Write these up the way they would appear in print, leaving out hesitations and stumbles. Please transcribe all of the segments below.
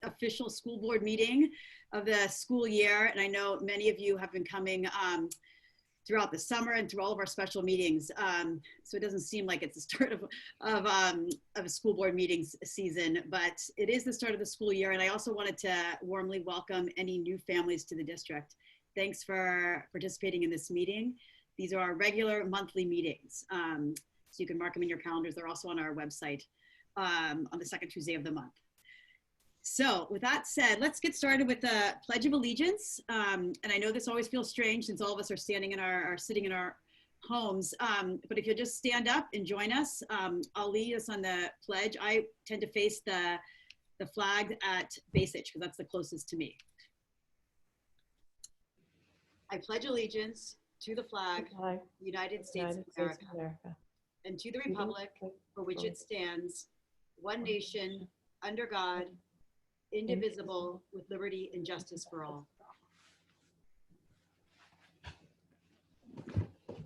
official school board meeting of the school year. And I know many of you have been coming throughout the summer and through all of our special meetings. So it doesn't seem like it's the start of a school board meetings season, but it is the start of the school year. And I also wanted to warmly welcome any new families to the district. Thanks for participating in this meeting. These are our regular monthly meetings. So you can mark them in your calendars. They're also on our website on the second Tuesday of the month. So with that said, let's get started with the Pledge of Allegiance. And I know this always feels strange since all of us are sitting in our homes. But if you'll just stand up and join us, I'll lead us on the pledge. I tend to face the flag at Basich because that's the closest to me. I pledge allegiance to the flag, United States of America, and to the republic for which it stands, one nation, under God, indivisible, with liberty and justice for all.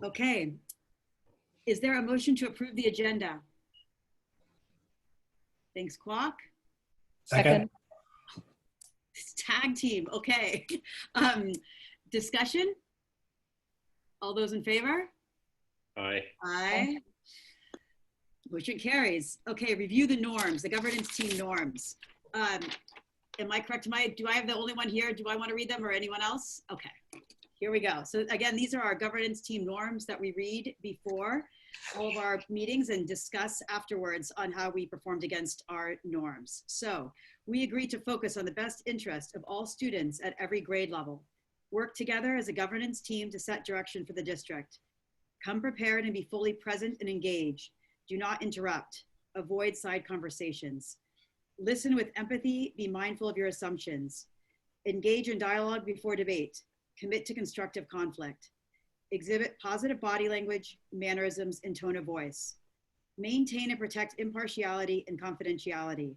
Okay. Is there a motion to approve the agenda? Thanks, Kwok. Second. Tag team. Okay. Discussion? All those in favor? Aye. Aye. Motion carries. Okay, review the norms, the governance team norms. Am I correct? Do I have the only one here? Do I want to read them or anyone else? Okay, here we go. So again, these are our governance team norms that we read before all of our meetings and discuss afterwards on how we performed against our norms. So we agree to focus on the best interest of all students at every grade level. Work together as a governance team to set direction for the district. Come prepared and be fully present and engaged. Do not interrupt. Avoid side conversations. Listen with empathy. Be mindful of your assumptions. Engage in dialogue before debate. Commit to constructive conflict. Exhibit positive body language, mannerisms, and tone of voice. Maintain and protect impartiality and confidentiality.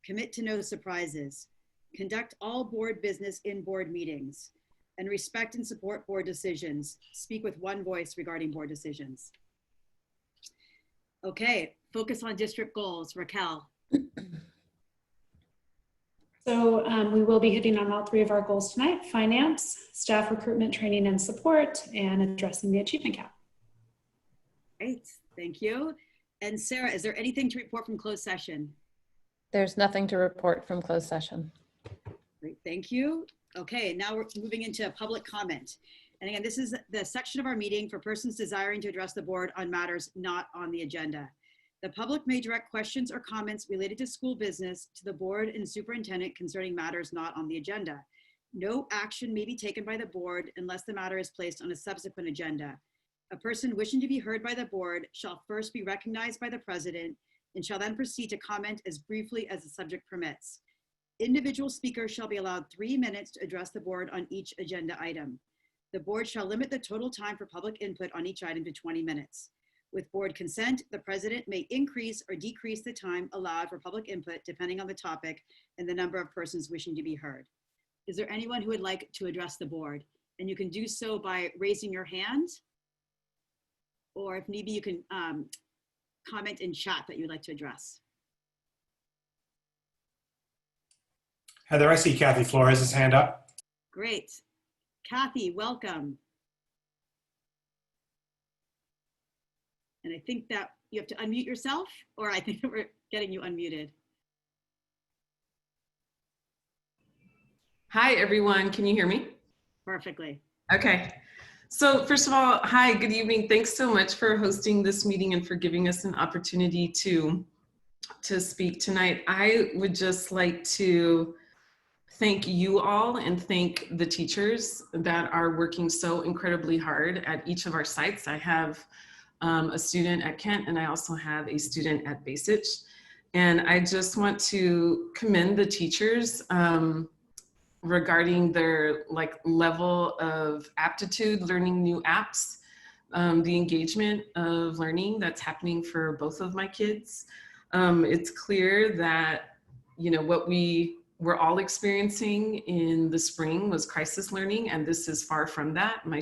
Commit to no surprises. Conduct all board business in board meetings. And respect and support board decisions. Speak with one voice regarding board decisions. Okay, focus on district goals. Raquel. So we will be hitting on all three of our goals tonight: finance, staff recruitment, training and support, and addressing the achievement gap. Great, thank you. And Sarah, is there anything to report from closed session? There's nothing to report from closed session. Great, thank you. Okay, now we're moving into public comment. And again, this is the section of our meeting for persons desiring to address the board on matters not on the agenda. The public may direct questions or comments related to school business to the board and superintendent concerning matters not on the agenda. No action may be taken by the board unless the matter is placed on a subsequent agenda. A person wishing to be heard by the board shall first be recognized by the president and shall then proceed to comment as briefly as the subject permits. Individual speakers shall be allowed 3 minutes to address the board on each agenda item. The board shall limit the total time for public input on each item to 20 minutes. With board consent, the president may increase or decrease the time allowed for public input depending on the topic and the number of persons wishing to be heard. Is there anyone who would like to address the board? And you can do so by raising your hand, or if need be, you can comment in chat that you'd like to address. Heather, I see Kathy Flores' hand up. Great. Kathy, welcome. And I think that you have to unmute yourself, or I think that we're getting you unmuted. Hi, everyone. Can you hear me? Perfectly. Okay. So first of all, hi, good evening. Thanks so much for hosting this meeting and for giving us an opportunity to speak tonight. I would just like to thank you all and thank the teachers that are working so incredibly hard at each of our sites. I have a student at Kent and I also have a student at Basich. And I just want to commend the teachers regarding their level of aptitude, learning new apps, the engagement of learning that's happening for both of my kids. It's clear that, what we were all experiencing in the spring was crisis learning, and this is far from that. My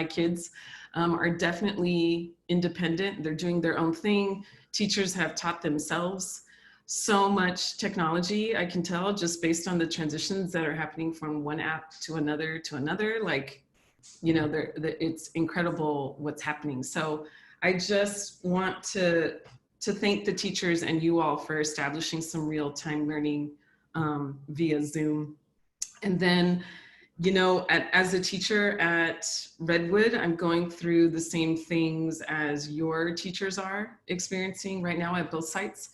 kids are definitely independent. They're doing their own thing. Teachers have taught themselves so much technology, I can tell just based on the transitions that are happening from one app to another, like, you know, it's incredible what's happening. So I just want to thank the teachers and you all for establishing some real-time learning via Zoom. And then, you know, as a teacher at Redwood, I'm going through the same things as your teachers are experiencing right now at both sites.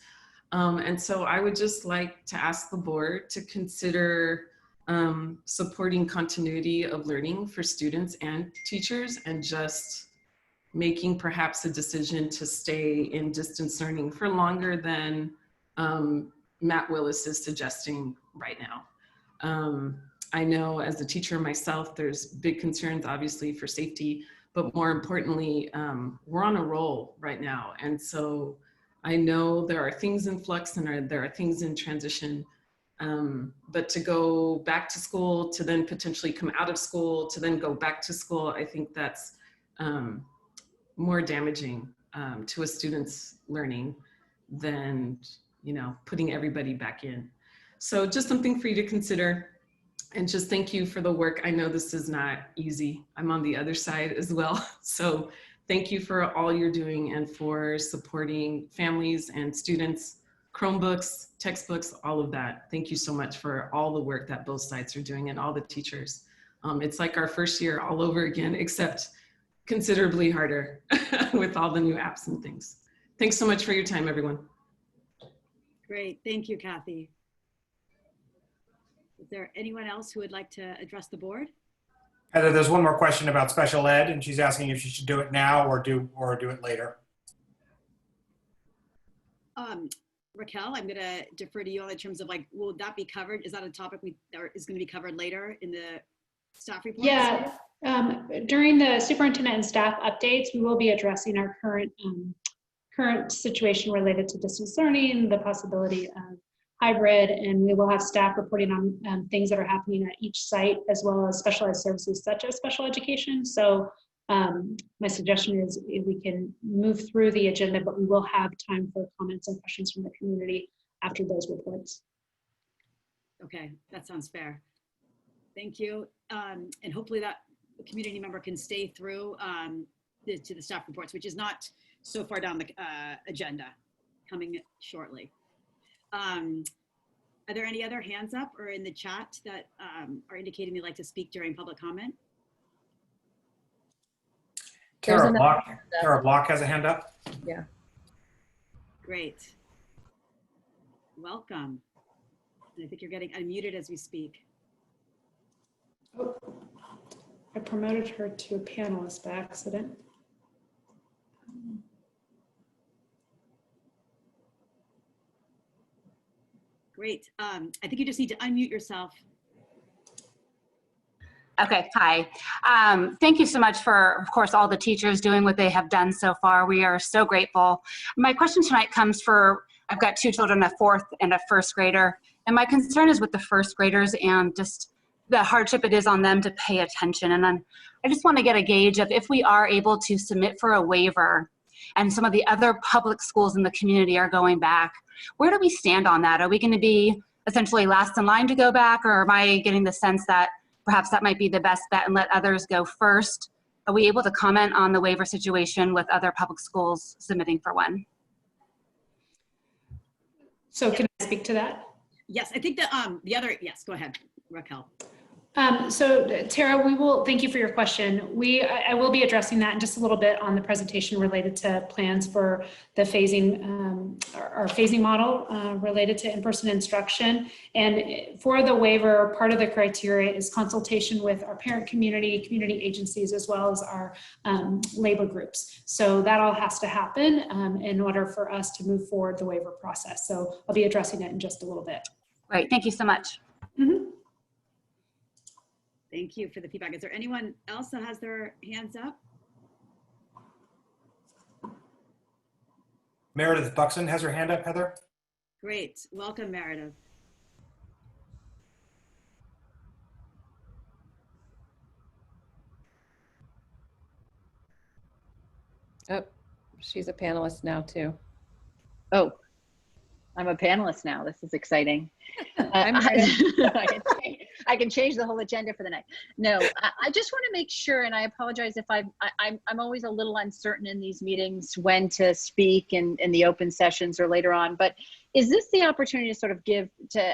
And so I would just like to ask the board to consider supporting continuity of learning for students and teachers, and just making perhaps a decision to stay in distance learning for longer than Matt Willis is suggesting right now. I know as a teacher myself, there's big concerns obviously for safety, but more importantly, we're on a roll right now. And so I know there are things in flux and there are things in transition, but to go back to school, to then potentially come out of school, to then go back to school, I think that's more damaging to a student's learning than, you know, putting everybody back in. So just something for you to consider. And just thank you for the work. I know this is not easy. I'm on the other side as well. So thank you for all you're doing and for supporting families and students, Chromebooks, textbooks, all of that. Thank you so much for all the work that both sides are doing and all the teachers. It's like our first year all over again, except considerably harder with all the new apps and things. Thanks so much for your time, everyone. Great, thank you, Kathy. Is there anyone else who would like to address the board? Heather, there's one more question about special ed, and she's asking if she should do it now or do it later. Raquel, I'm gonna defer to you in terms of like, will that be covered? Is that a topic is gonna be covered later in the staff report? Yeah, during the superintendent and staff updates, we will be addressing our current situation related to distance learning, the possibility of hybrid, and we will have staff reporting on things that are happening at each site, as well as specialized services such as special education. So my suggestion is if we can move through the agenda, but we will have time for comments and questions from the community after those reports. Okay, that sounds fair. Thank you. And hopefully that community member can stay through to the staff reports, which is not so far down the agenda, coming shortly. Are there any other hands up or in the chat that are indicating they'd like to speak during public comment? Tara Block has a hand up. Yeah. Great. Welcome. I think you're getting unmuted as we speak. Oh, I promoted her to a panelist by accident. Great. I think you just need to unmute yourself. Okay, hi. Thank you so much for, of course, all the teachers doing what they have done so far. We are so grateful. My question tonight comes for, I've got two children, a fourth and a first grader, and my concern is with the first graders and just the hardship it is on them to pay attention. And I just want to get a gauge of if we are able to submit for a waiver and some of the other public schools in the community are going back, where do we stand on that? Are we going to be essentially last in line to go back, or am I getting the sense that perhaps that might be the best bet and let others go first? Are we able to comment on the waiver situation with other public schools submitting for one? So can I speak to that? Yes, I think that yes, go ahead, Raquel. So Tara, thank you for your question. I will be addressing that in just a little bit on the presentation related to plans for the phasing, our phasing model related to in-person instruction. And for the waiver, part of the criteria is consultation with our parent community agencies, as well as our labor groups. So that all has to happen in order for us to move forward the waiver process. So I'll be addressing it in just a little bit. Great, thank you so much. Mm-hmm. Thank you for the feedback. Is there anyone else that has their hands up? Meredith Buxton has her hand up, Heather. Great. Welcome, Meredith. Oh, she's a panelist now too. Oh, I'm a panelist now. This is exciting. I'm ready. I can change the whole agenda for the night. No, I just want to make sure, and I apologize if I'm always a little uncertain in these meetings when to speak in the open sessions or later on, but is this the opportunity to sort of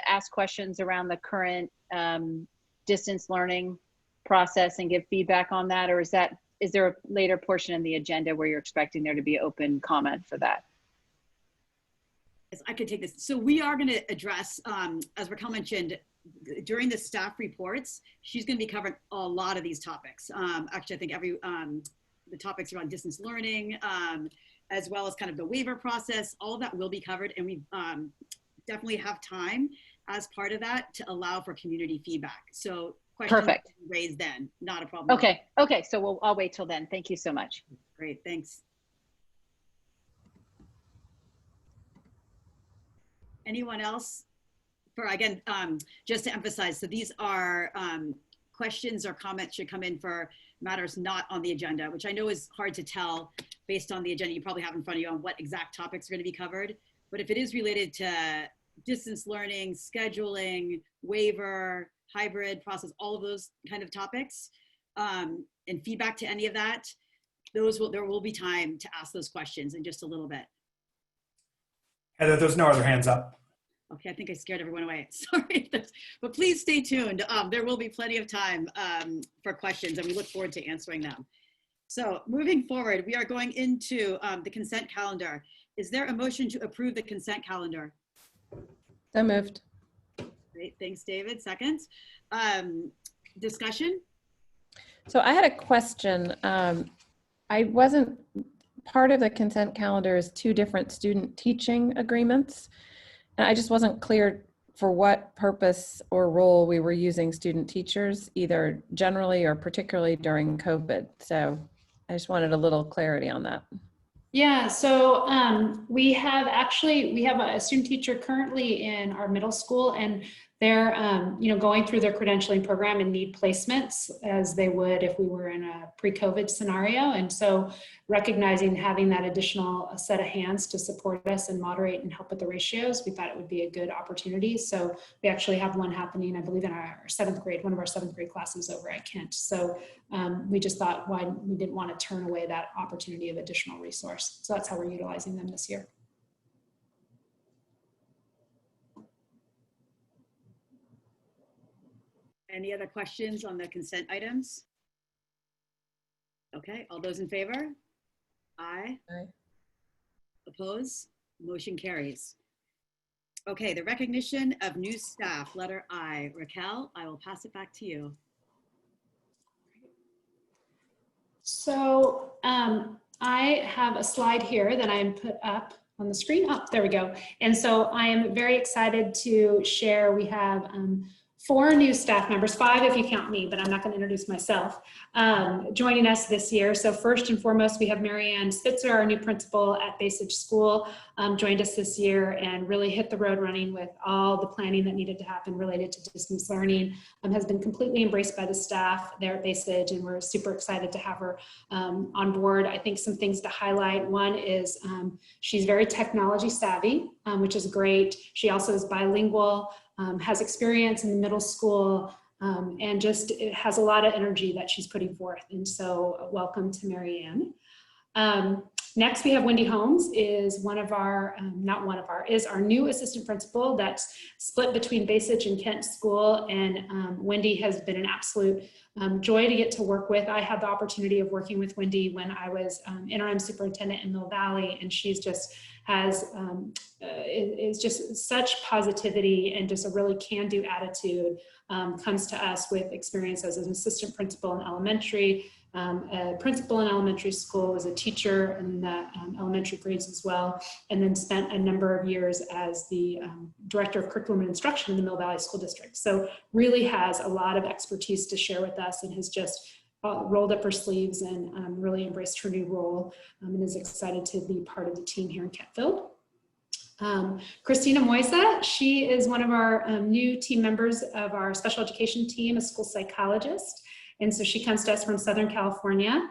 ask questions around the current distance learning process and give feedback on that? Or is there a later portion in the agenda where you're expecting there to be open comment for that? Yes, I could take this. So we are going to address, as Raquel mentioned, during the staff reports, she's going to be covering a lot of these topics. Actually, I think the topics around distance learning, as well as kind of the waiver process, all of that will be covered. And we definitely have time as part of that to allow for community feedback. So questions Perfect. raised then, not a problem. Okay. So I'll wait till then. Thank you so much. Great, thanks. Anyone else? Again, just to emphasize, so these are questions or comments should come in for matters not on the agenda, which I know is hard to tell based on the agenda you probably have in front of you on what exact topics are going to be covered. But if it is related to distance learning, scheduling, waiver, hybrid process, all of those kind of topics, and feedback to any of that, there will be time to ask those questions in just a little bit. Heather, there's no other hands up. Okay, I think I scared everyone away. Sorry, but please stay tuned. There will be plenty of time for questions, and we look forward to answering them. So moving forward, we are going into the consent calendar. Is there a motion to approve the consent calendar? So moved. Great, thanks, David. Second. Discussion? So I had a question. I wasn't part of the consent calendar is 2 different student teaching agreements. And I just wasn't clear for what purpose or role we were using student teachers, either generally or particularly during COVID. So I just wanted a little clarity on that. Yeah, so we have a student teacher currently in our middle school, and they're going through their credentialing program and need placements as they would if we were in a pre-COVID scenario. And so recognizing having that additional set of hands to support us and moderate and help with the ratios, we thought it would be a good opportunity. So we actually have one happening, I believe, in our 7th grade, one of our 7th grade classes over at Kent. So we just thought we didn't want to turn away that opportunity of additional resource. So that's how we're utilizing them this year. Any other questions on the consent items? Okay, all those in favor? Aye. Aye. Oppose? Motion carries. Okay, the recognition of new staff, letter I. Raquel, I will pass it back to you. So I have a slide here that I put up on the screen. Oh, there we go. And so I am very excited to share, we have 4 new staff members, 5 if you count me, but I'm not going to introduce myself, joining us this year. So first and foremost, we have Marianne Spitzer, our new principal at Basage School, joined us this year and really hit the road running with all the planning that needed to happen related to distance learning, has been completely embraced by the staff there at Basage, and we're super excited to have her on board. I think some things to highlight. One is she's very technology savvy, which is great. She also is bilingual. Has experience in the middle school, and just it has a lot of energy that she's putting forth. And so welcome to Marianne. Next, we have Wendy Holmes, is is our new assistant principal that's split between Basage and Kent School. And Wendy has been an absolute joy to get to work with. I had the opportunity of working with Wendy when I was interim superintendent in Mill Valley, and she's just is just such positivity and just a really can-do attitude. Comes to us with experience as an assistant principal in elementary, a principal in elementary school, was a teacher in the elementary grades as well, and then spent a number of years as the director of curriculum and instruction in the Mill Valley School District. So really has a lot of expertise to share with us, and has just rolled up her sleeves and really embraced her new role, and is excited to be part of the team here in Kentfield. Christina Moisa, she is one of our new team members of our special education team, a school psychologist. And so she comes to us from Southern California.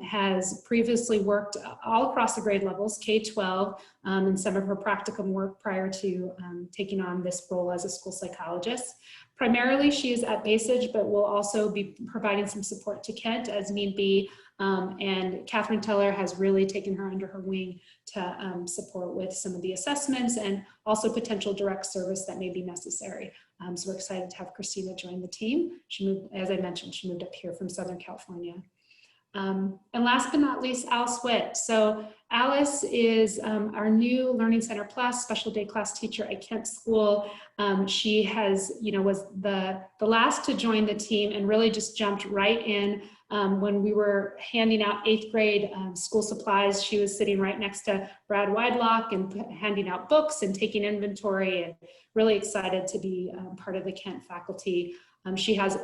has previously worked all across the grade levels, K-12, and some of her practicum work prior to taking on this role as a school psychologist. Primarily, she is at Basage, but will also be providing some support to Kent as need be. And Catherine Teller has really taken her under her wing to support with some of the assessments and also potential direct service that may be necessary. So we're excited to have Christina join the team. She moved, as I mentioned, she moved up here from Southern California. And last but not least, Alice Witt. So Alice is our new Learning Center Plus special day class teacher at Kent School. She has, was the last to join the team and really just jumped right in. When we were handing out 8th grade school supplies, she was sitting right next to Brad Widelock and handing out books and taking inventory, and really excited to be part of the Kent faculty. She has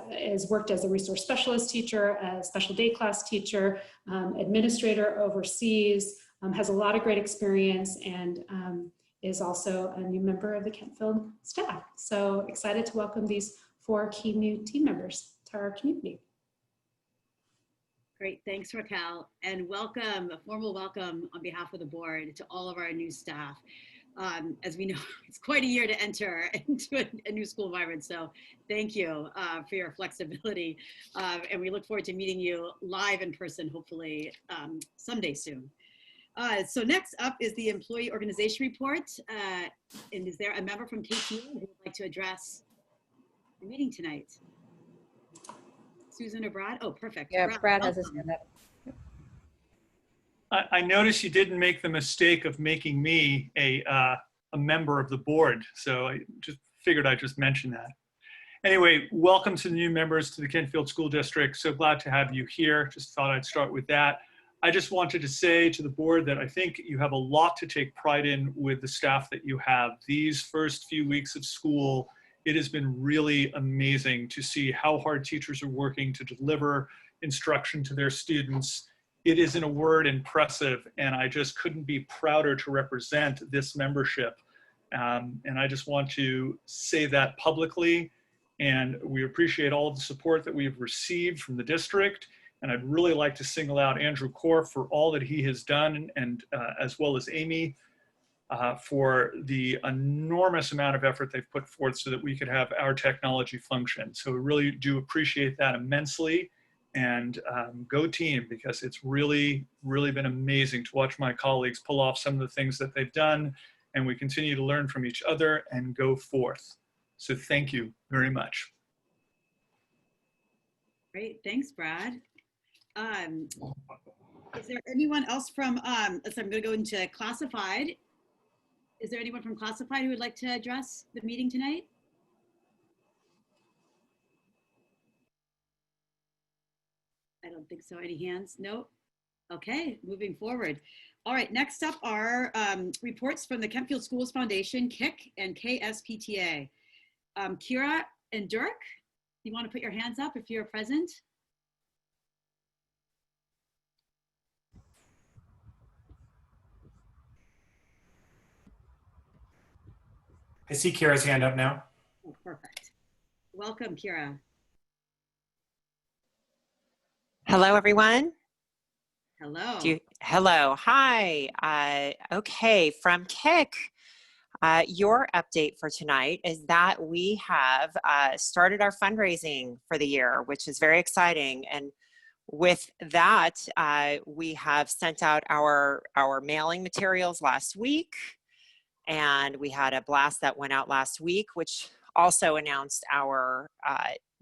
worked as a resource specialist teacher, a special day class teacher, administrator overseas, has a lot of great experience, and is also a new member of the Kentfield staff. So excited to welcome these 4 key new team members to our community. Great, thanks Raquel, and welcome, a formal welcome on behalf of the board to all of our new staff. As we know, it's quite a year to enter into a new school environment, so thank you for your flexibility, and we look forward to meeting you live in person, hopefully someday soon. So next up is the employee organization report, and is there a member from KTU who would like to address the meeting tonight? Susan or Brad? Oh, perfect. Yeah, Brad has his hand up. I noticed you didn't make the mistake of making me a member of the board, so I just figured I'd just mention that. Anyway, welcome to the new members to the Kentfield School District. So glad to have you here. Just thought I'd start with that. I just wanted to say to the board that I think you have a lot to take pride in with the staff that you have. These first few weeks of school, it has been really amazing to see how hard teachers are working to deliver instruction to their students. It is, in a word, impressive, and I just couldn't be prouder to represent this membership. And I just want to say that publicly, and we appreciate all of the support that we've received from the district. And I'd really like to single out Andrew Core for all that he has done, and as well as Amy, for the enormous amount of effort they've put forth so that we could have our technology function. So we really do appreciate that immensely, and go team, because it's really, really been amazing to watch my colleagues pull off some of the things that they've done, and we continue to learn from each other and go forth. So thank you very much. Great, thanks, Brad. Is there anyone else from, so I'm going to go into classified. Is there anyone from classified who would like to address the meeting tonight? I don't think so. Any hands? No? Okay, moving forward. All right, next up are reports from the Kentfield Schools Foundation, KIC, and KSPTA. Kira and Dirk, you want to put your hands up if you're present? I see Kira's hand up now. Oh, perfect. Welcome, Kira. Hello, everyone. Hello. Hello. Hi. Okay, from KIC, your update for tonight is that we have started our fundraising for the year, which is very exciting. And with that, we have sent out our mailing materials last week. And we had a blast that went out last week, which also announced our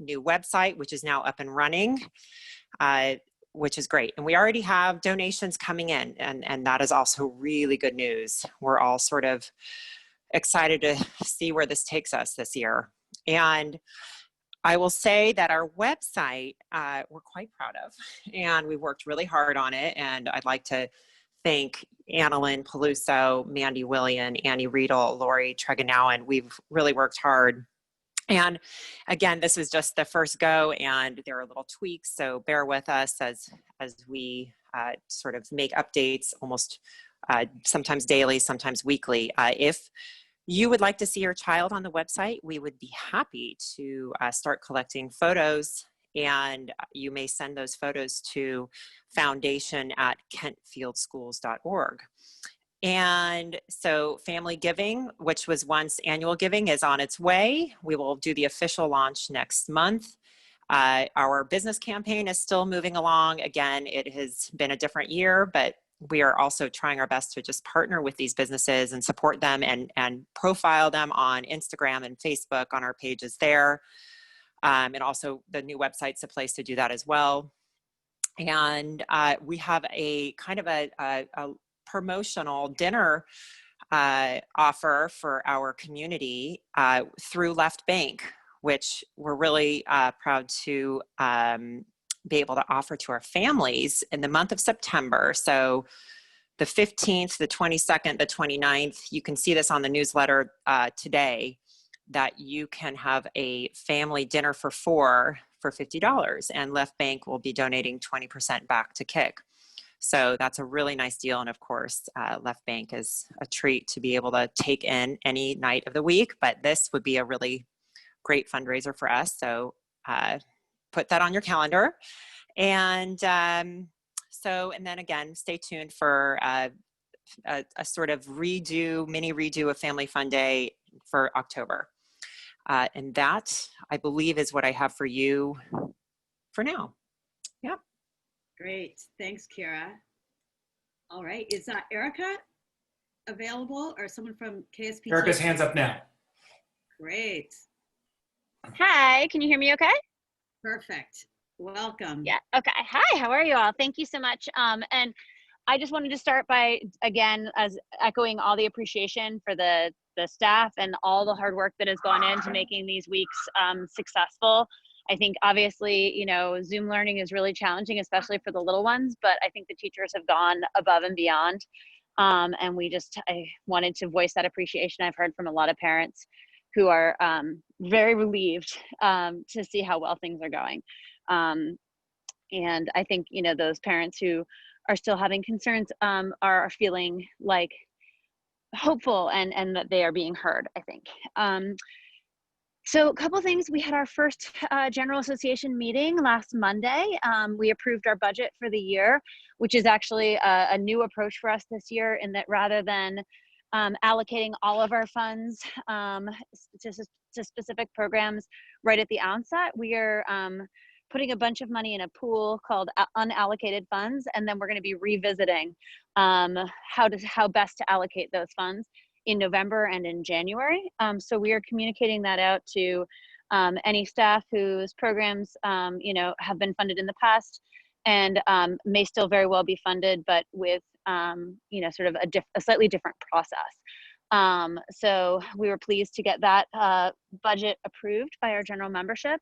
new website, which is now up and running, which is great. And we already have donations coming in, and that is also really good news. We're all sort of excited to see where this takes us this year. And I will say that our website, we're quite proud of, and we worked really hard on it. And I'd like to thank Annalyn Peluso, Mandy Willian, Annie Riedel, Lori Treganowan. We've really worked hard. And again, this is just the first go, and there are little tweaks, so bear with us as we sort of make updates almost sometimes daily, sometimes weekly. If you would like to see your child on the website, we would be happy to start collecting photos and you may send those photos to foundation@kentfieldschools.org. And so Family Giving, which was once annual giving, is on its way. We will do the official launch next month. Our business campaign is still moving along. Again, it has been a different year, but we are also trying our best to just partner with these businesses and support them and profile them on Instagram and Facebook on our pages there. And also the new website's a place to do that as well. And we have a kind of a promotional dinner offer for our community through Left Bank, which we're really proud to be able to offer to our families in the month of September. So the 15th, the 22nd, the 29th, you can see this on the newsletter today, that you can have a family dinner for 4 for $50, and Left Bank will be donating 20% back to KIC. So that's a really nice deal. And of course, Left Bank is a treat to be able to take in any night of the week, but this would be a really great fundraiser for us. So put that on your calendar. And and then again, stay tuned for a sort of mini redo of Family Fun Day for October. And that, I believe, is what I have for you for now. Yeah. Great. Thanks, Kira. All right. Is Erica available, or someone from KSPT? Erica's hands up now. Great. Hi, can you hear me okay? Perfect. Welcome. Yeah, okay. Hi, how are you all? Thank you so much. And I just wanted to start by, again, as echoing all the appreciation for the staff and all the hard work that has gone into making these weeks successful. I think obviously, you know, Zoom learning is really challenging, especially for the little ones, but I think the teachers have gone above and beyond. And I wanted to voice that appreciation. I've heard from a lot of parents who are very relieved to see how well things are going. And I think, you know, those parents who are still having concerns are feeling like hopeful and that they are being heard, I think. So a couple things. We had our first General Association meeting last Monday. We approved our budget for the year, which is actually a new approach for us this year, in that rather than allocating all of our funds to specific programs right at the onset, we are putting a bunch of money in a pool called unallocated funds, and then we're going to be revisiting how best to allocate those funds in November and in January. So we are communicating that out to any staff whose programs you know, have been funded in the past and may still very well be funded, but with you know, sort of a slightly different process. So we were pleased to get that budget approved by our general membership.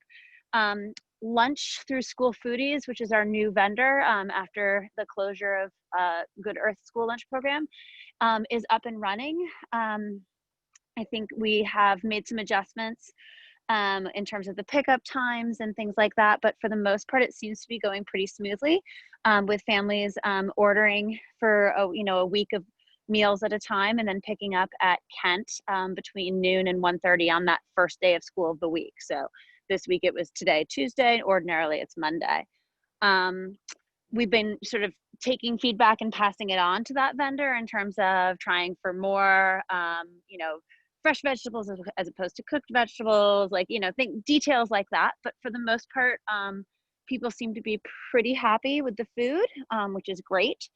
Lunch through School Foodies, which is our new vendor after the closure of Good Earth School Lunch Program, is up and running. I think we have made some adjustments in terms of the pickup times and things like that, but for the most part, it seems to be going pretty smoothly with families ordering for a week of meals at a time, and then picking up at Kent between noon and 1:30 on that first day of school of the week. So this week it was today, Tuesday, and ordinarily it's Monday. We've been sort of taking feedback and passing it on to that vendor in terms of trying for more, you know, fresh vegetables as opposed to cooked vegetables, like, you know, details like that. But for the most part, people seem to be pretty happy with the food, which is great.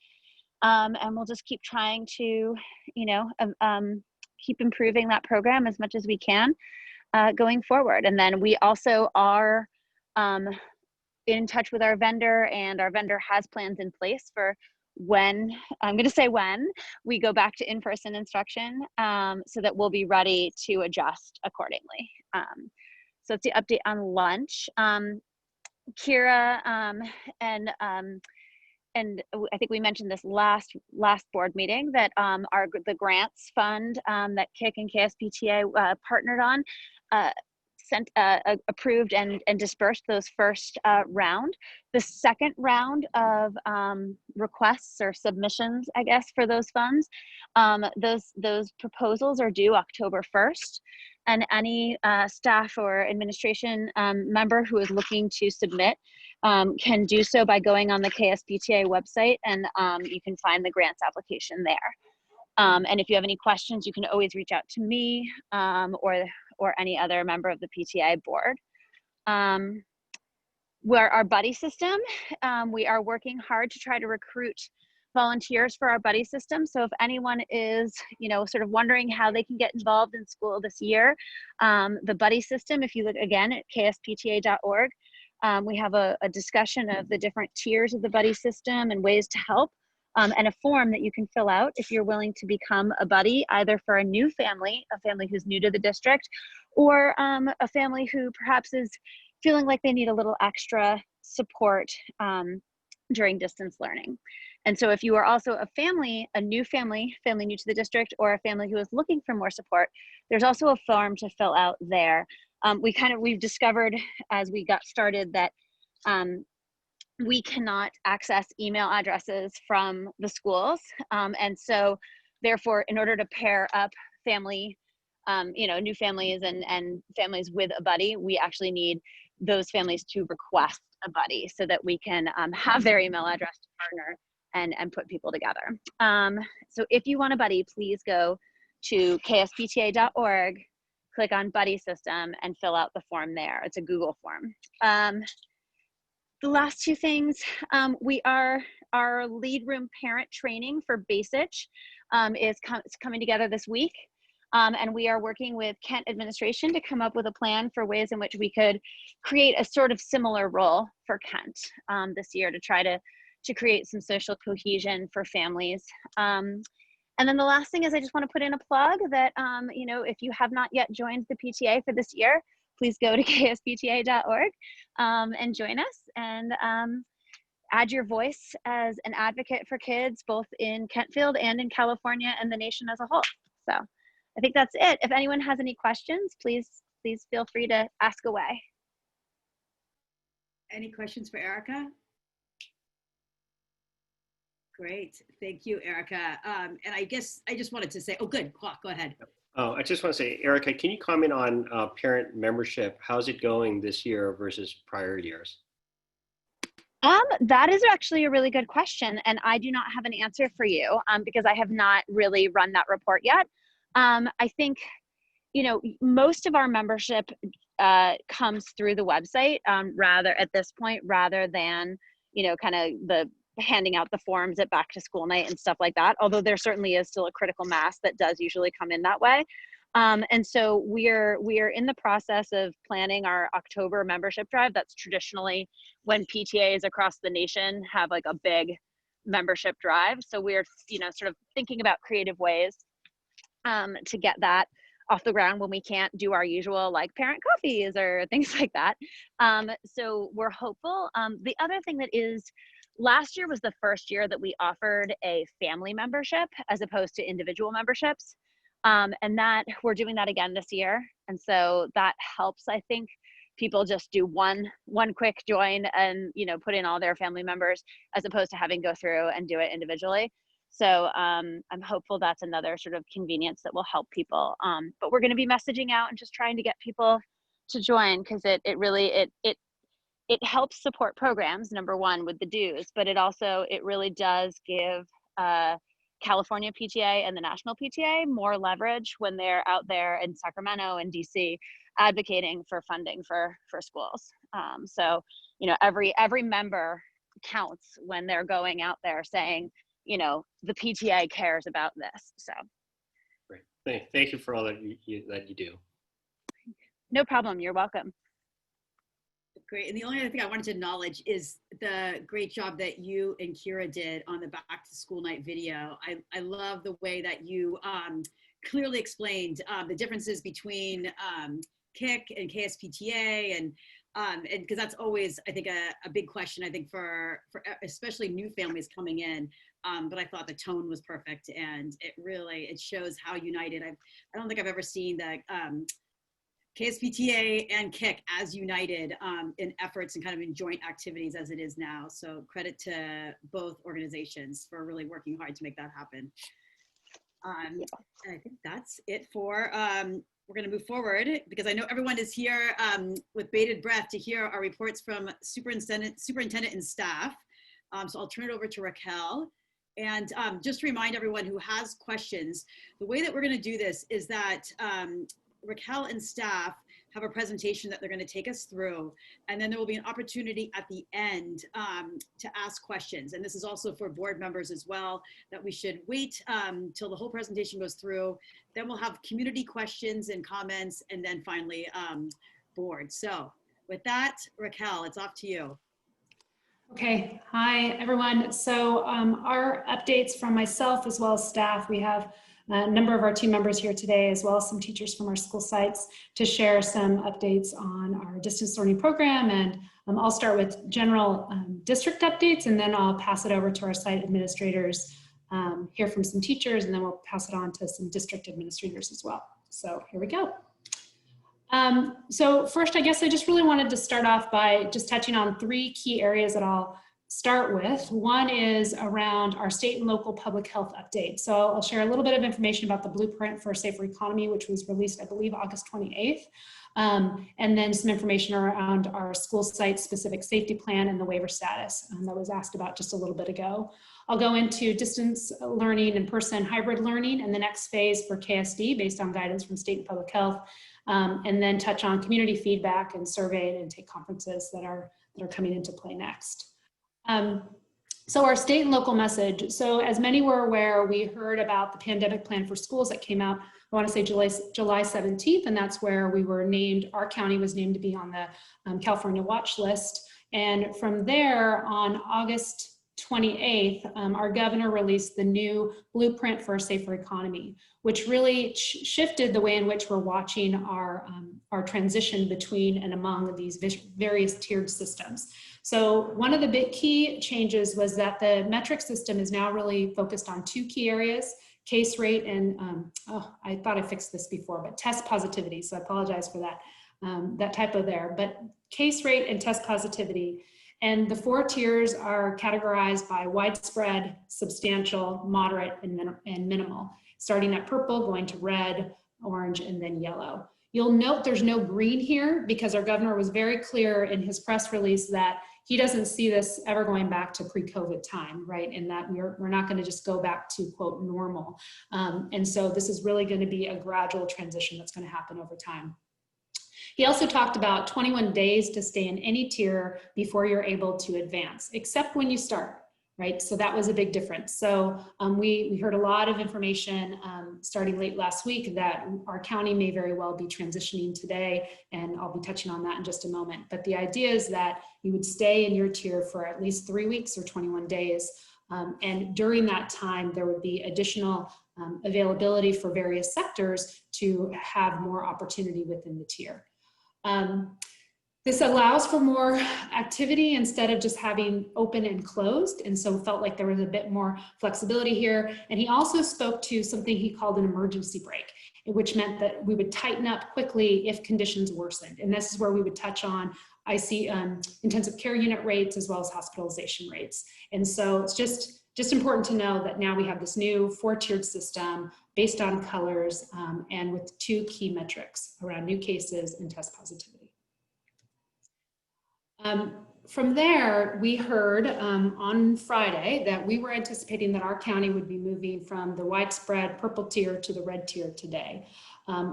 And we'll just keep trying to, you know, keep improving that program as much as we can going forward. And then we also are in touch with our vendor, and our vendor has plans in place for when, I'm going to say when, we go back to in-person instruction, so that we'll be ready to adjust accordingly. So it's the update on lunch. Kira and I think we mentioned this last board meeting that the grants fund that KIC and KSPTA partnered on approved and dispersed those first round. The second round of requests or submissions, I guess, for those funds, those proposals are due October 1st. And any staff or administration member who is looking to submit can do so by going on the KSPTA website, and you can find the grants application there. And if you have any questions, you can always reach out to me or any other member of the PTA board. Where our buddy system, we are working hard to try to recruit volunteers for our buddy system. So if anyone is, sort of wondering how they can get involved in school this year, the buddy system, if you look again at kspta.org, we have a discussion of the different tiers of the buddy system and ways to help, and a form that you can fill out if you're willing to become a buddy, either for a new family, a family who's new to the district, or a family who perhaps is feeling like they need a little extra support during distance learning. And so if you are also a new family new to the district, or a family who is looking for more support, there's also a form to fill out there. We've discovered as we got started that we cannot access email addresses from the schools. And so therefore, in order to pair up family, new families and families with a buddy, we actually need those families to request a buddy so that we can have their email address to partner and put people together. So if you want a buddy, please go to kspta.org, click on buddy system, and fill out the form there. It's a Google form. The last two things, our lead room parent training for BASIC is coming together this week. And we are working with Kent administration to come up with a plan for ways in which we could create a sort of similar role for Kent this year to try to create some social cohesion for families. And then the last thing is I just want to put in a plug that, if you have not yet joined the PTA for this year, please go to kspta.org and join us and add your voice as an advocate for kids, both in Kentfield and in California and the nation as a whole. So I think that's it. If anyone has any questions, please feel free to ask away. Any questions for Erica? Great, thank you, Erica. And I guess I just wanted to say, oh, good, go ahead. Oh, I just want to say, Erica, can you comment on parent membership? How's it going this year versus prior years? That is actually a really good question, and I do not have an answer for you because I have not really run that report yet. I think, most of our membership comes through the website at this point, rather than, kind of the handing out the forms at back to school night and stuff like that, although there certainly is still a critical mass that does usually come in that way. And so we are in the process of planning our October membership drive. That's traditionally when PTAs across the nation have like a big membership drive. So we're, sort of thinking about creative ways to get that off the ground when we can't do our usual like parent coffees or things like that. So we're hopeful. The other thing that is, last year was the first year that we offered a family membership as opposed to individual memberships. And that we're doing that again this year. And so that helps, I think, people just do one quick join and, put in all their family members as opposed to having go through and do it individually. So I'm hopeful that's another sort of convenience that will help people. But we're going to be messaging out and just trying to get people to join, because it helps support programs, number one, with the dues, but it really does give California PTA and the national PTA more leverage when they're out there in Sacramento and DC advocating for funding for schools. So, every member counts when they're going out there saying, the PTA cares about this. So. Great. Thank you for all that you do. No problem. You're welcome. Great. And the only other thing I wanted to acknowledge is the great job that you and Kira did on the back to school night video. I love the way that you clearly explained the differences between KIC and KSPTA, and because that's always, I think, a big question, I think, for especially new families coming in. But I thought the tone was perfect, and it shows how united. I don't think I've ever seen the KSPTA and KIC as united in efforts and kind of in joint activities as it is now. So credit to both organizations for really working hard to make that happen. And I think that's it for, we're gonna move forward because I know everyone is here with bated breath to hear our reports from superintendent and staff. So I'll turn it over to Raquel. And just to remind everyone who has questions, the way that we're gonna do this is that Raquel and staff have a presentation that they're going to take us through, and then there will be an opportunity at the end to ask questions. And this is also for board members as well, that we should wait till the whole presentation goes through. Then we'll have community questions and comments, and then finally board. So with that, Raquel, it's off to you. Okay, hi everyone. So our updates from myself as well as staff, we have a number of our team members here today, as well as some teachers from our school sites to share some updates on our distance learning program. And I'll start with general district updates, and then I'll pass it over to our site administrators, hear from some teachers, and then we'll pass it on to some district administrators as well. So here we go. So first, I guess I just really wanted to start off by just touching on 3 key areas that I'll start with. One is around our state and local public health update. So I'll share a little bit of information about the Blueprint for a Safer Economy, which was released, I believe, August 28th. And then some information around our school site specific safety plan and the waiver status that was asked about just a little bit ago. I'll go into distance learning, in-person hybrid learning, and the next phase for KSD based on guidance from state and public health. And then touch on community feedback and survey and intake conferences that are coming into play next. So our state and local message. So as many were aware, we heard about the pandemic plan for schools that came out, I want to say July 17th, and that's where we were named, our county was named to be on the California watch list. And from there on August 28th, our governor released the new Blueprint for a Safer Economy, which really shifted the way in which we're watching our transition between and among these various tiered systems. So one of the big key changes was that the metric system is now really focused on 2 key areas, case rate and, I thought I fixed this before, but test positivity. So I apologize for that, that typo there, but case rate and test positivity. And the 4 tiers are categorized by widespread, substantial, moderate, and minimal, starting at purple, going to red, orange, and then yellow. You'll note there's no green here because our governor was very clear in his press release that he doesn't see this ever going back to pre-COVID time, right? And that we're not going to just go back to, quote, normal. And so this is really going to be a gradual transition that's going to happen over time. He also talked about 21 days to stay in any tier before you're able to advance, except when you start, right? So that was a big difference. So we heard a lot of information starting late last week that our county may very well be transitioning today, and I'll be touching on that in just a moment. But the idea is that you would stay in your tier for at least 3 weeks or 21 days. And during that time, there would be additional availability for various sectors to have more opportunity within the tier. This allows for more activity instead of just having open and closed. And so felt like there was a bit more flexibility here. And he also spoke to something he called an emergency break, which meant that we would tighten up quickly if conditions worsened. And this is where we would touch on intensive care unit rates as well as hospitalization rates. And so it's just important to know that now we have this new 4-tiered system based on colors and with 2 key metrics around new cases and test positivity. From there, we heard on Friday that we were anticipating that our county would be moving from the widespread purple tier to the red tier today.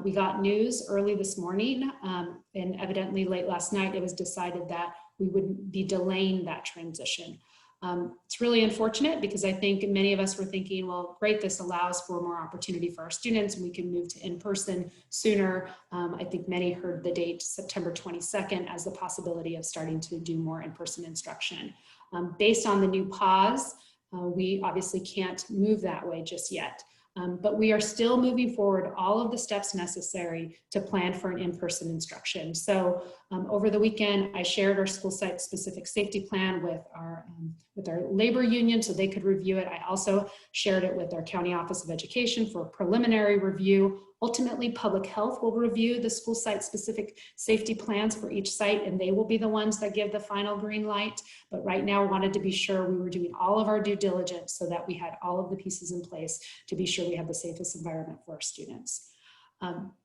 We got news early this morning, and evidently late last night, it was decided that we would be delaying that transition. It's really unfortunate because I think many of us were thinking, well, great, this allows for more opportunity for our students and we can move to in-person sooner. I think many heard the date September 22nd as the possibility of starting to do more in-person instruction. Based on the new pause, we obviously can't move that way just yet. But we are still moving forward all of the steps necessary to plan for an in-person instruction. So over the weekend, I shared our school site specific safety plan with our labor union so they could review it. I also shared it with our County Office of Education for a preliminary review Ultimately, public health will review the school site specific safety plans for each site, and they will be the ones that give the final green light. But right now, we wanted to be sure we were doing all of our due diligence so that we had all of the pieces in place to be sure we have the safest environment for our students.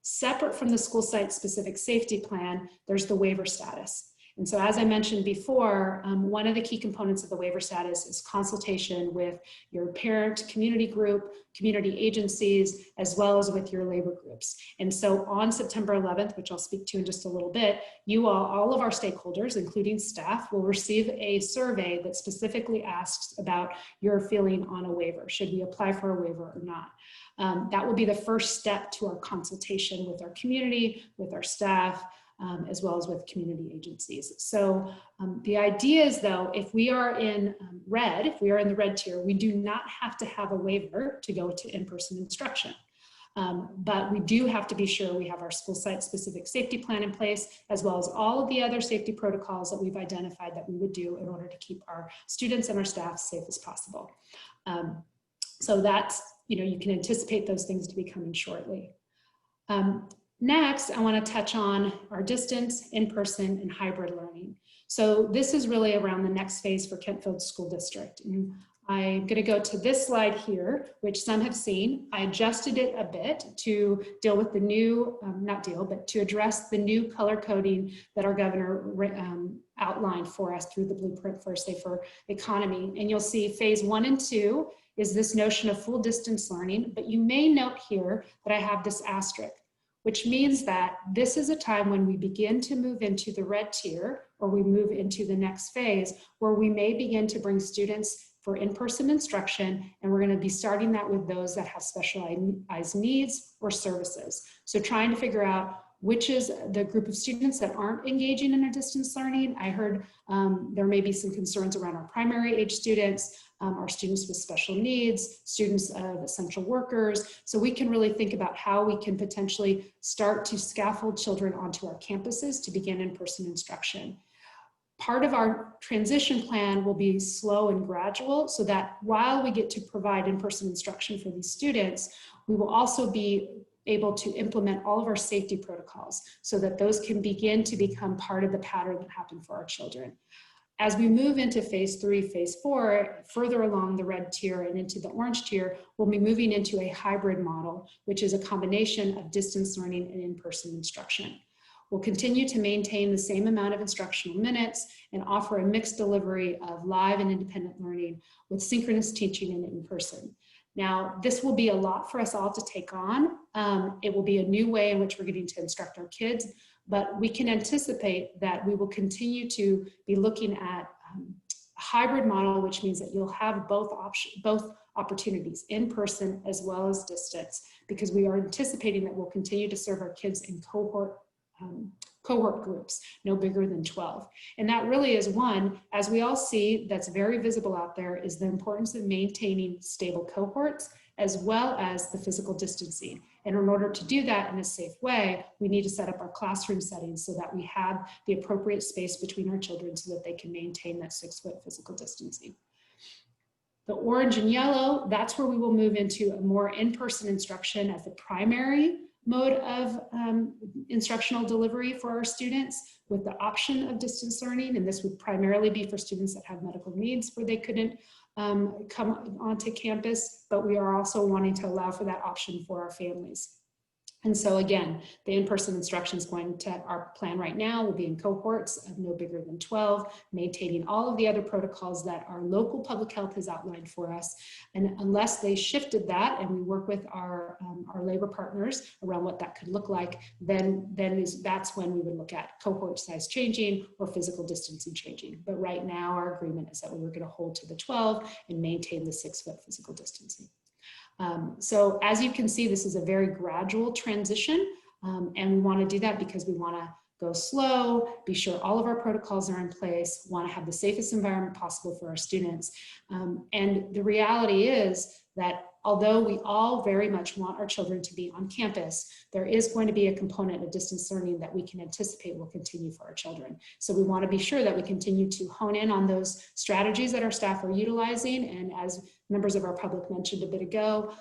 Separate from the school site specific safety plan, there's the waiver status. And so as I mentioned before, one of the key components of the waiver status is consultation with your parent community group, community agencies, as well as with your labor groups. And so on September 11th, which I'll speak to in just a little bit, you all of our stakeholders, including staff, will receive a survey that specifically asks about your feeling on a waiver. Should we apply for a waiver or not? That will be the first step to our consultation with our community, with our staff, as well as with community agencies. So the idea is, though, if we are in red, if we are in the red tier, we do not have to have a waiver to go to in-person instruction. But we do have to be sure we have our school site specific safety plan in place, as well as all of the other safety protocols that we've identified that we would do in order to keep our students and our staff safe as possible. So that's, you can anticipate those things to be coming shortly. Next, I want to touch on our distance, in-person, and hybrid learning. So this is really around the next phase for Kentfield School District. And I'm going to go to this slide here, which some have seen. I adjusted it a bit to deal with the new, but to address the new color coding that our governor outlined for us through the Blueprint for a Safer Economy. And you'll see phase 1 and 2 is this notion of full distance learning, but you may note here that I have this asterisk, which means that this is a time when we begin to move into the red tier, or we move into the next phase, where we may begin to bring students for in-person instruction, and we're going to be starting that with those that have specialized needs or services. So trying to figure out which is the group of students that aren't engaging in a distance learning. I heard there may be some concerns around our primary age students, our students with special needs, students of essential workers. So we can really think about how we can potentially start to scaffold children onto our campuses to begin in-person instruction. Part of our transition plan will be slow and gradual, so that while we get to provide in-person instruction for these students, we will also be able to implement all of our safety protocols so that those can begin to become part of the pattern that happened for our children. As we move into phase 3, phase 4, further along the red tier and into the orange tier, we'll be moving into a hybrid model, which is a combination of distance learning and in-person instruction. We'll continue to maintain the same amount of instructional minutes and offer a mixed delivery of live and independent learning with synchronous teaching and in-person. Now, this will be a lot for us all to take on. It will be a new way in which we're getting to instruct our kids, but we can anticipate that we will continue to be looking at a hybrid model, which means that you'll have both opportunities, in person as well as distance, because we are anticipating that we'll continue to serve our kids in cohort groups, no bigger than 12. And that really is one, as we all see, that's very visible out there, is the importance of maintaining stable cohorts as well as the physical distancing. And in order to do that in a safe way, we need to set up our classroom settings so that we have the appropriate space between our children so that they can maintain that 6-foot physical distancing. The orange and yellow, that's where we will move into a more in-person instruction as the primary mode of instructional delivery for our students, with the option of distance learning. And this would primarily be for students that have medical needs where they couldn't come onto campus, but we are also wanting to allow for that option for our families. And so again, the in-person instruction is going to, our plan right now will be in cohorts of no bigger than 12, maintaining all of the other protocols that our local public health has outlined for us. And unless they shifted that and we work with our labor partners around what that could look like, that's when we would look at cohort size changing or physical distancing changing. But right now our agreement is that we were going to hold to the 12 and maintain the 6-foot physical distancing. So as you can see, this is a very gradual transition, and we want to do that because we want to go slow, be sure all of our protocols are in place, want to have the safest environment possible for our students. And the reality is that although we all very much want our children to be on campus, there is going to be a component of distance learning that we can anticipate will continue for our children. So we want to be sure that we continue to hone in on those strategies that our staff are utilizing. And as members of our public mentioned a bit ago,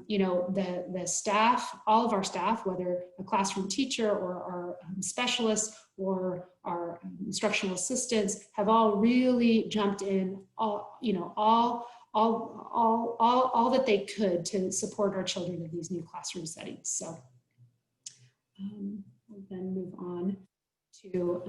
you know, the staff, all of our staff, whether a classroom teacher or our specialists or our instructional assistants, have all really jumped in, all that they could to support our children in these new classroom settings. So we'll then move on to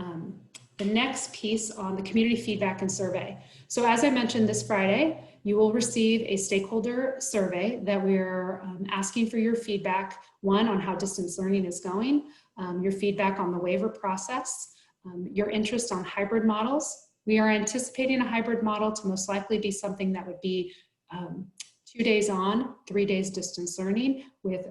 the next piece on the community feedback and survey. So as I mentioned, this Friday, you will receive a stakeholder survey that we're asking for your feedback, one, on how distance learning is going, your feedback on the waiver process, your interest on hybrid models. We are anticipating a hybrid model to most likely be something that would be 2 days on, 3 days distance learning with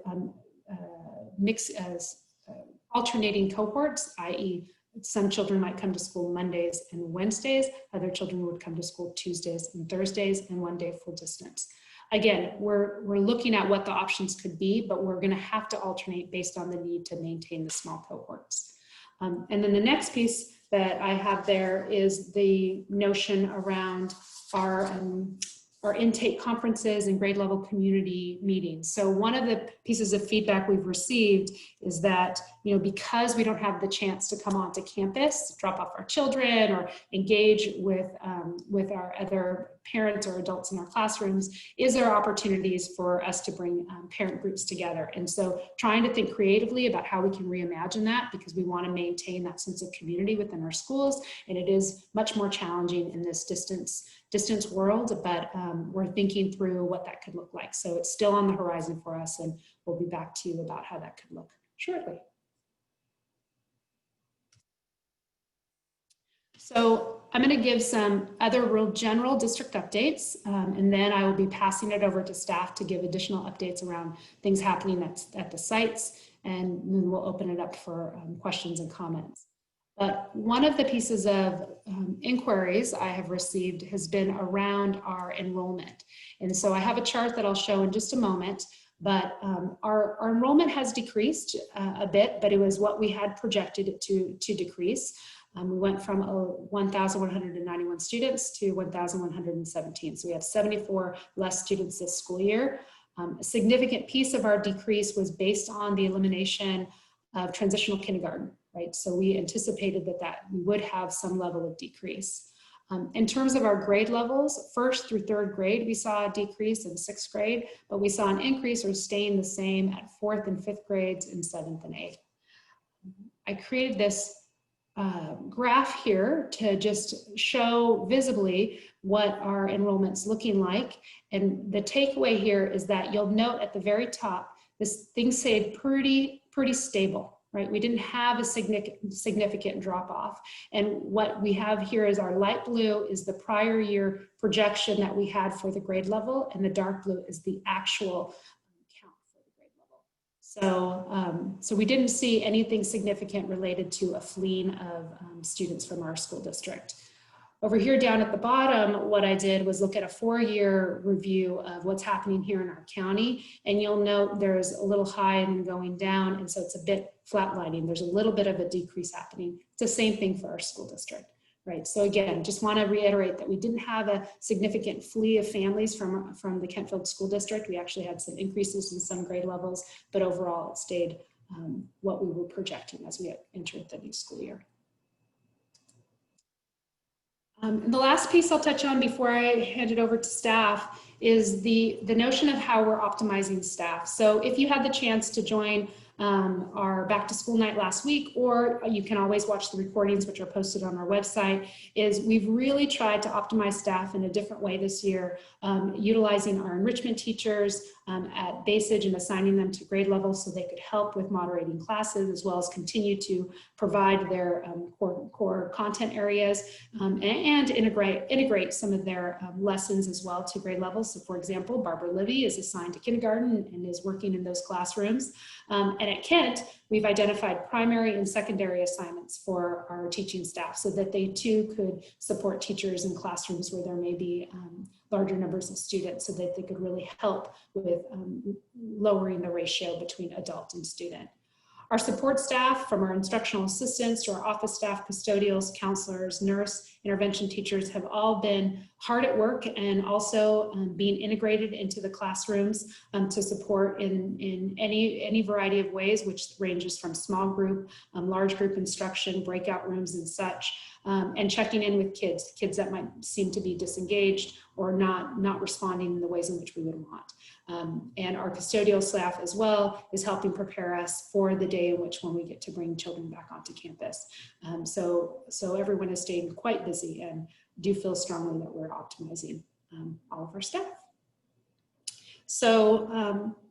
alternating cohorts, i.e. some children might come to school Mondays and Wednesdays, other children would come to school Tuesdays and Thursdays, and 1 day full distance. Again, we're looking at what the options could be, but we're gonna have to alternate based on the need to maintain the small cohorts. And then the next piece that I have there is the notion around our intake conferences and grade level community meetings. So one of the pieces of feedback we've received is that, you know, because we don't have the chance to come onto campus, drop off our children or engage with our other parents or adults in our classrooms, is there opportunities for us to bring parent groups together? And so trying to think creatively about how we can reimagine that, because we want to maintain that sense of community within our schools. And it is much more challenging in this distance world, but we're thinking through what that could look like. So it's still on the horizon for us, and we'll be back to you about how that could look shortly. So I'm going to give some other real general district updates, and then I will be passing it over to staff to give additional updates around things happening at the sites, and then we'll open it up for questions and comments. But one of the pieces of inquiries I have received has been around our enrollment. And so I have a chart that I'll show in just a moment, but our enrollment has decreased a bit, but it was what we had projected it to decrease. We went from 1,191 students to 1,117. So we have 74 less students this school year. A significant piece of our decrease was based on the elimination of transitional kindergarten, right? So we anticipated that we would have some level of decrease. In terms of our grade levels, 1st through 3rd grade, we saw a decrease in 6th grade, but we saw an increase or staying the same at 4th and 5th grades and 7th and 8th. I created this graph here to just show visibly what our enrollment's looking like. And the takeaway here is that you'll note at the very top, things stayed pretty stable, right? We didn't have a significant drop off. And what we have here is our light blue is the prior year projection that we had for the grade level, and the dark blue is the actual count for the grade level. So we didn't see anything significant related to a fleeing of students from our school district. Over here down at the bottom, what I did was look at a 4-year review of what's happening here in our county. And you'll note there's a little high and then going down. And so it's a bit flatlining. There's a little bit of a decrease happening. It's the same thing for our school district, right? So again, just want to reiterate that we didn't have a significant flee of families from the Kentfield School District. We actually had some increases in some grade levels, but overall it stayed what we were projecting as we entered the new school year. The last piece I'll touch on before I hand it over to staff is the notion of how we're optimizing staff. So if you had the chance to join our back to school night last week, or you can always watch the recordings which are posted on our website, is we've really tried to optimize staff in a different way this year, utilizing our enrichment teachers at Basage and assigning them to grade levels so they could help with moderating classes, as well as continue to provide their core content areas and integrate some of their lessons as well to grade levels. So for example, Barbara Livy is assigned to kindergarten and is working in those classrooms. And at Kent, we've identified primary and secondary assignments for our teaching staff so that they too could support teachers in classrooms where there may be larger numbers of students, so that they could really help with lowering the ratio between adult and student. Our support staff, from our instructional assistants to our office staff, custodials, counselors, nurse, intervention teachers, have all been hard at work and also being integrated into the classrooms to support in any variety of ways, which ranges from small group, large group instruction, breakout rooms and such, and checking in with kids that might seem to be disengaged or not responding in the ways in which we would want. And our custodial staff as well is helping prepare us for the day in which when we get to bring children back onto campus. So everyone is staying quite busy and do feel strongly that we're optimizing all of our staff. So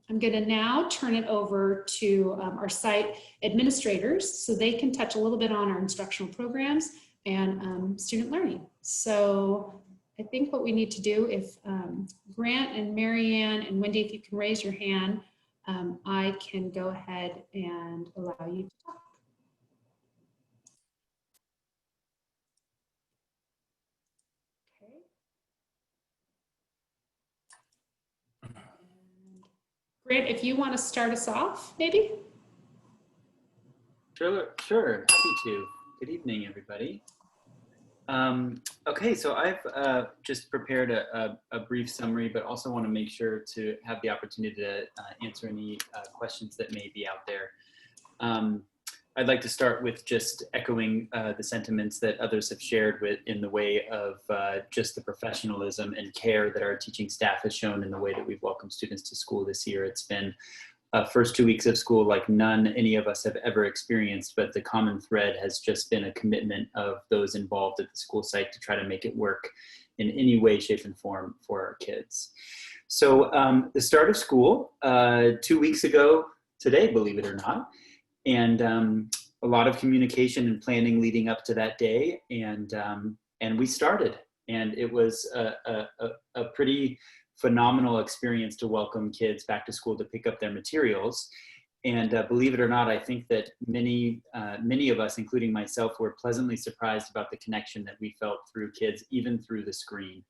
I'm going to now turn it over to our site administrators so they can touch a little bit on our instructional programs and student learning. So I think what we need to do, if Grant and Marianne and Wendy, if you can raise your hand, I can go ahead and allow you to talk. Okay. And Grant, if you want to start us off, maybe? Sure, happy to. Good evening, everybody. Okay, so I've just prepared a brief summary, but also want to make sure to have the opportunity to answer any questions that may be out there. I'd like to start with just echoing the sentiments that others have shared in the way of just the professionalism and care that our teaching staff has shown in the way that we've welcomed students to school this year. It's been first 2 weeks of school like none any of us have ever experienced, but the common thread has just been a commitment of those involved at the school site to try to make it work in any way, shape, and form for our kids. So the start of school 2 weeks ago today, believe it or not, and a lot of communication and planning leading up to that day, and we started, and it was a pretty phenomenal experience to welcome kids back to school to pick up their materials. And believe it or not, I think that many of us, including myself, were pleasantly surprised about the connection that we felt through kids, even through the screen.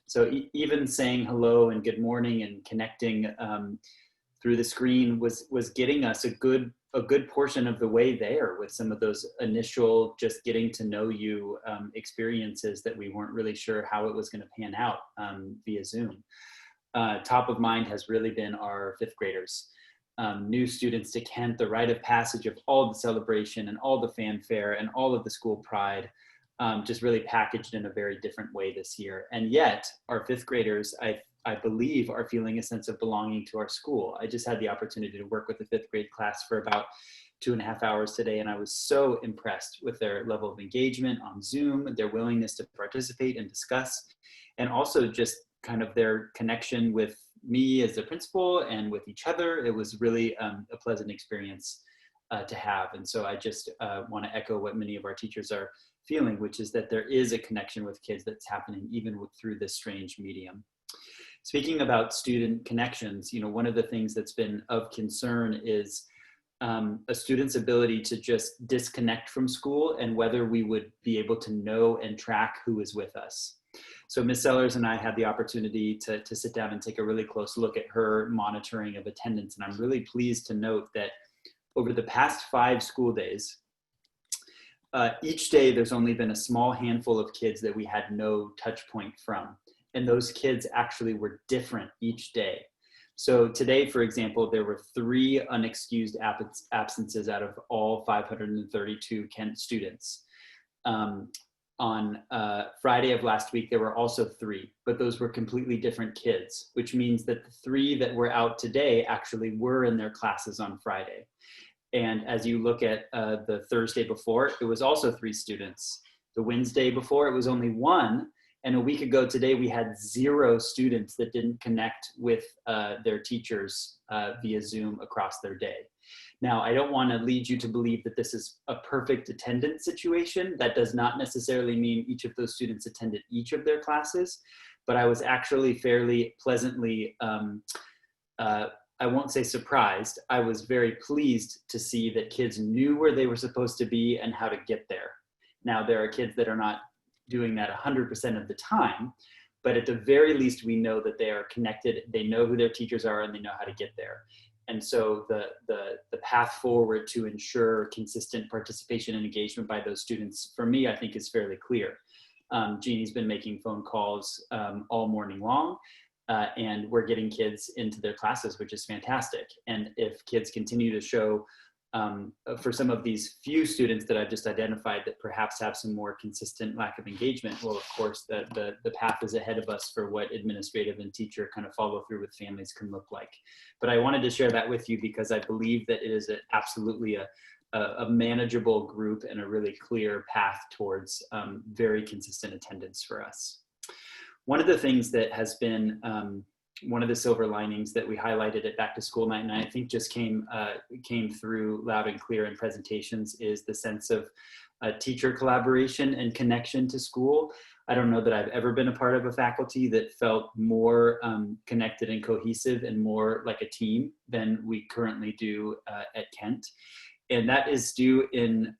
So even saying hello and good morning and connecting through the screen was getting us a good portion of the way there with some of those initial just getting to know you experiences that we weren't really sure how it was going to pan out via Zoom. Top of mind has really been our fifth graders. New students to Kent, the rite of passage of all the celebration and all the fanfare and all of the school pride, just really packaged in a very different way this year. And yet our fifth graders, I believe, are feeling a sense of belonging to our school. I just had the opportunity to work with the fifth grade class for about 2.5 hours today, and I was so impressed with their level of engagement on Zoom, their willingness to participate and discuss, and also just kind of their connection with me as a principal and with each other. It was really a pleasant experience to have. And so I just want to echo what many of our teachers are feeling, which is that there is a connection with kids that's happening even through this strange medium. Speaking about student connections, you know, one of the things that's been of concern is a student's ability to just disconnect from school and whether we would be able to know and track who is with us. So Ms. Sellers and I had the opportunity to sit down and take a really close look at her monitoring of attendance. And I'm really pleased to note that over the past 5 school days, each day there's only been a small handful of kids that we had no touch point from. And those kids actually were different each day. So today, for example, there were 3 unexcused absences out of all 532 Kent students. On Friday of last week, there were also 3, but those were completely different kids, which means that the 3 that were out today actually were in their classes on Friday. And as you look at the Thursday before, it was also 3 students. The Wednesday before, it was only 1. And a week ago today, we had 0 students that didn't connect with their teachers via Zoom across their day. Now, I don't want to lead you to believe that this is a perfect attendance situation. That does not necessarily mean each of those students attended each of their classes, but I was actually fairly pleasantly I won't say surprised, I was very pleased to see that kids knew where they were supposed to be and how to get there. Now, there are kids that are not doing that 100% of the time, but at the very least, we know that they are connected, they know who their teachers are, and they know how to get there. And so the path forward to ensure consistent participation and engagement by those students, for me, I think is fairly clear. Jeannie's been making phone calls all morning long, and we're getting kids into their classes, which is fantastic. And if kids continue to show, for some of these few students that I've just identified that perhaps have some more consistent lack of engagement, well, of course, the path is ahead of us for what administrative and teacher kind of follow through with families can look like. But I wanted to share that with you because I believe that it is absolutely a manageable group and a really clear path towards very consistent attendance for us. One of the things that has been one of the silver linings that we highlighted at Back to School Night, and I think just came through loud and clear in presentations, is the sense of teacher collaboration and connection to school. I don't know that I've ever been a part of a faculty that felt more connected and cohesive and more like a team than we currently do at Kent. And that is due in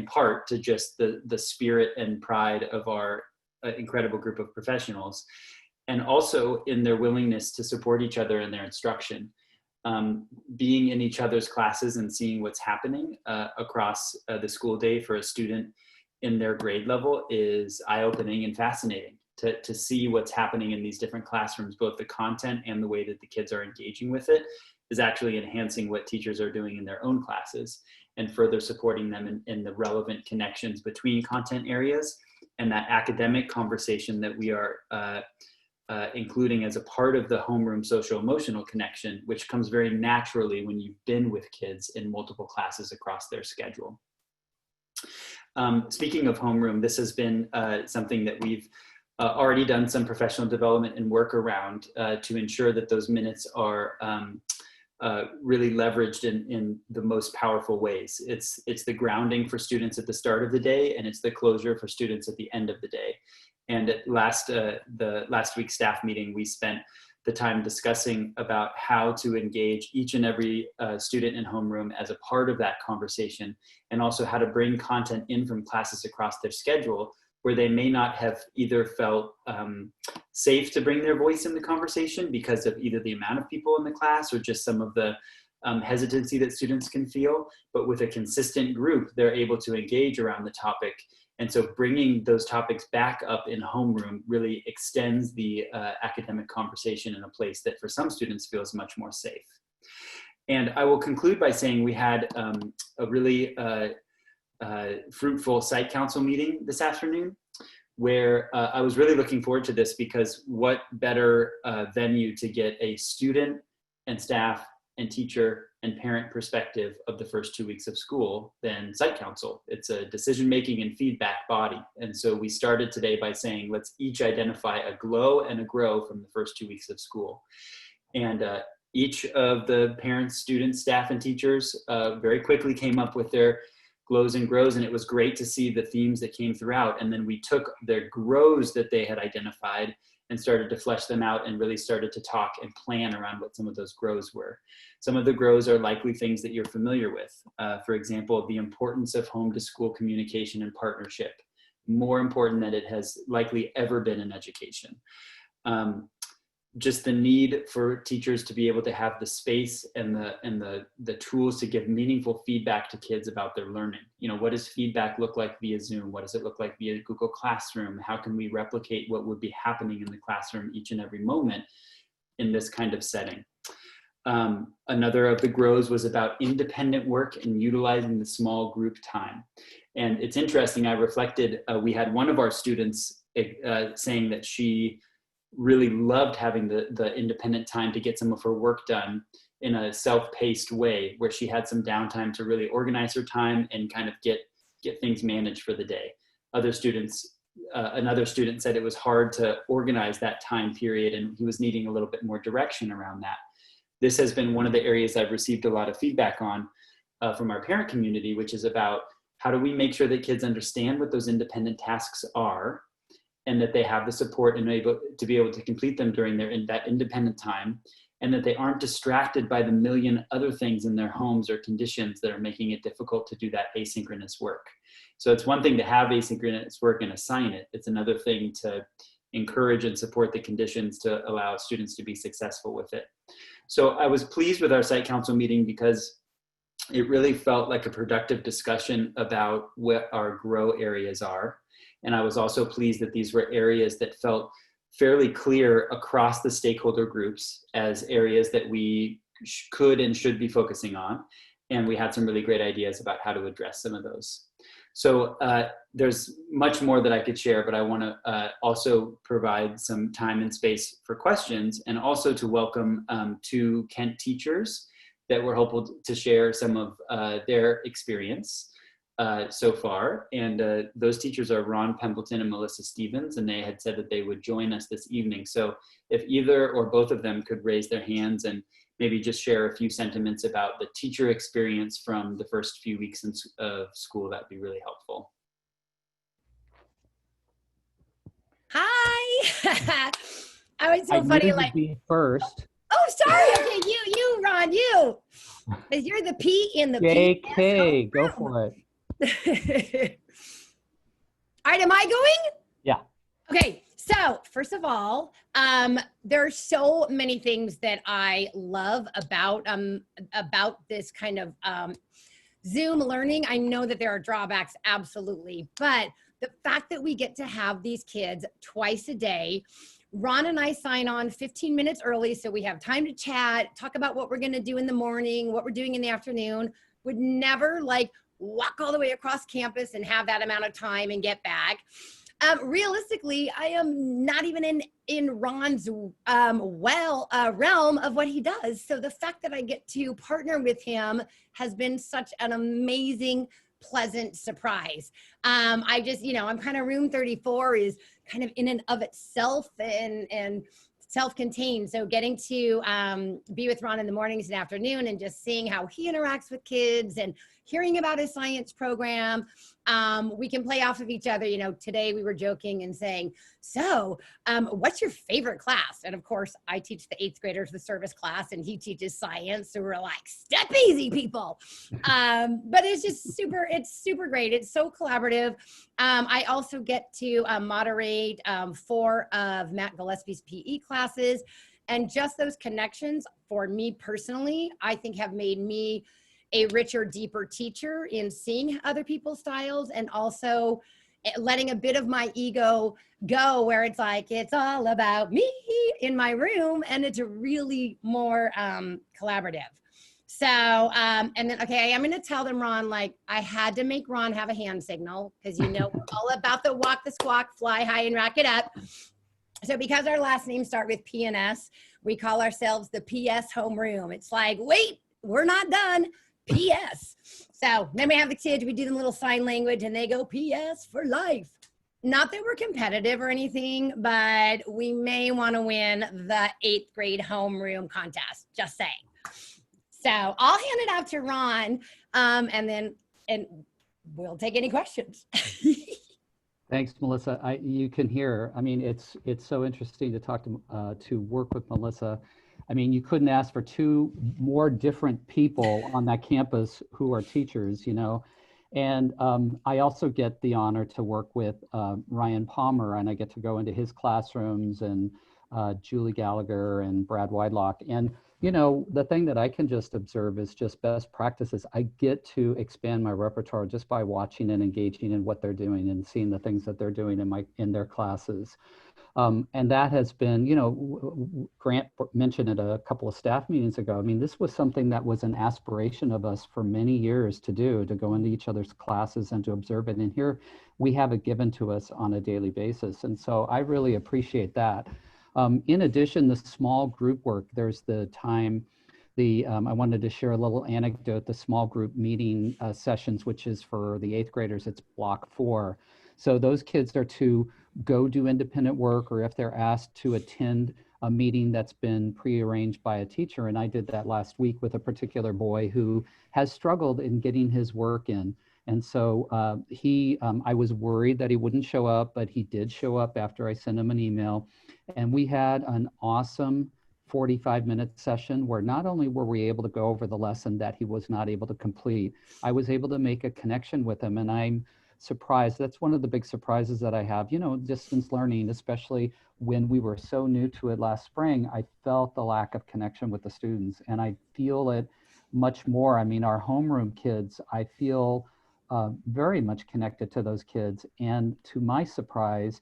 part to just the spirit and pride of our incredible group of professionals, and also in their willingness to support each other in their instruction. Being in each other's classes and seeing what's happening across the school day for a student in their grade level is eye-opening and fascinating to see what's happening in these different classrooms. Both the content and the way that the kids are engaging with it is actually enhancing what teachers are doing in their own classes and further supporting them in the relevant connections between content areas and that academic conversation that we are including as a part of the homeroom social emotional connection, which comes very naturally when you've been with kids in multiple classes across their schedule. Speaking of homeroom, this has been something that we've already done some professional development and work around to ensure that those minutes are really leveraged in the most powerful ways. It's the grounding for students at the start of the day, and it's the closure for students at the end of the day. And at the last week's staff meeting, we spent the time discussing about how to engage each and every student in homeroom as a part of that conversation, and also how to bring content in from classes across their schedule where they may not have either felt safe to bring their voice in the conversation because of either the amount of people in the class or just some of the hesitancy that students can feel. But with a consistent group, they're able to engage around the topic. And so bringing those topics back up in homeroom really extends the academic conversation in a place that for some students feels much more safe. And I will conclude by saying we had a really fruitful site council meeting this afternoon, where I was really looking forward to this because what better venue to get a student and staff and teacher and parent perspective of the first 2 weeks of school than site council. It's a decision-making and feedback body. And so we started today by saying, let's each identify a glow and a grow from the first 2 weeks of school. And each of the parents, students, staff, and teachers very quickly came up with their glows and grows, and it was great to see the themes that came throughout. And then we took their grows that they had identified and started to flesh them out and really started to talk and plan around what some of those grows were. Some of the grows are likely things that you're familiar with. For example, the importance of home to school communication and partnership, more important than it has likely ever been in education. Just the need for teachers to be able to have the space and the tools to give meaningful feedback to kids about their learning. You know, what does feedback look like via Zoom? What does it look like via Google Classroom? How can we replicate what would be happening in the classroom each and every moment in this kind of setting? Another of the grows was about independent work and utilizing the small group time. And it's interesting, I reflected, we had one of our students saying that she really loved having the independent time to get some of her work done in a self-paced way, where she had some downtime to really organize her time and kind of get things managed for the day. Other students, another student said it was hard to organize that time period, and he was needing a little bit more direction around that. This has been one of the areas I've received a lot of feedback on from our parent community, which is about how do we make sure that kids understand what those independent tasks are, and that they have the support and able to complete them during that independent time, and that they aren't distracted by the million other things in their homes or conditions that are making it difficult to do that asynchronous work. So it's one thing to have asynchronous work and assign it. It's another thing to encourage and support the conditions to allow students to be successful with it. So I was pleased with our site council meeting because it really felt like a productive discussion about what our grow areas are. And I was also pleased that these were areas that felt fairly clear across the stakeholder groups as areas that we could and should be focusing on. And we had some really great ideas about how to address some of those. So there's much more that I could share, but I want to also provide some time and space for questions, and also to welcome two Kent teachers that were hopeful to share some of their experience so far. And those teachers are Ron Pembleton and Melissa Stevens, and they had said that they would join us this evening. So if either or both of them could raise their hands and maybe just share a few sentiments about the teacher experience from the first few weeks of school, that'd be really helpful. Hi. I was so funny, like be first. Oh, sorry. Okay, you, Ron, you. Because you're the P in the JK, go for it. All right, am I going? Yeah. Okay, so first of all, there are so many things that I love about this kind of Zoom learning. I know that there are drawbacks, absolutely, but the fact that we get to have these kids twice a day. Ron and I sign on 15 minutes early so we have time to chat, talk about what we're going to do in the morning, what we're doing in the afternoon. Would never like walk all the way across campus and have that amount of time and get back. Realistically, I am not even in Ron's realm of what he does. So the fact that I get to partner with him has been such an amazing, pleasant surprise. I just, I'm kind of room 34 is kind of in and of itself and self-contained. So getting to be with Ron in the mornings and afternoon and just seeing how he interacts with kids and hearing about his science program, we can play off of each other. Today we were joking and saying, so what's your favorite class? And of course I teach the 8th graders the service class and he teaches science. So we're like, step easy people. But it's just it's super great. It's so collaborative. I also get to moderate 4 of Matt Gillespie's PE classes, and just those connections for me personally, I think have made me a richer, deeper teacher in seeing other people's styles, and also letting a bit of my ego go where it's like, it's all about me in my room, and it's really more collaborative. So, and then, okay, I'm gonna tell them, Ron, like I had to make Ron have a hand signal because we're all about the walk the squawk, fly high and rack it up. So because our last names start with P and S, we call ourselves the PS homeroom. It's like, wait, we're not done. PS. So then we have the kids, we do the little sign language and they go PS for life. Not that we're competitive or anything, but we may want to win the 8th grade homeroom contest, just saying. So I'll hand it out to Ron and we'll take any questions. Thanks, Melissa. You can hear, I mean, it's so interesting to talk to work with Melissa. I mean, you couldn't ask for 2 more different people on that campus who are teachers, And I also get the honor to work with Ryan Palmer, and I get to go into his classrooms, and Julie Gallagher and Brad Widelock. And, the thing that I can just observe is just best practices. I get to expand my repertoire just by watching and engaging in what they're doing and seeing the things that they're doing in their classes. And that has been, Grant mentioned it a couple of staff meetings ago. I mean, this was something that was an aspiration of us for many years to do, to go into each other's classes and to observe it. And here we have it given to us on a daily basis. And so I really appreciate that. In addition, the small group work, there's the time, I wanted to share a little anecdote, the small group meeting sessions, which is for the 8th graders, it's block 4. So those kids are to go do independent work, or if they're asked to attend a meeting that's been prearranged by a teacher. And I did that last week with a particular boy who has struggled in getting his work in. And so I was worried that he wouldn't show up, but he did show up after I sent him an email. And we had an awesome 45-minute session where not only were we able to go over the lesson that he was not able to complete, I was able to make a connection with him. And I'm surprised. That's one of the big surprises that I have, you know, distance learning, especially when we were so new to it last spring. I felt the lack of connection with the students, and I feel it much more. I mean, our homeroom kids, I feel very much connected to those kids. And to my surprise,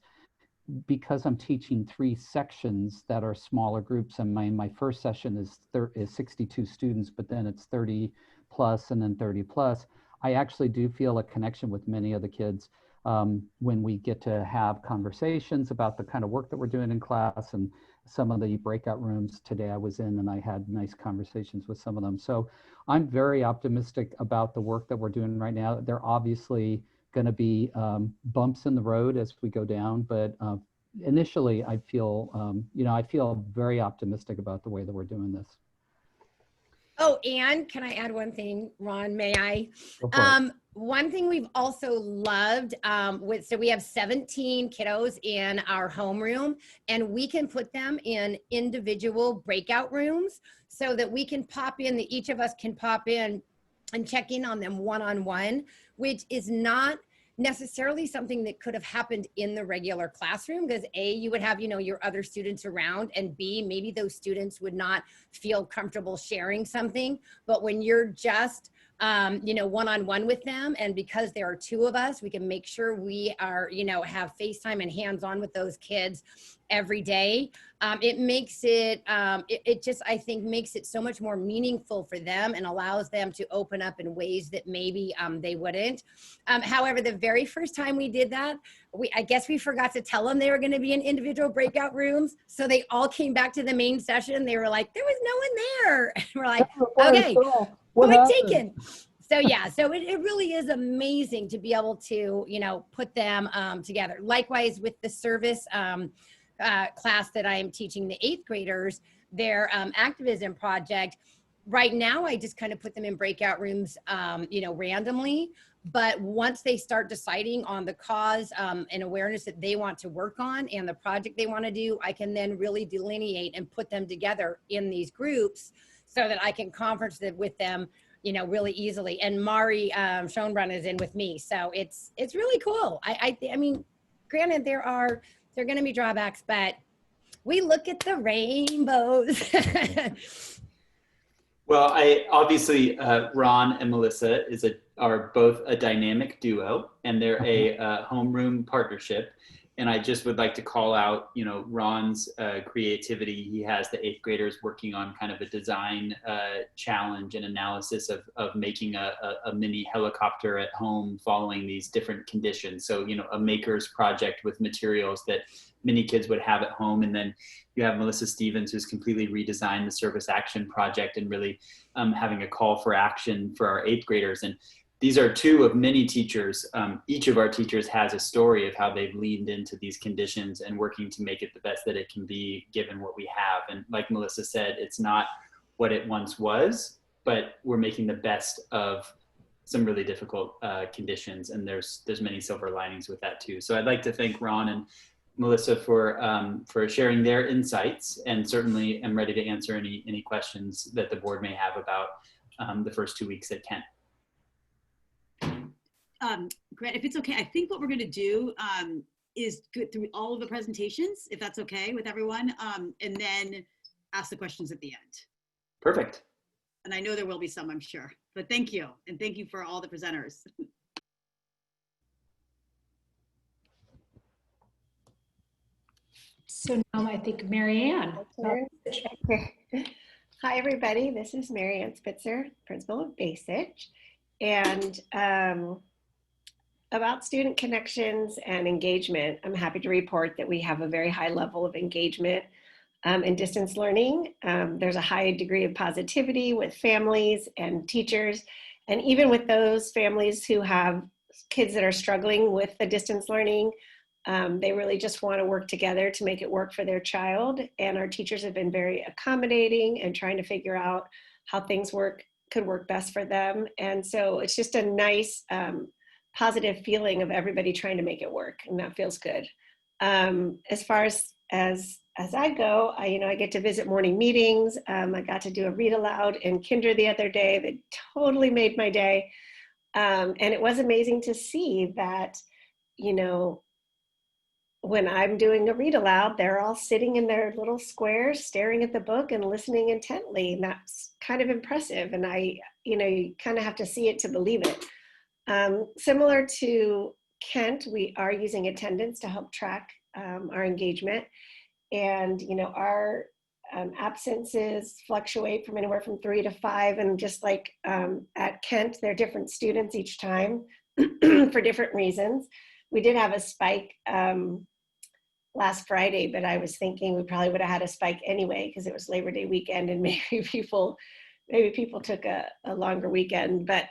because I'm teaching 3 sections that are smaller groups, and my first session is 62 students, but then it's 30 plus and then 30 plus, I actually do feel a connection with many of the kids when we get to have conversations about the kind of work that we're doing in class. And some of the breakout rooms today I was in, and I had nice conversations with some of them. So I'm very optimistic about the work that we're doing right now. There are obviously going to be bumps in the road as we go down, but initially I feel, you know, I feel very optimistic about the way that we're doing this. Oh, and can I add one thing, Ron, may I? One thing we've also loved, so we have 17 kiddos in our homeroom, and we can put them in individual breakout rooms so that we can pop in, that each of us can pop in and check in on them one-on-one, which is not necessarily something that could have happened in the regular classroom, because A, you would have, you know, your other students around, and B, maybe those students would not feel comfortable sharing something. But when you're just you know, one-on-one with them, and because there are 2 of us, we can make sure we are, you know, have FaceTime and hands-on with those kids every day. It makes it, it just, I think, makes it so much more meaningful for them and allows them to open up in ways that maybe they wouldn't. However, the very first time we did that, I guess we forgot to tell them they were going to be in individual breakout rooms. So they all came back to the main session. They were like, there was no one there. And we're like, okay, point taken. So yeah, so it really is amazing to be able to, you know, put them together. Likewise with the service class that I am teaching the 8th graders, their activism project. Right now, I just kind of put them in breakout rooms, you know, randomly. But once they start deciding on the cause and awareness that they want to work on and the project they want to do, I can then really delineate and put them together in these groups so that I can conference with them, you know, really easily. And Mari Schoenbrunn is in with me. So it's really cool. I mean, granted, there are going to be drawbacks, but we look at the rainbows. Well, obviously Ron and Melissa are both a dynamic duo, and they're a homeroom partnership. And I just would like to call out, you know, Ron's creativity. He has the 8th graders working on kind of a design challenge and analysis of making a mini helicopter at home following these different conditions. So, you know, a maker's project with materials that many kids would have at home. And then you have Melissa Stevens, who's completely redesigned the service action project and really having a call for action for our 8th graders. And these are 2 of many teachers. Each of our teachers has a story of how they've leaned into these conditions and working to make it the best that it can be given what we have. And like Melissa said, it's not what it once was, but we're making the best of some really difficult conditions. And there's many silver linings with that too. So I'd like to thank Ron and Melissa for sharing their insights, and certainly am ready to answer any questions that the board may have about the first 2 weeks at Kent. Grant, if it's okay, I think what we're going to do is go through all of the presentations, if that's okay with everyone, and then ask the questions at the end. Perfect. And I know there will be some, I'm sure, but thank you. And thank you for all the presenters. So now I think Mary Ann. Hi, everybody. This is Mary Ann Spitzer, principal of Basich. And about student connections and engagement, I'm happy to report that we have a very high level of engagement in distance learning. There's a high degree of positivity with families and teachers, and even with those families who have kids that are struggling with the distance learning, they really just want to work together to make it work for their child. And our teachers have been very accommodating and trying to figure out how things could work best for them. And so it's just a nice, positive feeling of everybody trying to make it work, and that feels good. As far as as I go, I get to visit morning meetings. I got to do a read aloud in Kinder the other day that totally made my day. And it was amazing to see that, when I'm doing a read aloud, they're all sitting in their little squares, staring at the book and listening intently. And that's kind of impressive. And you kind of have to see it to believe it. Similar to Kent, we are using attendance to help track our engagement. And, our absences fluctuate from anywhere from 3 to 5. And just like at Kent, they're different students each time for different reasons. We did have a spike last Friday, but I was thinking we probably would have had a spike anyway because it was Labor Day weekend and maybe people took a longer weekend. But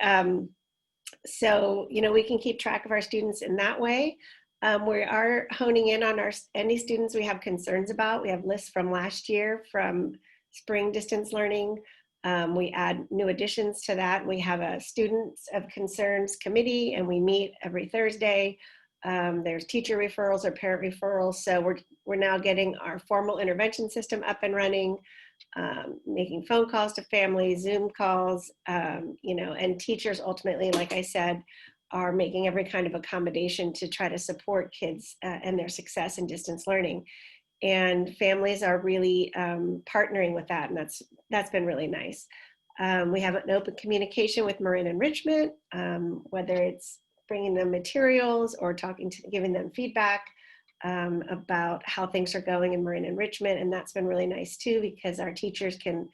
so, we can keep track of our students in that way. We are honing in on any students we have concerns about. We have lists from last year from spring distance learning. We add new additions to that. We have a Students of Concerns committee and we meet every Thursday. There's teacher referrals or parent referrals. So we're now getting our formal intervention system up and running, making phone calls to families, Zoom calls, and teachers ultimately, like I said, are making every kind of accommodation to try to support kids and their success in distance learning. And families are really partnering with that, and that's been really nice. We have an open communication with Marin Enrichment, whether it's bringing them materials or giving them feedback about how things are going in Marin Enrichment. And that's been really nice too, because our teachers can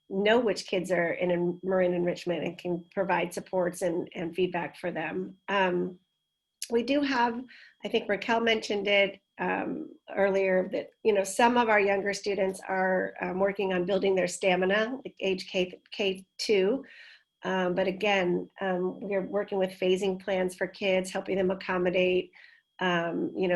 know which kids are in Marin Enrichment and can provide supports and feedback for them. We do have, I think Raquel mentioned it earlier, that some of our younger students are working on building their stamina, like age K2. But again, we're working with phasing plans for kids, helping them accommodate,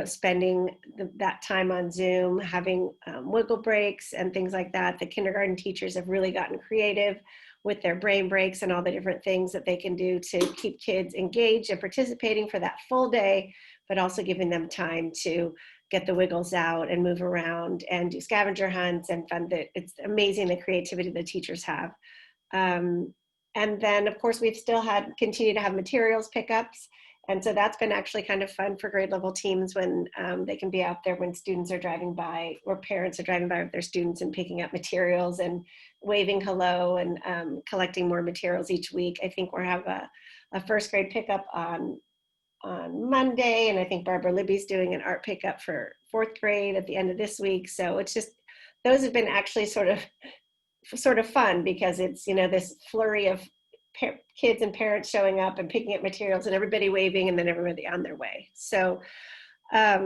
spending that time on Zoom, having wiggle breaks and things like that. The kindergarten teachers have really gotten creative with their brain breaks and all the different things that they can do to keep kids engaged and participating for that full day, but also giving them time to get the wiggles out and move around and do scavenger hunts and fun. It's amazing the creativity the teachers have. And then, of course, we've still continue to have materials pickups. And so that's been actually kind of fun for grade level teams when they can be out there when students are driving by or parents are driving by with their students and picking up materials and waving hello and collecting more materials each week. I think we'll have a first grade pickup on Monday. And I think Barbara Libby's doing an art pickup for fourth grade at the end of this week. So it's just, those have been actually sort of fun because it's, this flurry of kids and parents showing up and picking up materials and everybody waving and then everybody on their way. So I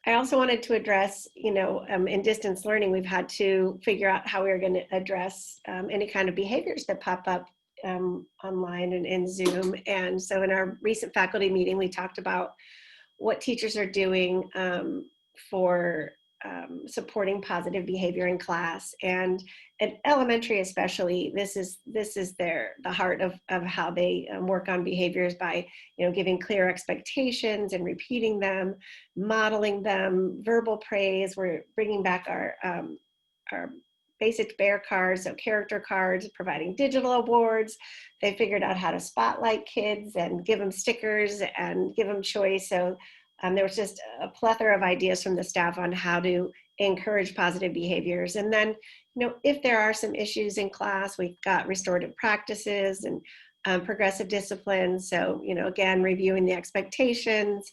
also wanted to address, in distance learning, we've had to figure out how we're going to address any kind of behaviors that pop up online and in Zoom. And so in our recent faculty meeting, we talked about what teachers are doing for supporting positive behavior in class, and at elementary especially, this is the heart of how they work on behaviors by giving clear expectations and repeating them, modeling them, verbal praise. We're bringing back our basic bear cards, so character cards, providing digital awards. They figured out how to spotlight kids and give them stickers and give them choice. So there was just a plethora of ideas from the staff on how to encourage positive behaviors. And then, if there are some issues in class, we've got restorative practices and progressive discipline. So, again, reviewing the expectations,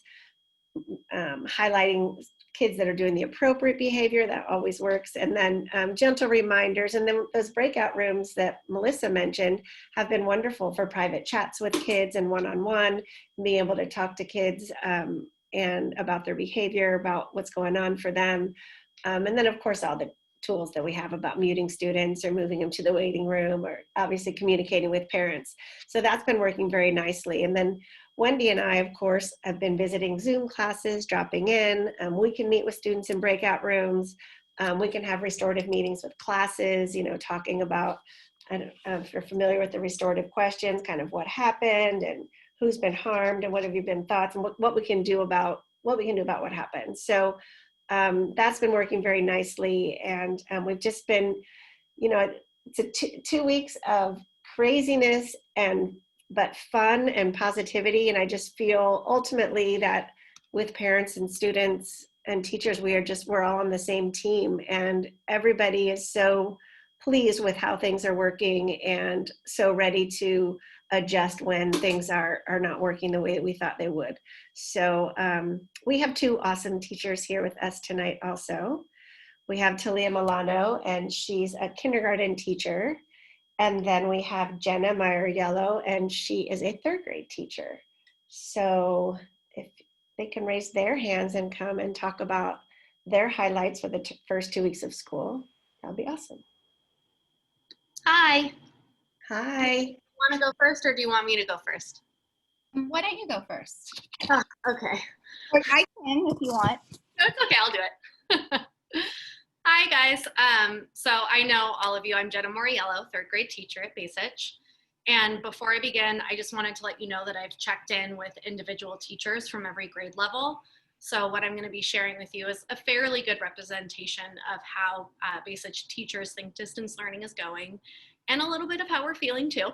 highlighting kids that are doing the appropriate behavior, that always works. And then gentle reminders. And then those breakout rooms that Melissa mentioned have been wonderful for private chats with kids and one-on-one, being able to talk to kids and about their behavior, about what's going on for them. And then, of course, all the tools that we have about muting students or moving them to the waiting room or obviously communicating with parents. So that's been working very nicely. And then Wendy and I, of course, have been visiting Zoom classes, dropping in. We can meet with students in breakout rooms. We can have restorative meetings with classes, talking about, I don't know if you're familiar with the restorative questions, kind of what happened and who's been harmed and what have you been thoughts and what we can do about what happened. So that's been working very nicely. And we've just been, you know, it's a 2 weeks of craziness but fun and positivity. And I just feel ultimately that with parents and students and teachers, we're all on the same team, and everybody is so pleased with how things are working and so ready to adjust when things are not working the way that we thought they would. So we have 2 awesome teachers here with us tonight also. We have Talia Milano, and she's a kindergarten teacher. And then we have Jenna Meyer-Yellow, and she is a 3rd grade teacher. So if they can raise their hands and come and talk about their highlights for the first 2 weeks of school, that'll be awesome. Hi. Hi. Do you want to go first, or do you want me to go first? Why don't you go first? Oh, okay. Or I can if you want. No, it's okay. I'll do it. Hi, guys. So I know all of you. I'm Jenna Moriello, 3rd grade teacher at Basich. And before I begin, I just wanted to let you know that I've checked in with individual teachers from every grade level. So what I'm going to be sharing with you is a fairly good representation of how Basich teachers think distance learning is going, and a little bit of how we're feeling too.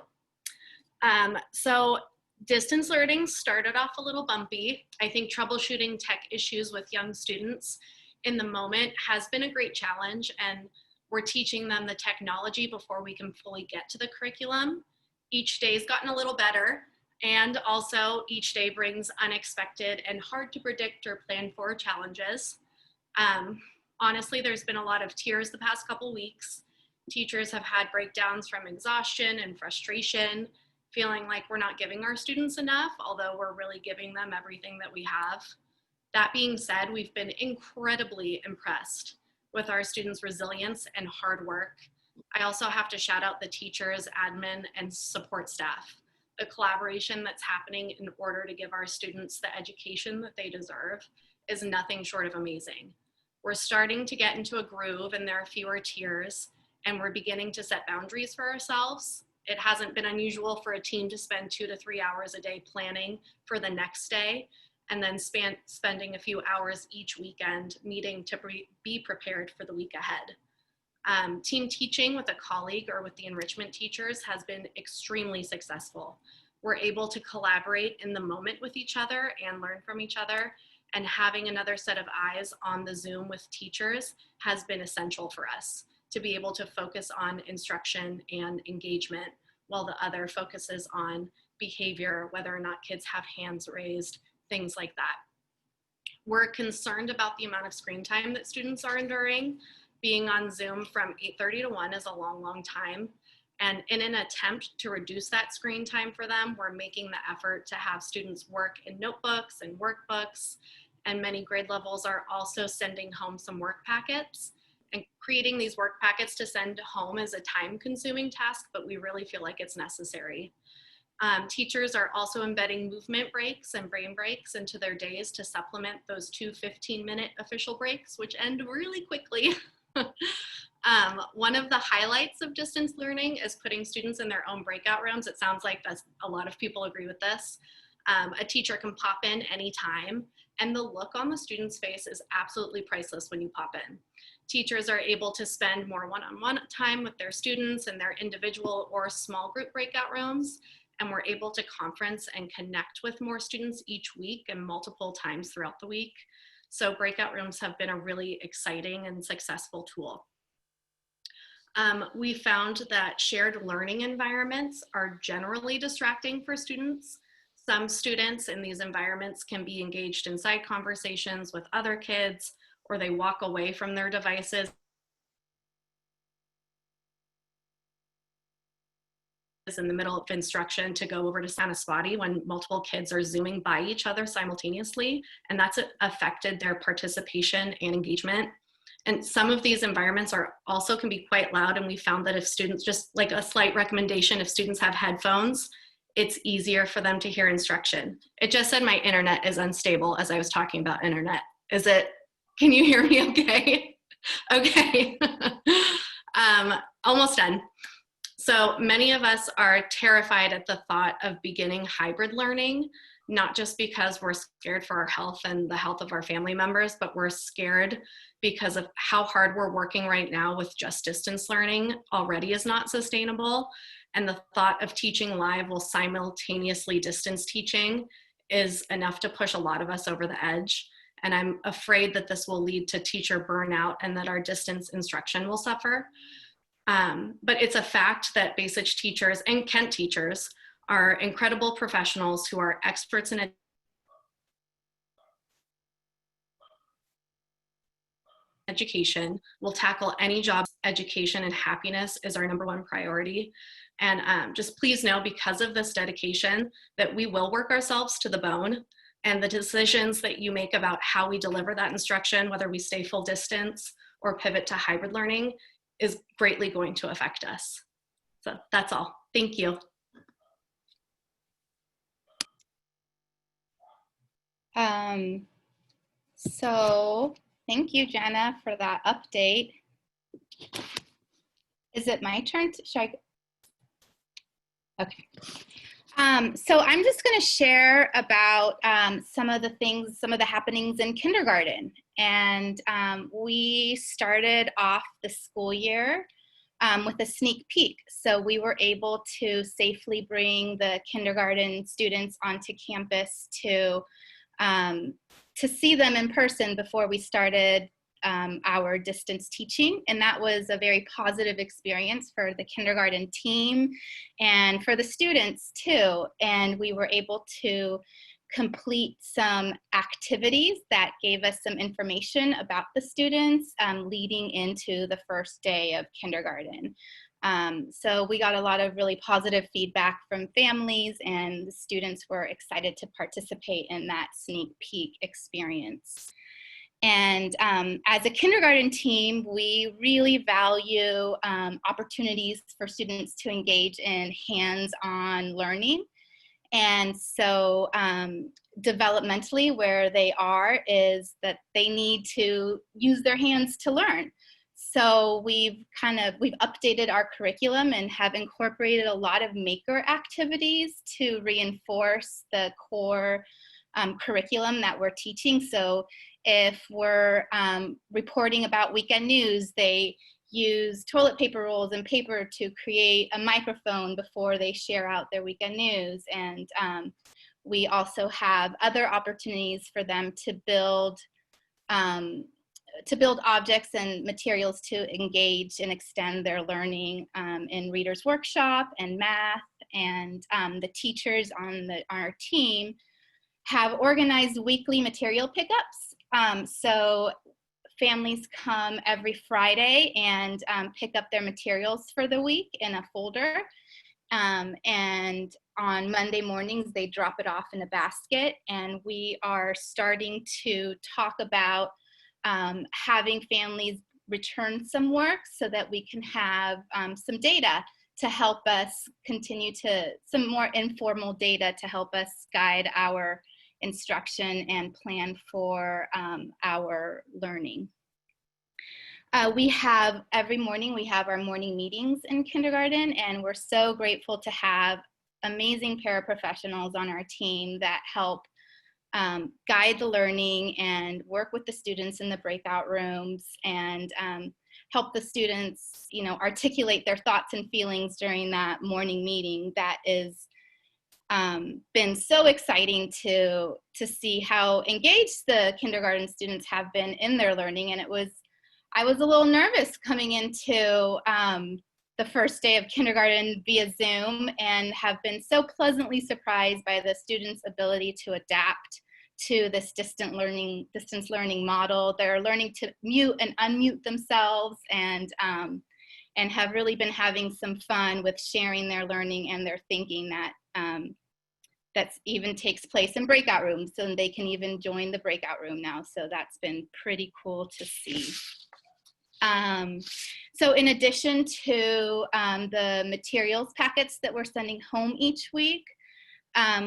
So distance learning started off a little bumpy. I think troubleshooting tech issues with young students in the moment has been a great challenge, and we're teaching them the technology before we can fully get to the curriculum. Each day's gotten a little better, and also each day brings unexpected and hard to predict or plan for challenges. Honestly, there's been a lot of tears the past couple weeks. Teachers have had breakdowns from exhaustion and frustration, feeling like we're not giving our students enough, although we're really giving them everything that we have. That being said, we've been incredibly impressed with our students' resilience and hard work. I also have to shout out the teachers, admin, and support staff. The collaboration that's happening in order to give our students the education that they deserve is nothing short of amazing. We're starting to get into a groove, and there are fewer tears, and we're beginning to set boundaries for ourselves. It hasn't been unusual for a team to spend 2 to 3 hours a day planning for the next day, and then spending a few hours each weekend meeting to be prepared for the week ahead. Team teaching with a colleague or with the enrichment teachers has been extremely successful. We're able to collaborate in the moment with each other and learn from each other, and having another set of eyes on the Zoom with teachers has been essential for us to be able to focus on instruction and engagement while the other focuses on behavior, whether or not kids have hands raised, things like that. We're concerned about the amount of screen time that students are enduring. Being on Zoom from 8:30 to 1 is a long, long time. And in an attempt to reduce that screen time for them, we're making the effort to have students work in notebooks and workbooks. And many grade levels are also sending home some work packets. And creating these work packets to send home is a time-consuming task, but we really feel like it's necessary. Teachers are also embedding movement breaks and brain breaks into their days to supplement those 2 15-minute official breaks, which end really quickly. One of the highlights of distance learning is putting students in their own breakout rooms. It sounds like a lot of people agree with this. A teacher can pop in anytime, and the look on the student's face is absolutely priceless when you pop in. Teachers are able to spend more one-on-one time with their students in their individual or small group breakout rooms, and we're able to conference and connect with more students each week and multiple times throughout the week. So breakout rooms have been a really exciting and successful tool. We found that shared learning environments are generally distracting for students. Some students in these environments can be engaged in side conversations with other kids, or they walk away from their devices in the middle of instruction to go over to Santa Spotty when multiple kids are Zooming by each other simultaneously, and that's affected their participation and engagement. And some of these environments are also can be quite loud, and we found that if students, just like a slight recommendation, if students have headphones, it's easier for them to hear instruction. It just said my internet is unstable as I was talking about internet. Is it, can you hear me okay? Okay, almost done. So many of us are terrified at the thought of beginning hybrid learning. not just because we're scared for our health and the health of our family members, but we're scared because of how hard we're working right now with just distance learning already is not sustainable. And the thought of teaching live while simultaneously distance teaching is enough to push a lot of us over the edge. And I'm afraid that this will lead to teacher burnout and that our distance instruction will suffer. But it's a fact that Base-H teachers and Kent teachers are incredible professionals who are experts in education, will tackle any job. Education and happiness is our #1 priority. And just please know, because of this dedication, that we will work ourselves to the bone, and the decisions that you make about how we deliver that instruction, whether we stay full distance or pivot to hybrid learning, is greatly going to affect us. So that's all. Thank you. So thank you, Jenna, for that update. Is it my turn? Should I? Okay. So I'm just going to share about some of the happenings in kindergarten. And we started off the school year with a sneak peek. So we were able to safely bring the kindergarten students onto campus to see them in person before we started our distance teaching. And that was a very positive experience for the kindergarten team and for the students too. And we were able to complete some activities that gave us some information about the students leading into the first day of kindergarten. So we got a lot of really positive feedback from families, and the students were excited to participate in that sneak peek experience. And as a kindergarten team, we really value opportunities for students to engage in hands-on learning. And so developmentally, where they are is that they need to use their hands to learn. So we've updated our curriculum and have incorporated a lot of maker activities to reinforce the core curriculum that we're teaching. So if we're reporting about weekend news, they use toilet paper rolls and paper to create a microphone before they share out their weekend news. And we also have other opportunities for them to build objects and materials to engage and extend their learning in Reader's Workshop and math. And the teachers on our team have organized weekly material pickups. So families come every Friday and pick up their materials for the week in a folder. And on Monday mornings, they drop it off in a basket. And we are starting to talk about having families return some work so that we can have some data to help us some more informal data to help us guide our instruction and plan for our learning. Every morning we have our morning meetings in kindergarten, and we're so grateful to have amazing paraprofessionals on our team that help guide the learning and work with the students in the breakout rooms and help the students, articulate their thoughts and feelings during that morning meeting. That is been so exciting to see how engaged the kindergarten students have been in their learning. And I was a little nervous coming into the first day of kindergarten via Zoom, and have been so pleasantly surprised by the students' ability to adapt to this distance learning model. They're learning to mute and unmute themselves, and have really been having some fun with sharing their learning and their thinking that even takes place in breakout rooms, so they can even join the breakout room now. So that's been pretty cool to see. So in addition to the materials packets that we're sending home each week,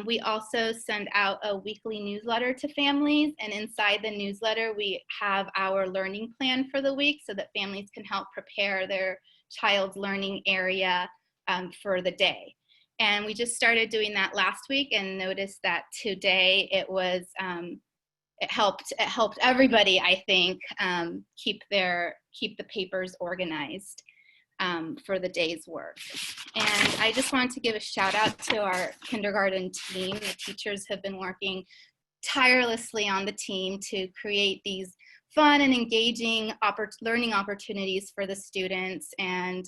we also send out a weekly newsletter to families, and inside the newsletter we have our learning plan for the week so that families can help prepare their child's learning area for the day. And we just started doing that last week and noticed that today it was, it helped everybody, I think, keep the papers organized for the day's work. And I just wanted to give a shout out to our kindergarten team. The teachers have been working tirelessly on the team to create these fun and engaging learning opportunities for the students. And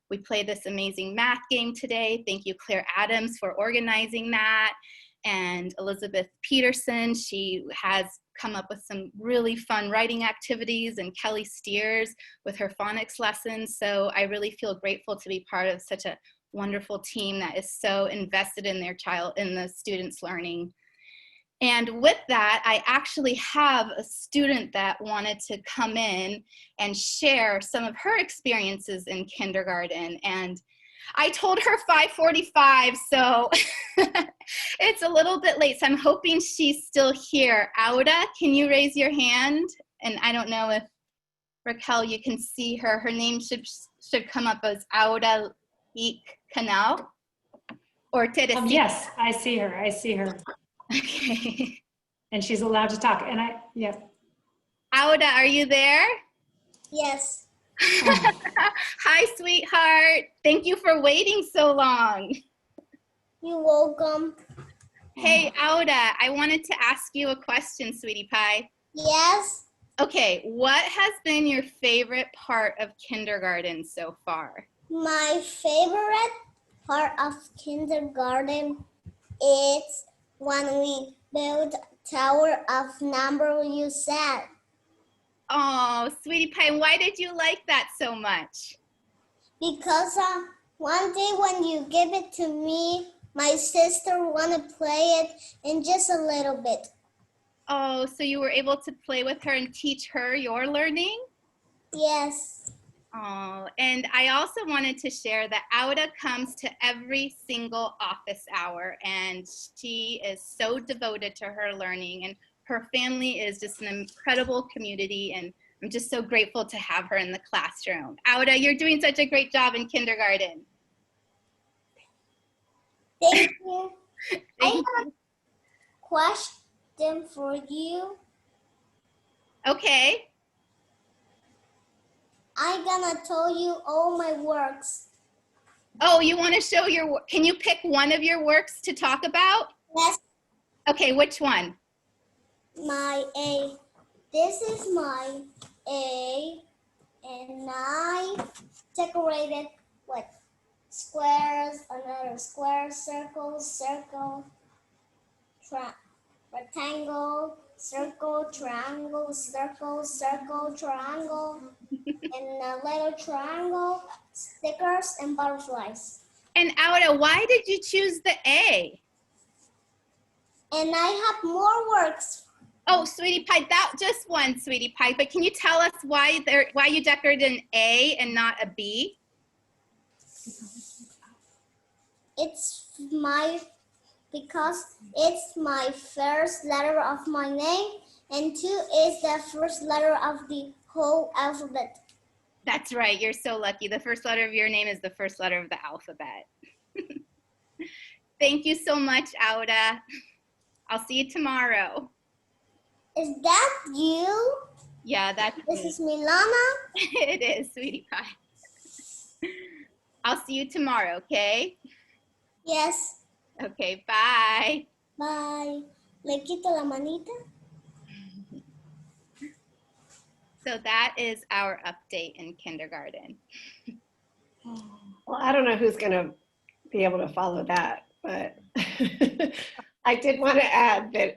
we played this amazing math game today. Thank you, Claire Adams, for organizing that. And Elizabeth Peterson, she has come up with some really fun writing activities, and Kelly Steers with her phonics lessons. So I really feel grateful to be part of such a wonderful team that is so invested in the students' learning. And with that, I actually have a student that wanted to come in and share some of her experiences in kindergarten. And I told her 5:45, so it's a little bit late. So I'm hoping she's still here. Auda, can you raise your hand? And I don't know if, Raquel, you can see her. Her name should come up as Auda Canal or Teresita. Yes, I see her. I see her. Okay. And she's allowed to talk. And yeah. Auda, are you there? Yes. Hi, sweetheart. Thank you for waiting so long. You're welcome. Hey, Auda, I wanted to ask you a question, sweetie pie. Yes. Okay, what has been your favorite part of kindergarten so far? My favorite part of kindergarten is when we build Tower of Number you said. Oh, sweetie pie, why did you like that so much? Because one day when you give it to me, my sister wanted to play it in just a little bit. Oh, so you were able to play with her and teach her your learning? Yes. Oh, and I also wanted to share that Auda comes to every single office hour, and she is so devoted to her learning, and her family is just an incredible community, and I'm just so grateful to have her in the classroom. Auda, you're doing such a great job in kindergarten. Thank you. I have a question for you. Okay. I'm gonna tell you all my works. Oh, you want to show your work? Can you pick one of your works to talk about? Yes. Okay, which one? My A. This is my A, and I decorated with squares, another square, circle, circle, rectangle, circle, triangle, circle, circle, triangle, and a little triangle, stickers, and butterflies. And Auda, why did you choose the A? And I have more works. Oh, sweetie pie, that just one, sweetie pie. But can you tell us why you decorated an A and not a B? Because it's my first letter of my name, and 2 is the first letter of the whole alphabet. That's right, you're so lucky. The first letter of your name is the first letter of the alphabet. Thank you so much, Auda. I'll see you tomorrow. Is that you? Yeah, that's This is Milana? It is, sweetie pie. I'll see you tomorrow, okay? Yes. Okay, bye. Bye. ¿Le quito la manita? So that is our update in kindergarten. Well, I don't know who's going to be able to follow that, but I did want to add that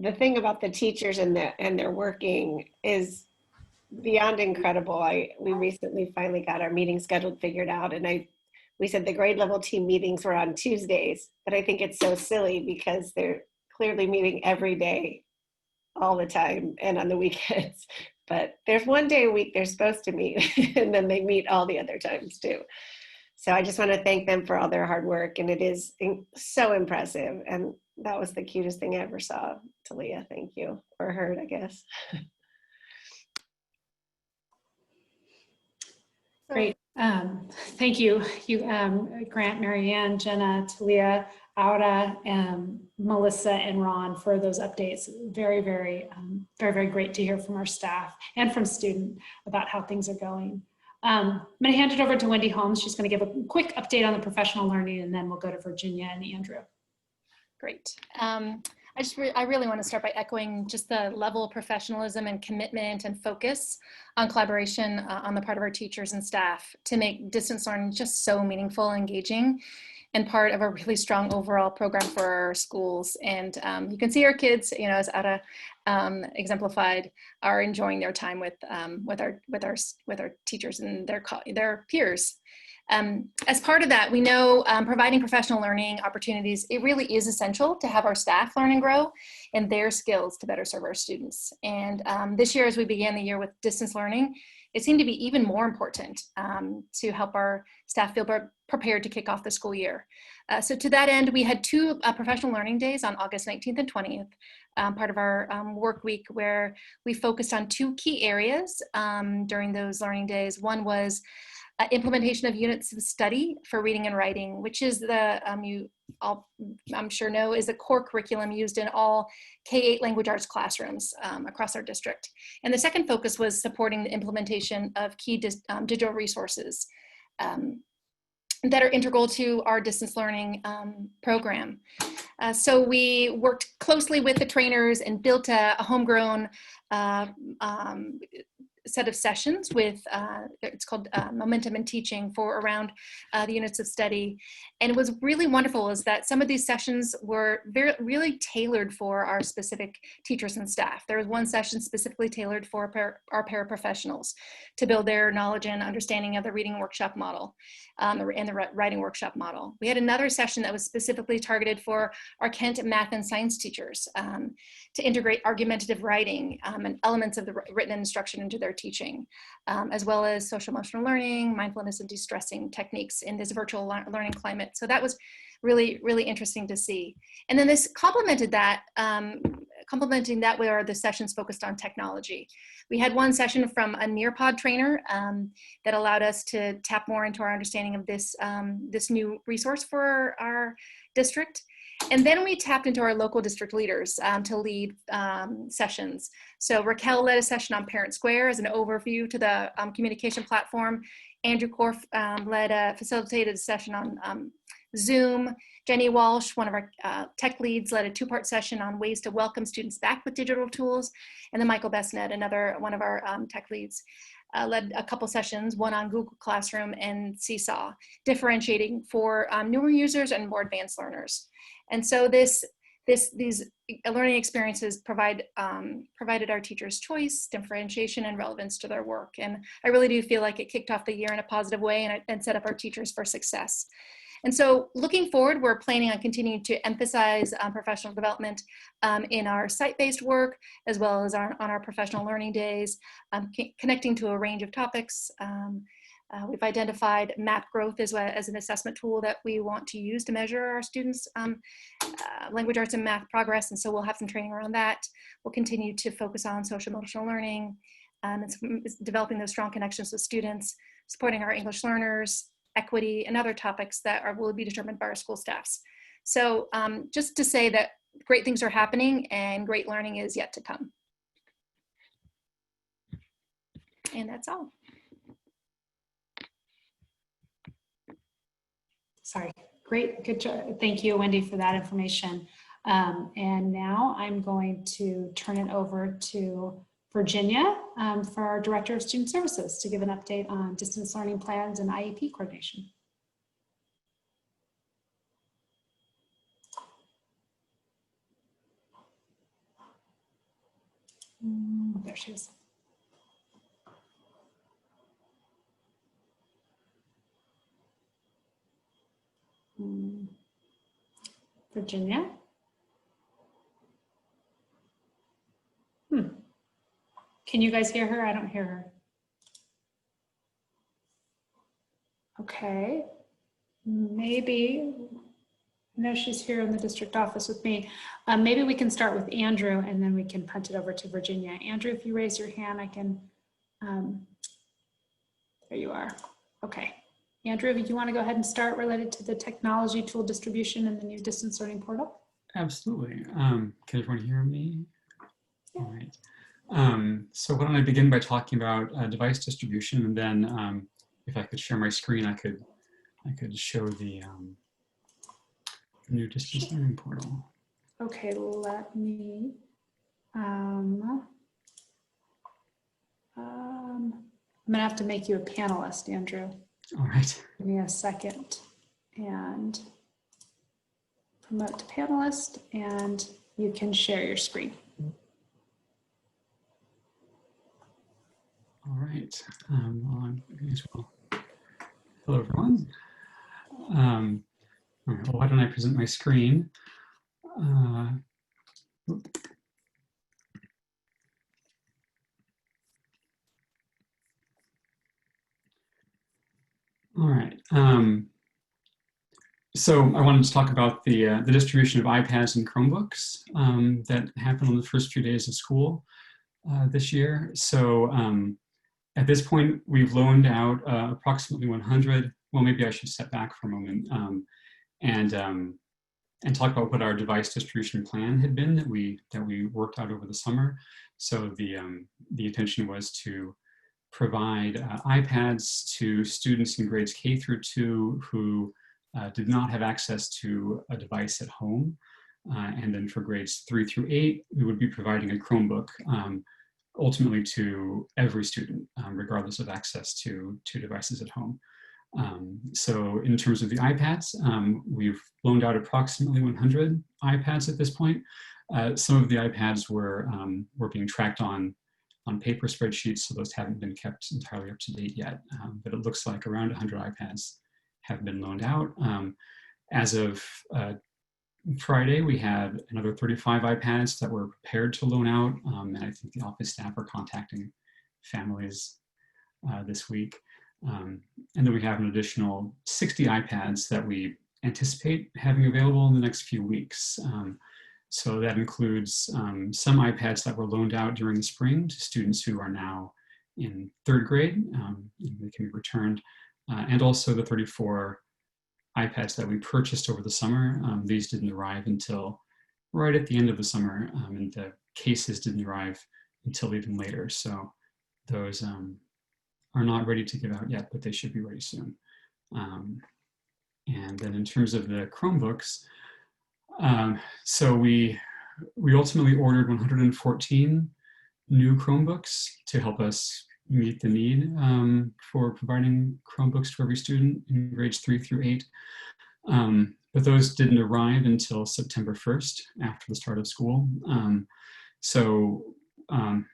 the thing about the teachers and their working is beyond incredible. We recently finally got our meeting scheduled figured out, and we said the grade level team meetings were on Tuesdays, but I think it's so silly because they're clearly meeting every day, all the time, and on the weekends. But there's one day a week they're supposed to meet, and then they meet all the other times too. So I just want to thank them for all their hard work, and it is so impressive. And that was the cutest thing I ever saw. Talia, thank you, or heard, I guess. Great. Thank you, Grant, Marianne, Jenna, Talia, Aura, Melissa, and Ron for those updates. Very, very great to hear from our staff and from student about how things are going. I'm going to hand it over to Wendy Holmes. She's going to give a quick update on the professional learning, and then we'll go to Virginia and Andrew. Great. I really want to start by echoing just the level of professionalism and commitment and focus on collaboration on the part of our teachers and staff to make distance learning just so meaningful, engaging, and part of a really strong overall program for our schools. And you can see our kids, as Ada exemplified, are enjoying their time with our teachers and their peers. As part of that, we know providing professional learning opportunities, it really is essential to have our staff learn and grow and their skills to better serve our students. And this year, as we began the year with distance learning, it seemed to be even more important to help our staff feel prepared to kick off the school year. So to that end, we had two professional learning days on August 19th and 20th, part of our work week, where we focused on two key areas during those learning days. One was implementation of units of study for reading and writing, which is I'm sure know, is the core curriculum used in all K-8 language arts classrooms across our district. And the second focus was supporting the implementation of key digital resources that are integral to our distance learning program. So we worked closely with the trainers and built a homegrown set of sessions with, it's called Momentum in Teaching, for around the units of study. And it was really wonderful is that some of these sessions were really tailored for our specific teachers and staff. There was one session specifically tailored for our paraprofessionals to build their knowledge and understanding of the reading workshop model and the writing workshop model. We had another session that was specifically targeted for our Kent math and science teachers to integrate argumentative writing and elements of the written instruction into their teaching, as well as social emotional learning, mindfulness, and de-stressing techniques in this virtual learning climate. So that was really, really interesting to see. And then this complementing that were the sessions focused on technology. We had one session from a Nearpod trainer that allowed us to tap more into our understanding of this, this new resource for our district. And then we tapped into our local district leaders to lead sessions. So Raquel led a session on Parent Square as an overview to the communication platform. Andrew Korf facilitated a session on Zoom. Jenny Walsh, one of our tech leads, led a two-part session on ways to welcome students back with digital tools. And then Michael Besnet, another one of our tech leads, led a couple sessions, one on Google Classroom and Seesaw, differentiating for newer users and more advanced learners. And so these learning experiences provided our teachers choice, differentiation, and relevance to their work. And I really do feel like it kicked off the year in a positive way and set up our teachers for success. And so looking forward, we're planning on continuing to emphasize professional development in our site-based work, as well as on our professional learning days, connecting to a range of topics. We've identified map growth as an assessment tool that we want to use to measure our students' language arts and math progress. And so we'll have some training around that. We'll continue to focus on social emotional learning, and developing those strong connections with students, supporting our English learners, equity, and other topics that will be determined by our school staffs. So just to say that great things are happening and great learning is yet to come. And that's all. Sorry, great, good job. Thank you, Wendy, for that information. And now I'm going to turn it over to Virginia for our Director of Student Services to give an update on distance learning plans and IEP coordination. There she is. Virginia? Can you guys hear her? I don't hear her. Okay, maybe, no, she's here in the district office with me. Maybe we can start with Andrew and then we can punt it over to Virginia. Andrew, if you raise your hand, I can, there you are. Okay. Andrew, do you want to go ahead and start related to the technology tool distribution and the new distance learning portal? Absolutely. Can everyone hear me? All right. So why don't I begin by talking about device distribution, and then if I could share my screen, I could show the new distance learning portal. Okay, let me. I'm gonna have to make you a panelist, Andrew. All right. Give me a second and promote to panelist, and you can share your screen. All right. Well, hello, everyone. All right, well, why don't I present my screen? All right. So I wanted to talk about the distribution of iPads and Chromebooks that happened on the first few days of school this year. So at this point, we've loaned out approximately 100. Well, maybe I should step back for a moment and talk about what our device distribution plan had been that we worked out over the summer. So the intention was to provide iPads to students in grades K through 2 who did not have access to a device at home. And then for grades 3 through 8, we would be providing a Chromebook ultimately to every student, regardless of access to devices at home. So in terms of the iPads, we've loaned out approximately 100 iPads at this point. Some of the iPads were being tracked on paper spreadsheets, so those haven't been kept entirely up to date yet. But it looks like around 100 iPads have been loaned out. As of Friday, we had another 35 iPads that were prepared to loan out, and I think the office staff are contacting families this week. And then we have an additional 60 iPads that we anticipate having available in the next few weeks. So that includes some iPads that were loaned out during the spring to students who are now in 3rd grade. They can be returned. And also the 34 iPads that we purchased over the summer. These didn't arrive until right at the end of the summer, and the cases didn't arrive until even later. So those are not ready to give out yet, but they should be ready soon. And then in terms of the Chromebooks, so we ultimately ordered 114 new Chromebooks to help us meet the need for providing Chromebooks to every student in grades 3 through 8. But those didn't arrive until September 1st, after the start of school.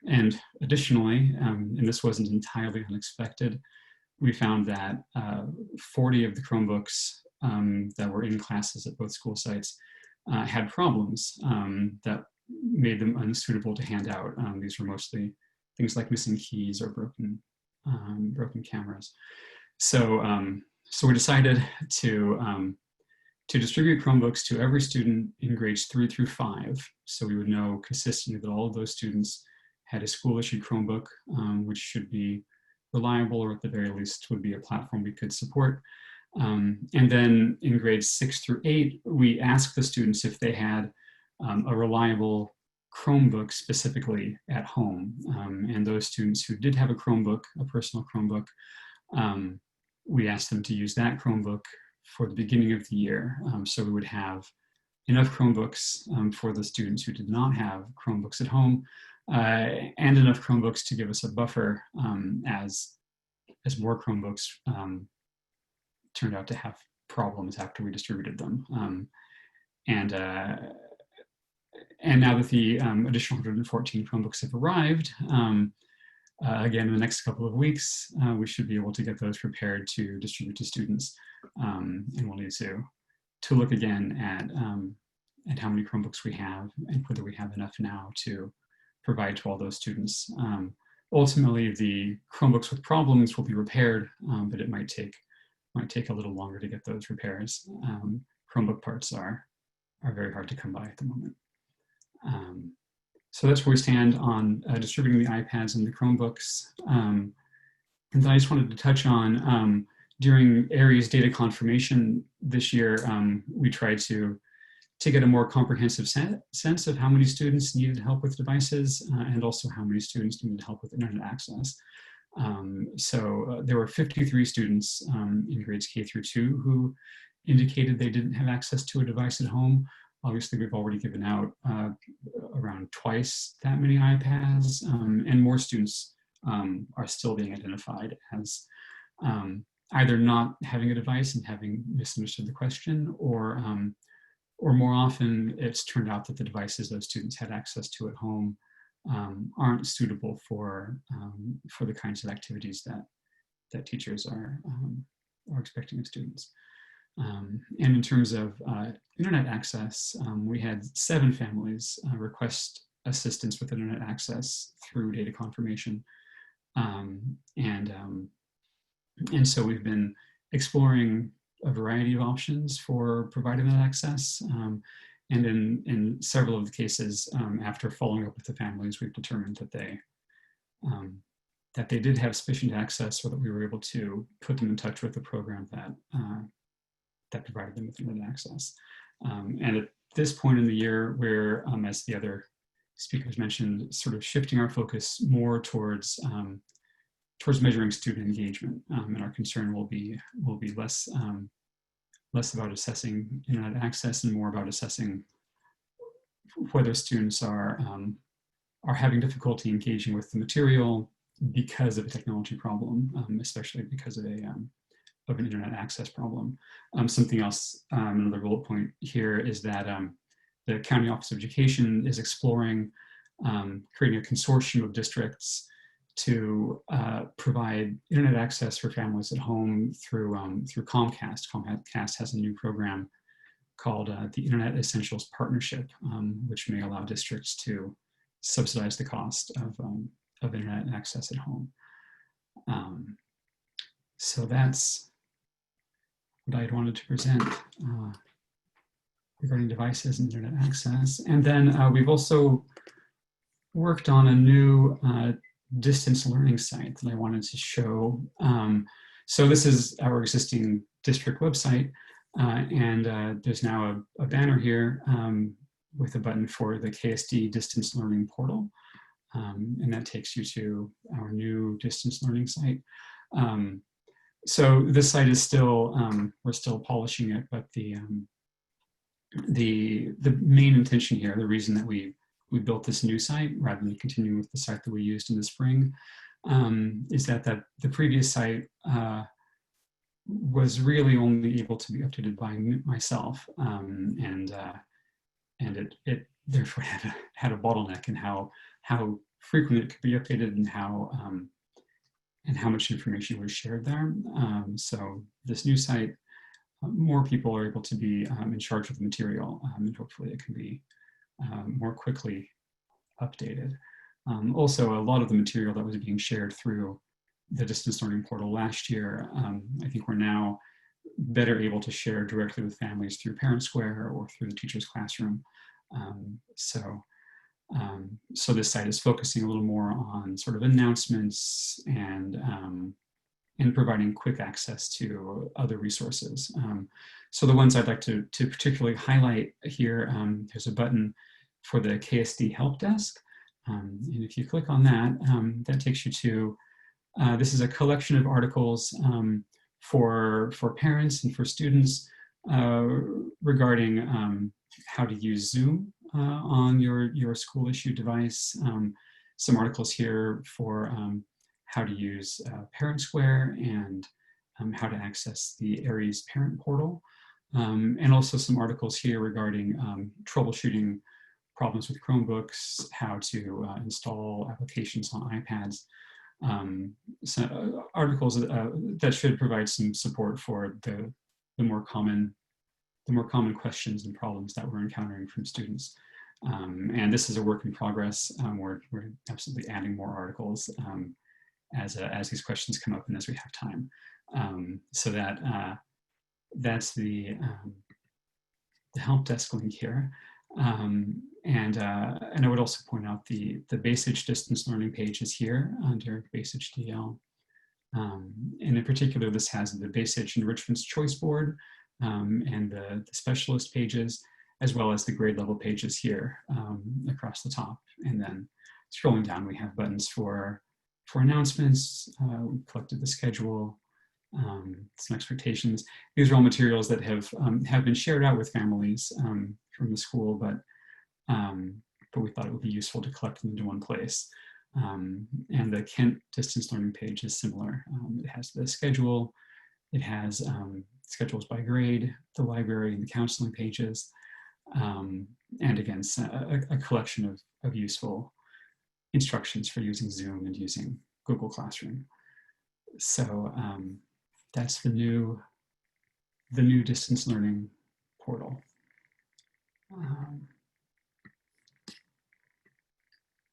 And additionally, and this wasn't entirely unexpected, we found that 40 of the Chromebooks that were in classes at both school sites had problems that made them unsuitable to hand out. These were mostly things like missing keys or broken cameras. So we decided to distribute Chromebooks to every student in grades 3 through 5, so we would know consistently that all of those students had a school-issued Chromebook, which should be reliable, or at the very least would be a platform we could support. And then in grades 6 through 8, we asked the students if they had a reliable Chromebook specifically at home. And those students who did have a Chromebook, a personal Chromebook, we asked them to use that Chromebook for the beginning of the year. So we would have enough Chromebooks for the students who did not have Chromebooks at home, and enough Chromebooks to give us a buffer as more Chromebooks turned out to have problems after we distributed them. And now that the additional 114 Chromebooks have arrived, again, in the next couple of weeks, we should be able to get those prepared to distribute to students. And we'll need to look again at how many Chromebooks we have and whether we have enough now to provide to all those students. Ultimately, the Chromebooks with problems will be repaired, but it might take a little longer to get those repairs. Chromebook parts are very hard to come by at the moment. So that's where we stand on distributing the iPads and the Chromebooks. And then I just wanted to touch on during Aries data confirmation this year, we tried to get a more comprehensive sense of how many students needed help with devices and also how many students needed help with internet access. So there were 53 students in grades K through 2 who indicated they didn't have access to a device at home. Obviously, we've already given out around twice that many iPads, and more students are still being identified as either not having a device and having misunderstood the question, or more often it's turned out that the devices those students had access to at home aren't suitable for the kinds of activities that teachers are expecting of students. And in terms of internet access, we had 7 families request assistance with internet access through data confirmation. And so we've been exploring a variety of options for providing that access. And in several of the cases, after following up with the families, we've determined that they did have sufficient access, so that we were able to put them in touch with a program that provided them with internet access. And at this point in the year, we're, as the other speakers mentioned, sort of shifting our focus more towards measuring student engagement, and our concern will be less about assessing internet access and more about assessing whether students are having difficulty engaging with the material because of a technology problem, especially because of an internet access problem. Something else, another bullet point here is that the County Office of Education is exploring creating a consortium of districts to provide internet access for families at home through Comcast. Comcast has a new program called the Internet Essentials Partnership, which may allow districts to subsidize the cost of internet access at home. So that's what I wanted to present regarding devices and internet access. And then we've also worked on a new distance learning site that I wanted to show. So this is our existing district website, and there's now a banner here with a button for the KSD distance learning portal, and that takes you to our new distance learning site. So this site is still, we're still polishing it, but the main intention here, the reason that we built this new site rather than continuing with the site that we used in the spring, is that the previous site was really only able to be updated by myself, and it therefore had a bottleneck in how frequently it could be updated and how much information was shared there. So this new site, more people are able to be in charge of the material, and hopefully it can be more quickly updated. Also, a lot of the material that was being shared through the distance learning portal last year, I think we're now better able to share directly with families through Parent Square or through the Teacher's Classroom. So this site is focusing a little more on sort of announcements and providing quick access to other resources. So the ones I'd like to particularly highlight here, there's a button for the KSD Help Desk. And if you click on that, that takes you to, this is a collection of articles for parents and for students regarding how to use Zoom on your school issued device. Some articles here for how to use Parent Square and how to access the Aries parent portal. And also some articles here regarding troubleshooting problems with Chromebooks, how to install applications on iPads. So articles that should provide some support for the more common questions and problems that we're encountering from students. And this is a work in progress. We're absolutely adding more articles as these questions come up and as we have time. So that's the help desk link here. And I would also point out the Base-H distance learning page is here under Base-H DL. And in particular, this has the Base Edge Enrichment's Choice Board and the specialist pages, as well as the grade level pages here across the top. And then scrolling down, we have buttons for announcements. We collected the schedule, some expectations. These are all materials that have been shared out with families from the school, but we thought it would be useful to collect them into one place. And the Kent distance learning page is similar. It has the schedule, it has schedules by grade, the library and the counseling pages, and again, a collection of useful instructions for using Zoom and using Google Classroom. So that's the new distance learning portal.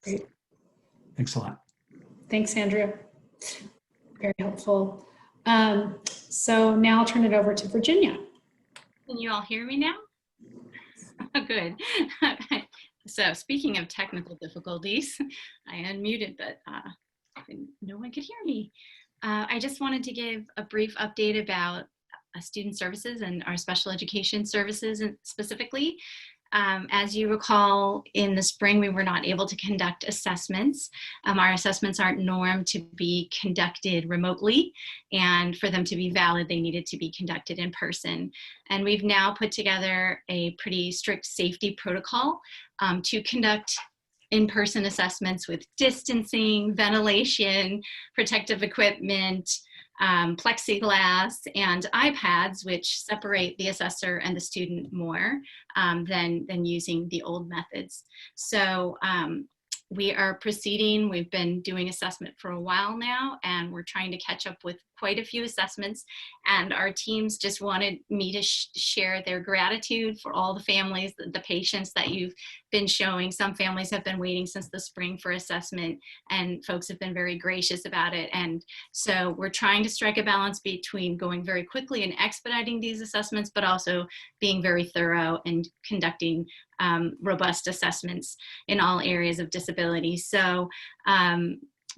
Great. Thanks a lot. Thanks, Andrew. Very helpful. So now I'll turn it over to Virginia. Can you all hear me now? Oh, good. So speaking of technical difficulties, I unmuted, but no one could hear me. I just wanted to give a brief update about student services and our special education services specifically. As you recall, in the spring, we were not able to conduct assessments. Our assessments aren't normed to be conducted remotely, and for them to be valid, they needed to be conducted in person. And we've now put together a pretty strict safety protocol to conduct in-person assessments with distancing, ventilation, protective equipment, plexiglass, and iPads, which separate the assessor and the student more than using the old methods. So we are proceeding. We've been doing assessment for a while now, and we're trying to catch up with quite a few assessments. And our teams just wanted me to share their gratitude for all the families, the patience that you've been showing. Some families have been waiting since the spring for assessment, and folks have been very gracious about it. And so we're trying to strike a balance between going very quickly and expediting these assessments, but also being very thorough and conducting robust assessments in all areas of disability. So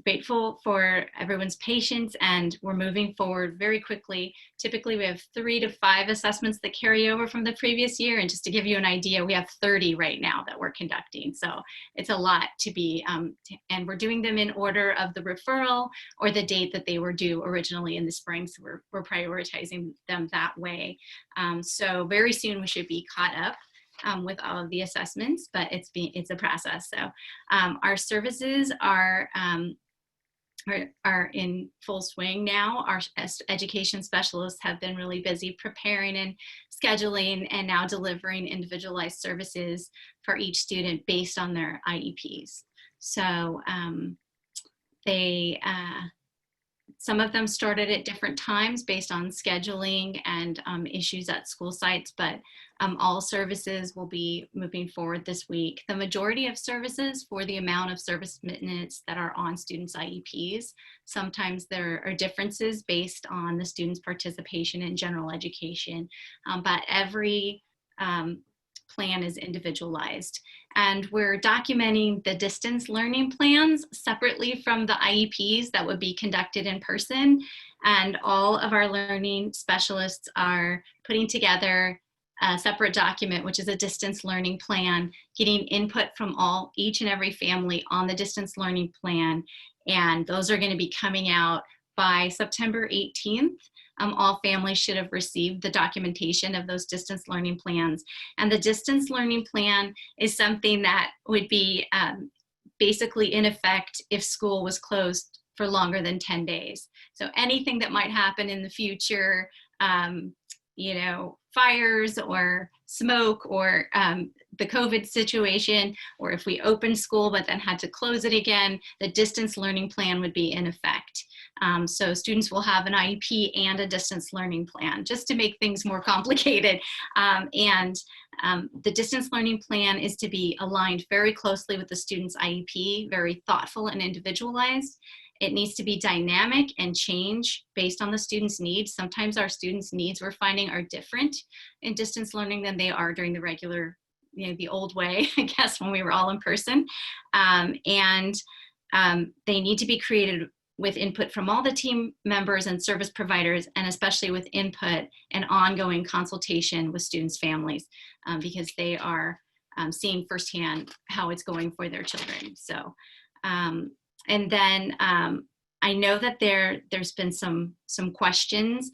grateful for everyone's patience, and we're moving forward very quickly. Typically we have 3 to 5 assessments that carry over from the previous year, and just to give you an idea, we have 30 right now that we're conducting. So it's a lot to be, and we're doing them in order of the referral or the date that they were due originally in the spring. So we're prioritizing them that way. So very soon we should be caught up with all of the assessments, but it's a process. So our services are in full swing now. Our education specialists have been really busy preparing and scheduling and now delivering individualized services for each student based on their IEPs. So some of them started at different times based on scheduling and issues at school sites, but all services will be moving forward this week. The majority of services, for the amount of service minutes that are on students' IEPs, sometimes there are differences based on the student's participation in general education, but every plan is individualized. And we're documenting the distance learning plans separately from the IEPs that would be conducted in person. And all of our learning specialists are putting together a separate document, which is a distance learning plan, getting input from each and every family on the distance learning plan. And those are going to be coming out by September 18th. All families should have received the documentation of those distance learning plans. And the distance learning plan is something that would be basically in effect if school was closed for longer than 10 days. So anything that might happen in the future, you know, fires or smoke or the COVID situation, or if we opened school but then had to close it again, the distance learning plan would be in effect. So students will have an IEP and a distance learning plan, just to make things more complicated. The distance learning plan is to be aligned very closely with the student's IEP, very thoughtful and individualized. It needs to be dynamic and change based on the student's needs. Sometimes our students' needs, we're finding, are different in distance learning than they are during the regular, you know, the old way, I guess, when we were all in person. They need to be created with input from all the team members and service providers, and especially with input and ongoing consultation with students' families, because they are seeing firsthand how it's going for their children. So, and then I know that there's been some questions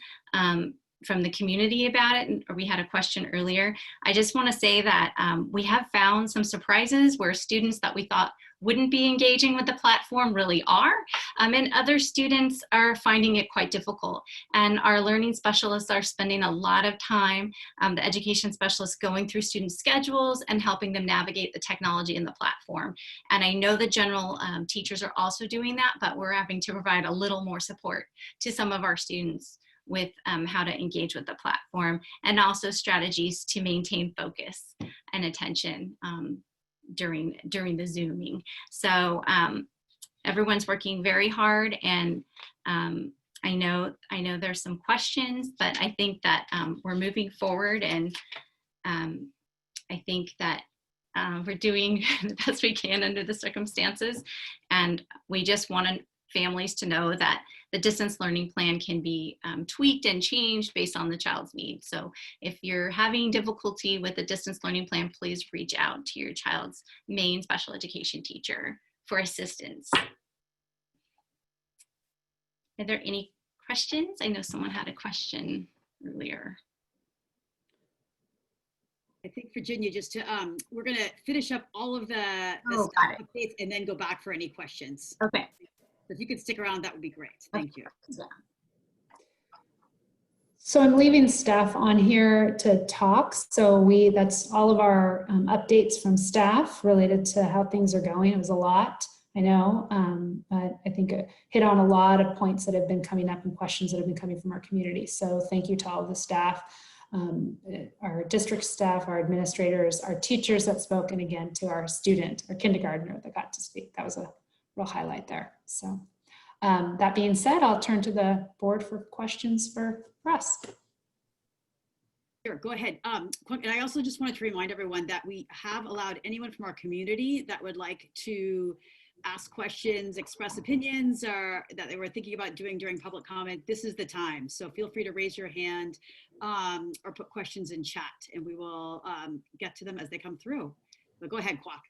from the community about it, or we had a question earlier. I just want to say that we have found some surprises where students that we thought wouldn't be engaging with the platform really are, and other students are finding it quite difficult. And our learning specialists are spending a lot of time, the education specialists, going through student schedules and helping them navigate the technology in the platform. And I know the general teachers are also doing that, but we're having to provide a little more support to some of our students with how to engage with the platform, and also strategies to maintain focus and attention during the Zooming. So everyone's working very hard, and I know there's some questions, but I think that we're moving forward, and I think that we're doing the best we can under the circumstances. And we just want families to know that the distance learning plan can be tweaked and changed based on the child's needs. So if you're having difficulty with the distance learning plan, please reach out to your child's main special education teacher for assistance. Are there any questions? I know someone had a question earlier. I think Virginia, just to, we're gonna finish up all of the got it. updates and then go back for any questions. Okay. If you could stick around, that would be great. Thank you. So I'm leaving staff on here to talk. So that's all of our updates from staff related to how things are going. It was a lot, I know, but I think it hit on a lot of points that have been coming up and questions that have been coming from our community. So thank you to all of the staff, our district staff, our administrators, our teachers that spoke, and again to our kindergartner that got to speak. That was a real highlight there. So that being said, I'll turn to the board for questions for Russ. Sure, go ahead. And I also just wanted to remind everyone that we have allowed anyone from our community that would like to ask questions, express opinions, or that they were thinking about doing during public comment. This is the time. So feel free to raise your hand or put questions in chat, and we will get to them as they come through. But go ahead, Kwok.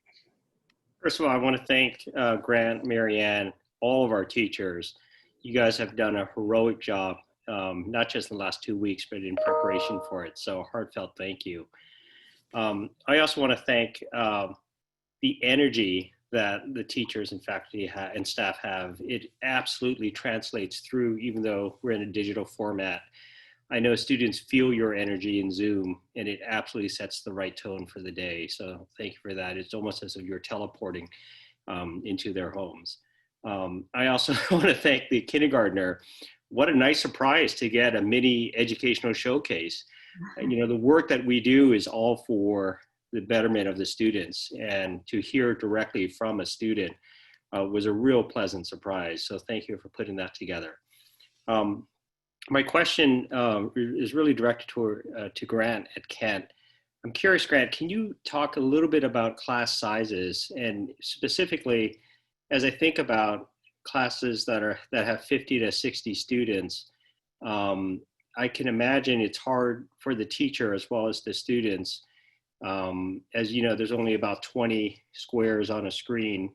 First of all, I want to thank Grant, Marianne, all of our teachers. You guys have done a heroic job, not just in the last 2 weeks, but in preparation for it. So heartfelt thank you. I also want to thank the energy that the teachers and faculty and staff have. It absolutely translates through, even though we're in a digital format. I know students feel your energy in Zoom, and it absolutely sets the right tone for the day. So thank you for that. It's almost as if you're teleporting into their homes. I also want to thank the kindergartner. What a nice surprise to get a mini educational showcase. You know, the work that we do is all for the betterment of the students, and to hear directly from a student was a real pleasant surprise. So thank you for putting that together. My question is really directed to Grant at Kent. I'm curious, Grant, can you talk a little bit about class sizes, and specifically, as I think about classes that have 50 to 60 students, I can imagine it's hard for the teacher as well as the students. As you know, there's only about 20 squares on a screen.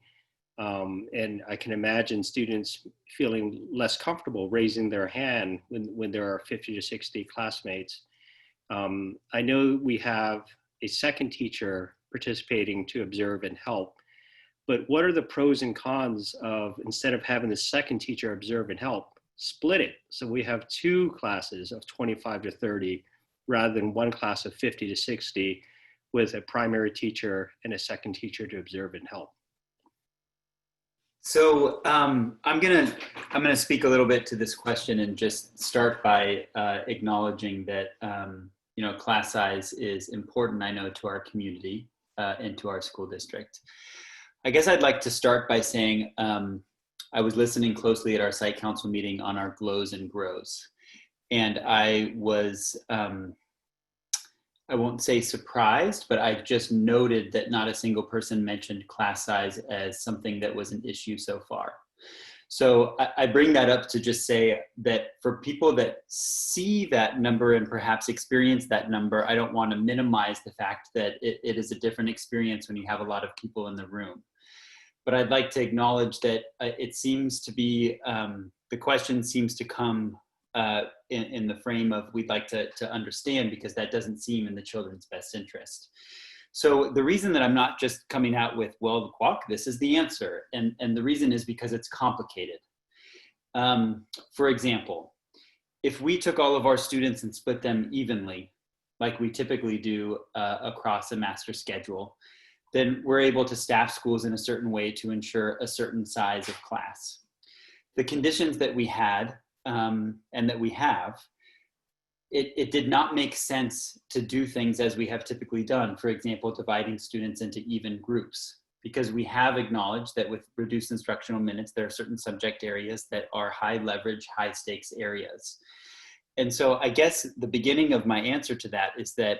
And I can imagine students feeling less comfortable raising their hand when there are 50 to 60 classmates. I know we have a second teacher participating to observe and help, but what are the pros and cons of, instead of having the second teacher observe and help, split it? So we have 2 classes of 25 to 30 rather than 1 class of 50 to 60 with a primary teacher and a second teacher to observe and help. So I'm gonna speak a little bit to this question and just start by acknowledging that you know, class size is important, I know, to our community and to our school district. I guess I'd like to start by saying I was listening closely at our site council meeting on our glows and grows, and I was I won't say surprised, but I just noted that not a single person mentioned class size as something that was an issue so far. So I bring that up to just say that for people that see that number and perhaps experience that number, I don't want to minimize the fact that it is a different experience when you have a lot of people in the room. But I'd like to acknowledge that it seems to be, the question seems to come in the frame of we'd like to understand, because that doesn't seem in the children's best interest. So the reason that I'm not just coming out with, well, Kwok, this is the answer. And the reason is because it's complicated. For example, if we took all of our students and split them evenly, like we typically do across a master schedule, then we're able to staff schools in a certain way to ensure a certain size of class. The conditions that we had and that we have, it did not make sense to do things as we have typically done. For example, dividing students into even groups, because we have acknowledged that with reduced instructional minutes, there are certain subject areas that are high leverage, high stakes areas. And so I guess the beginning of my answer to that is that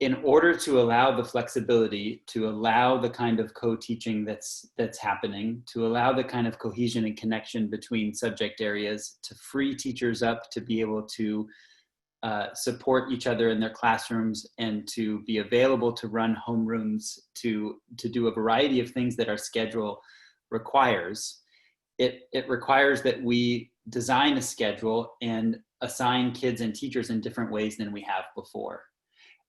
in order to allow the flexibility, to allow the kind of co-teaching that's happening, to allow the kind of cohesion and connection between subject areas, to free teachers up to be able to support each other in their classrooms and to be available to run homerooms, to do a variety of things that our schedule requires, it requires that we design a schedule and assign kids and teachers in different ways than we have before.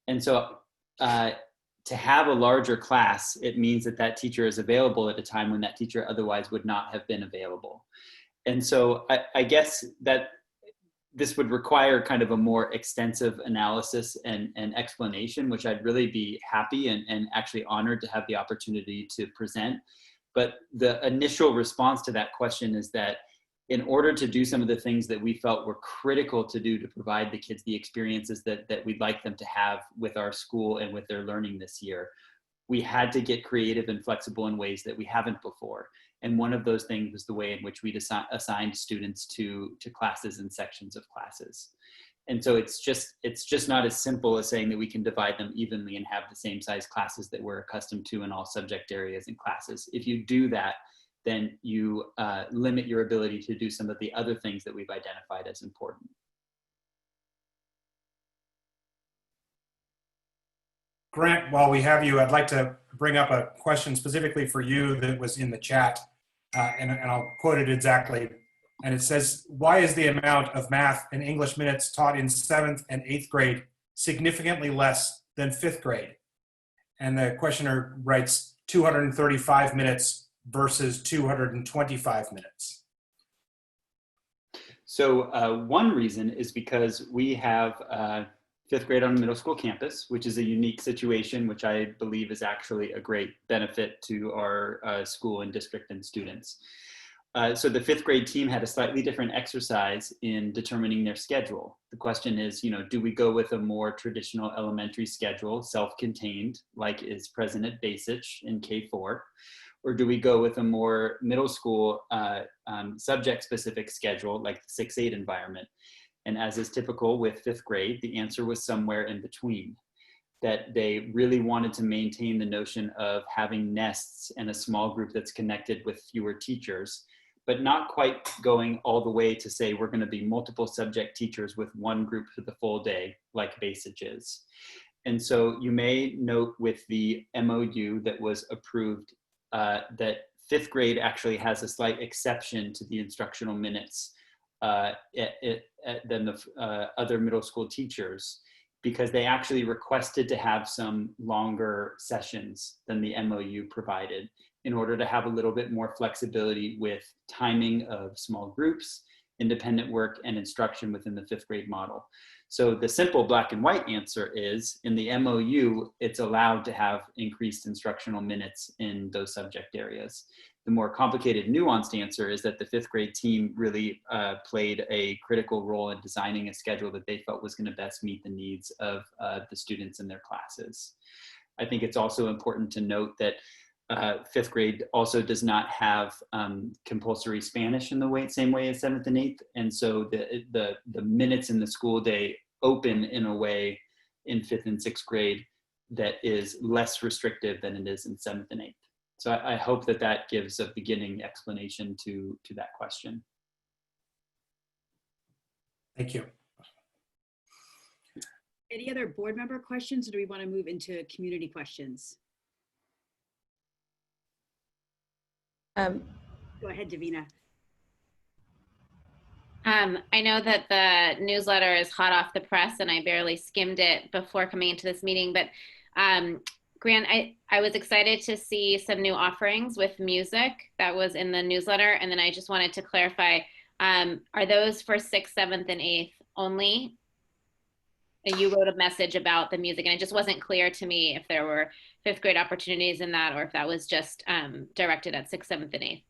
And so to have a larger class, it means that that teacher is available at a time when that teacher otherwise would not have been available. And so I guess that this would require kind of a more extensive analysis and explanation, which I'd really be happy and actually honored to have the opportunity to present. But the initial response to that question is that in order to do some of the things that we felt were critical to do to provide the kids the experiences that we'd like them to have with our school and with their learning this year, we had to get creative and flexible in ways that we haven't before. And one of those things was the way in which we assigned students to classes and sections of classes. And so it's just not as simple as saying that we can divide them evenly and have the same size classes that we're accustomed to in all subject areas and classes. If you do that, then you limit your ability to do some of the other things that we've identified as important. Grant, while we have you, I'd like to bring up a question specifically for you that was in the chat, and I'll quote it exactly. And it says, why is the amount of math and English minutes taught in 7th and 8th grade significantly less than 5th grade? And the questioner writes 235 minutes versus 225 minutes. So one reason is because we have 5th grade on a middle school campus, which is a unique situation, which I believe is actually a great benefit to our school and district and students. So the 5th grade team had a slightly different exercise in determining their schedule. The question is, do we go with a more traditional elementary schedule, self-contained, like is present at Basich in K4? Or do we go with a more middle school subject-specific schedule, like the 6-8 environment? And as is typical with 5th grade, the answer was somewhere in between, that they really wanted to maintain the notion of having nests and a small group that's connected with fewer teachers, but not quite going all the way to say we're going to be multiple subject teachers with one group for the full day, like Basich is. And so you may note with the MOU that was approved that 5th grade actually has a slight exception to the instructional minutes than the other middle school teachers, because they actually requested to have some longer sessions than the MOU provided in order to have a little bit more flexibility with timing of small groups, independent work, and instruction within the 5th grade model. So the simple black and white answer is, in the MOU, it's allowed to have increased instructional minutes in those subject areas. The more complicated, nuanced answer is that the 5th grade team really played a critical role in designing a schedule that they felt was going to best meet the needs of the students in their classes. I think it's also important to note that 5th grade also does not have compulsory Spanish in the same way as 7th and 8th. And so the minutes in the school day open in a way in 5th and 6th grade that is less restrictive than it is in 7th and 8th. So I hope that that gives a beginning explanation to that question. Thank you. Any other board member questions, or do we want to move into community questions? Go ahead, Davina. I know that the newsletter is hot off the press and I barely skimmed it before coming into this meeting, but Grant, I was excited to see some new offerings with music that was in the newsletter. And then I just wanted to clarify, are those for 6th, 7th, and 8th only? And you wrote a message about the music and it just wasn't clear to me if there were 5th grade opportunities in that or if that was just directed at 6th, 7th, and 8th.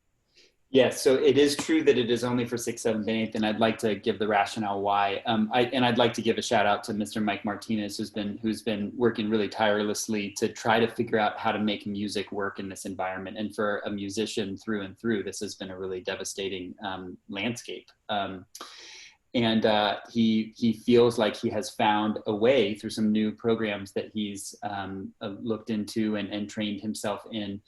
Yes, so it is true that it is only for 6th, 7th, and 8th, and I'd like to give the rationale why. I'd like to give a shout out to Mr. Mike Martinez, who's been working really tirelessly to try to figure out how to make music work in this environment. And for a musician through and through, this has been a really devastating landscape. He feels like he has found a way through some new programs that he's looked into and trained himself in.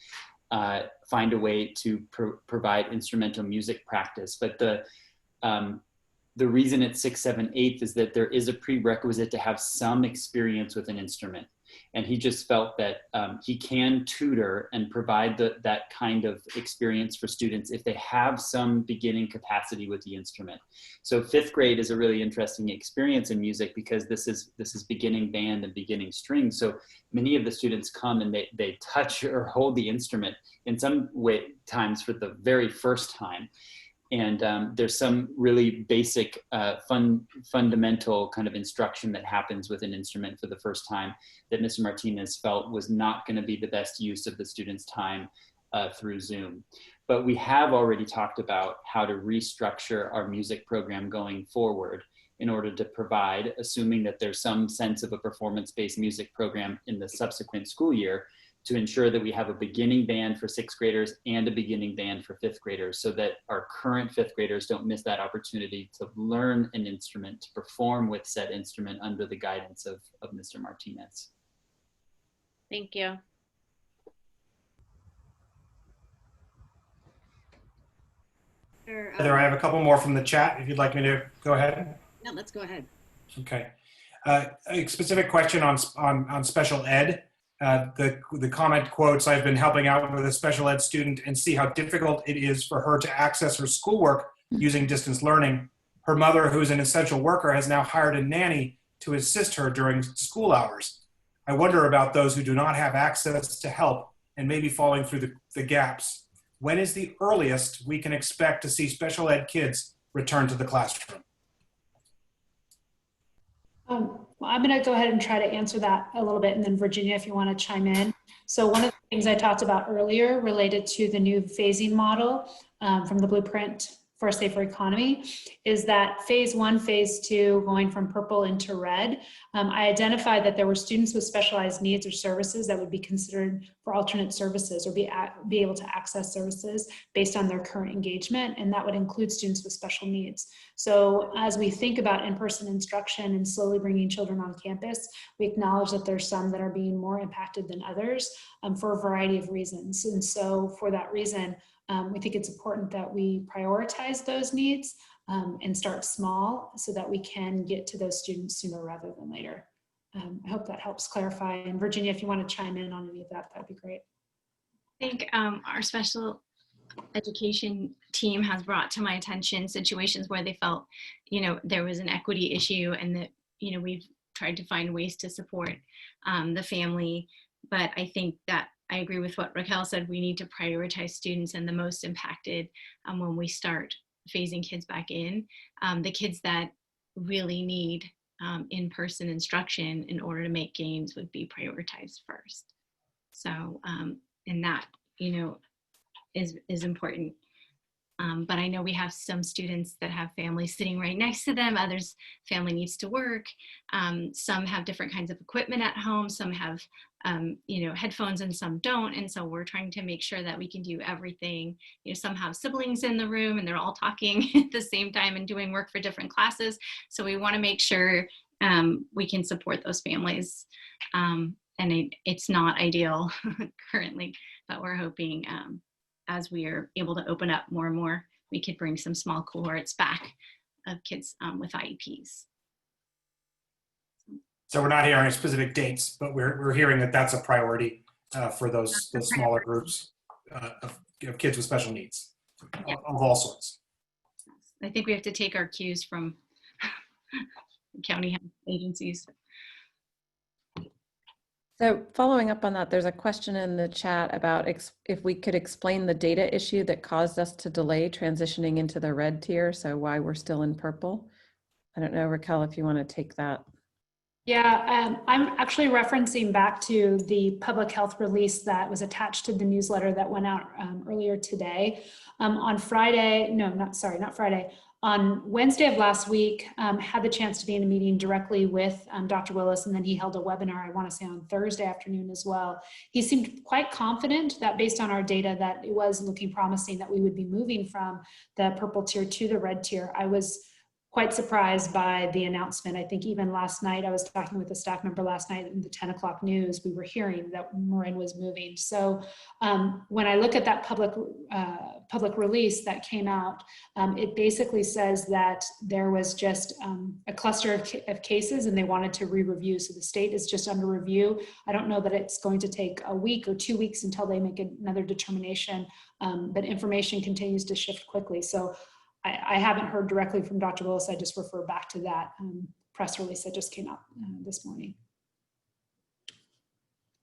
Find a way to provide instrumental music practice. But the reason it's 6th, 7th, 8th is that there is a prerequisite to have some experience with an instrument. And he just felt that he can tutor and provide that kind of experience for students if they have some beginning capacity with the instrument. So 5th grade is a really interesting experience in music because this is beginning band and beginning string. So many of the students come and they touch or hold the instrument in some way times for the very first time. And there's some really basic, fundamental kind of instruction that happens with an instrument for the first time that Mr. Martinez felt was not going to be the best use of the student's time through Zoom. But we have already talked about how to restructure our music program going forward in order to provide, assuming that there's some sense of a performance-based music program in the subsequent school year, to ensure that we have a beginning band for 6th graders and a beginning band for 5th graders so that our current 5th graders don't miss that opportunity to learn an instrument, to perform with said instrument under the guidance of Mr. Martinez. Thank you. Heather, I have a couple more from the chat if you'd like me to go ahead. No, let's go ahead. Okay. A specific question on special ed. The comment quotes, I've been helping out with a special ed student and see how difficult it is for her to access her schoolwork using distance learning. Her mother, who's an essential worker, has now hired a nanny to assist her during school hours. I wonder about those who do not have access to help and may be falling through the gaps. When is the earliest we can expect to see special ed kids return to the classroom? Well, I'm going to go ahead and try to answer that a little bit, and then Virginia, if you want to chime in. So one of the things I talked about earlier related to the new phasing model from the Blueprint for a Safer Economy is that phase 1, phase 2, going from purple into red. I identified that there were students with specialized needs or services that would be considered for alternate services or be able to access services based on their current engagement, and that would include students with special needs. So as we think about in-person instruction and slowly bringing children on campus, we acknowledge that there's some that are being more impacted than others for a variety of reasons. And so for that reason, we think it's important that we prioritize those needs and start small so that we can get to those students sooner rather than later. I hope that helps clarify. And Virginia, if you want to chime in on any of that, that'd be great. I think our special education team has brought to my attention situations where they felt, there was an equity issue and that, we've tried to find ways to support the family. But I think that I agree with what Raquel said. We need to prioritize students and the most impacted when we start phasing kids back in. The kids that really need in-person instruction in order to make gains would be prioritized first. So, and that, is important. But I know we have some students that have families sitting right next to them. Others, family needs to work. Some have different kinds of equipment at home. Some have, headphones and some don't. And so we're trying to make sure that we can do everything. Some have siblings in the room and they're all talking at the same time and doing work for different classes. So we want to make sure we can support those families. And it's not ideal currently but we're hoping as we are able to open up more and more, we could bring some small cohorts back of kids with IEPs. So we're not hearing specific dates, but we're hearing that that's a priority for those smaller groups of kids with special needs of all sorts. I think we have to take our cues from county health agencies. So following up on that, there's a question in the chat about if we could explain the data issue that caused us to delay transitioning into the red tier, so why we're still in purple. I don't know, Raquel, if you want to take that. Yeah, I'm actually referencing back to the public health release that was attached to the newsletter that went out earlier today. On Friday, not Friday, on Wednesday of last week, had the chance to be in a meeting directly with Dr. Willis, and then he held a webinar, I want to say on Thursday afternoon as well. He seemed quite confident that based on our data that it was looking promising that we would be moving from the purple tier to the red tier. I was quite surprised by the announcement. I think even last night, I was talking with a staff member last night in the 10 o'clock news, we were hearing that Marin was moving. So when I look at that public release that came out, it basically says that there was just a cluster of cases and they wanted to re-review. So the state is just under review. I don't know that it's going to take a week or 2 weeks until they make another determination, but information continues to shift quickly. So I haven't heard directly from Dr. Willis. I just refer back to that press release that just came out this morning.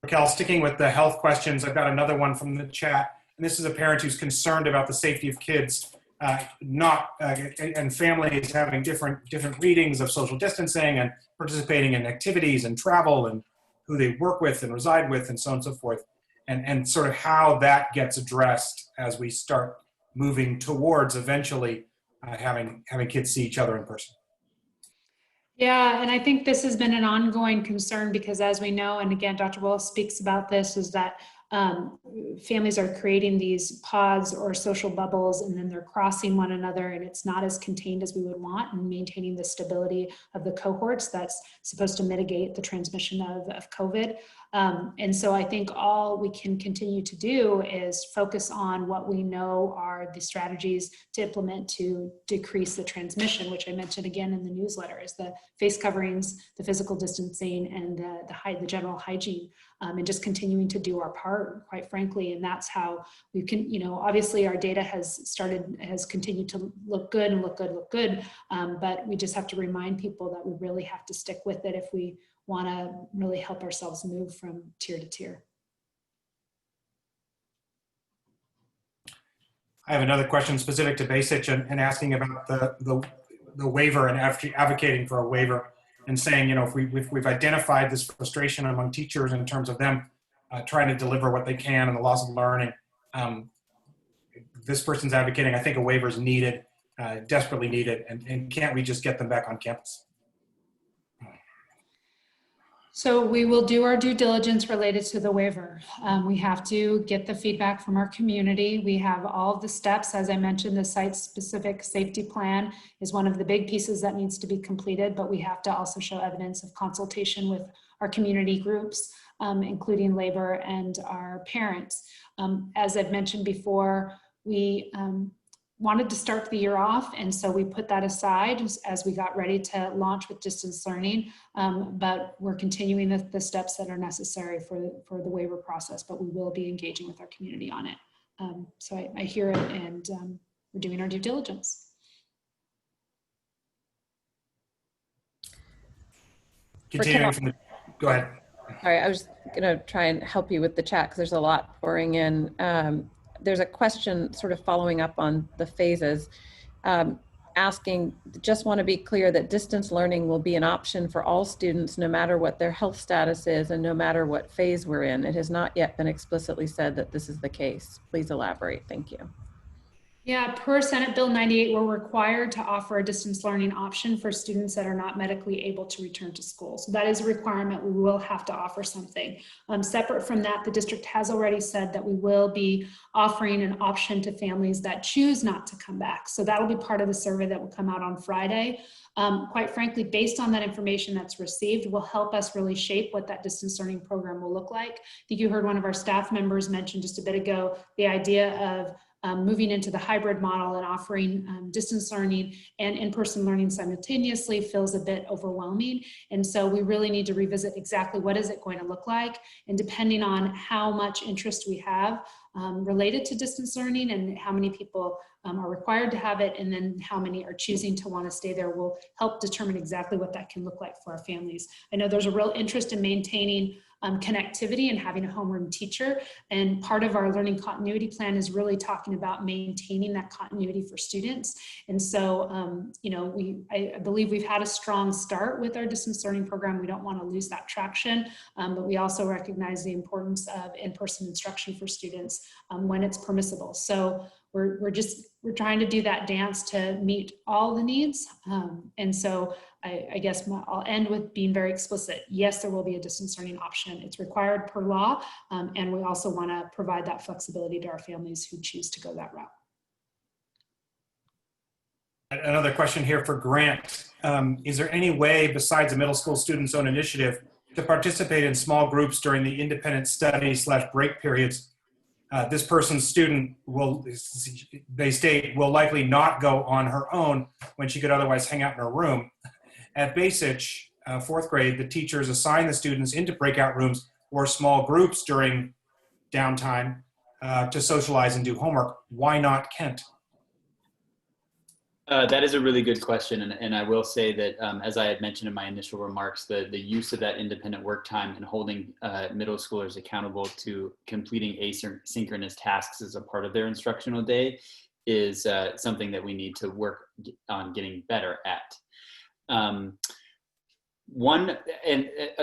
Raquel, sticking with the health questions, I've got another one from the chat. And this is a parent who's concerned about the safety of kids and families having different readings of social distancing and participating in activities and travel and who they work with and reside with and so on and so forth. And sort of how that gets addressed as we start moving towards eventually having kids see each other in person. Yeah, and I think this has been an ongoing concern because as we know, and again, Dr. Willis speaks about this, is that families are creating these pods or social bubbles and then they're crossing one another and it's not as contained as we would want and maintaining the stability of the cohorts that's supposed to mitigate the transmission of COVID. And so I think all we can continue to do is focus on what we know are the strategies to implement to decrease the transmission, which I mentioned again in the newsletter, is the face coverings, the physical distancing, and the general hygiene, and just continuing to do our part, quite frankly. And that's how we can, obviously our data has continued to look good, but we just have to remind people that we really have to stick with it if we want to really help ourselves move from tier to tier. I have another question specific to Basic and asking about the waiver and advocating for a waiver and saying, if we've identified this frustration among teachers in terms of them trying to deliver what they can and the loss of learning, this person's advocating, I think a waiver is needed, desperately needed, and can't we just get them back on campus? So we will do our due diligence related to the waiver. We have to get the feedback from our community. We have all of the steps. As I mentioned, the site-specific safety plan is one of the big pieces that needs to be completed, but we have to also show evidence of consultation with our community groups, including labor and our parents. As I've mentioned before, we wanted to start the year off, and so we put that aside as we got ready to launch with distance learning, but we're continuing the steps that are necessary for the waiver process, but we will be engaging with our community on it. So I hear it, and we're doing our due diligence. Continuing from the, go ahead. Sorry, I was going to try and help you with the chat because there's a lot pouring in. There's a question sort of following up on the phases, asking, just want to be clear that distance learning will be an option for all students no matter what their health status is and no matter what phase we're in. It has not yet been explicitly said that this is the case. Please elaborate. Thank you. Yeah, per Senate Bill 98, we're required to offer a distance learning option for students that are not medically able to return to school. So that is a requirement. We will have to offer something. Separate from that, the district has already said that we will be offering an option to families that choose not to come back. So that'll be part of the survey that will come out on Friday. Quite frankly, based on that information that's received, will help us really shape what that distance learning program will look like. I think you heard one of our staff members mention just a bit ago the idea of moving into the hybrid model and offering distance learning and in-person learning simultaneously feels a bit overwhelming. And so we really need to revisit exactly what is it going to look like. And depending on how much interest we have related to distance learning and how many people are required to have it, and then how many are choosing to want to stay there, will help determine exactly what that can look like for our families. I know there's a real interest in maintaining connectivity and having a homeroom teacher. And part of our learning continuity plan is really talking about maintaining that continuity for students. And so, you know, I believe we've had a strong start with our distance learning program. We don't want to lose that traction, but we also recognize the importance of in-person instruction for students when it's permissible. So we're trying to do that dance to meet all the needs. And so I guess I'll end with being very explicit. Yes, there will be a distance learning option. It's required per law. And we also want to provide that flexibility to our families who choose to go that route. Another question here for Grant. Is there any way besides a middle school student's own initiative to participate in small groups during the independent study/break periods? This person's student will, they state, will likely not go on her own when she could otherwise hang out in her room. At Basich, 4th grade, the teachers assign the students into breakout rooms or small groups during downtime to socialize and do homework. Why not Kent? That is a really good question. And I will say that, as I had mentioned in my initial remarks, the use of that independent work time and holding middle schoolers accountable to completing asynchronous tasks as a part of their instructional day is something that we need to work on getting better at. A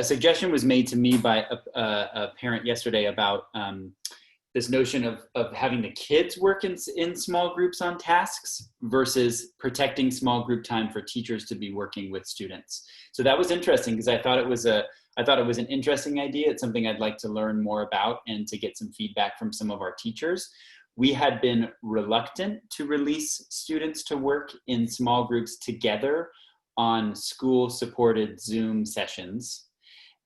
suggestion was made to me by a parent yesterday about this notion of having the kids work in small groups on tasks versus protecting small group time for teachers to be working with students. So that was interesting because I thought it was an interesting idea. It's something I'd like to learn more about and to get some feedback from some of our teachers. We had been reluctant to release students to work in small groups together on school-supported Zoom sessions.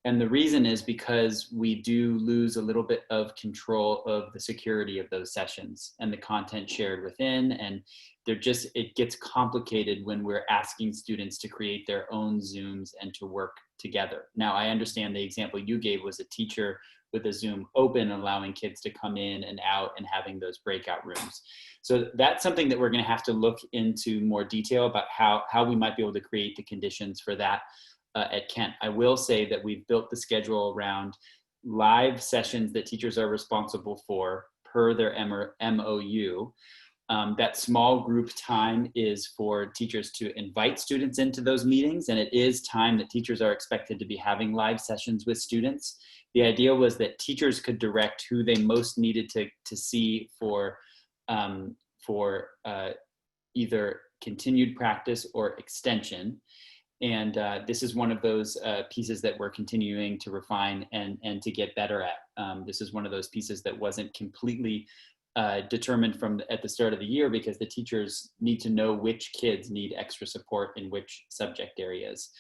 And the reason is because we do lose a little bit of control of the security of those sessions and the content shared within. And it gets complicated when we're asking students to create their own Zooms and to work together. Now, I understand the example you gave was a teacher with a Zoom open, allowing kids to come in and out and having those breakout rooms. So that's something that we're going to have to look into more detail about how we might be able to create the conditions for that at Kent. I will say that we've built the schedule around live sessions that teachers are responsible for per their MOU. That small group time is for teachers to invite students into those meetings, and it is time that teachers are expected to be having live sessions with students. The idea was that teachers could direct who they most needed to see for either continued practice or extension. And this is one of those pieces that we're continuing to refine and to get better at. This is one of those pieces that wasn't completely determined at the start of the year because the teachers need to know which kids need extra support in which subject areas.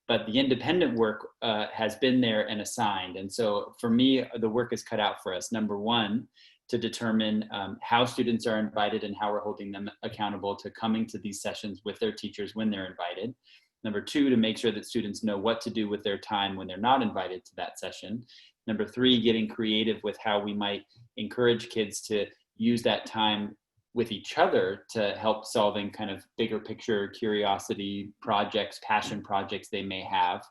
But the independent work has been there and assigned. And so for me, the work is cut out for us. Number one, to determine how students are invited and how we're holding them accountable to coming to these sessions with their teachers when they're invited. Number two, to make sure that students know what to do with their time when they're not invited to that session. Number three, getting creative with how we might encourage kids to use that time with each other to help solving kind of bigger picture curiosity projects, passion projects they may have.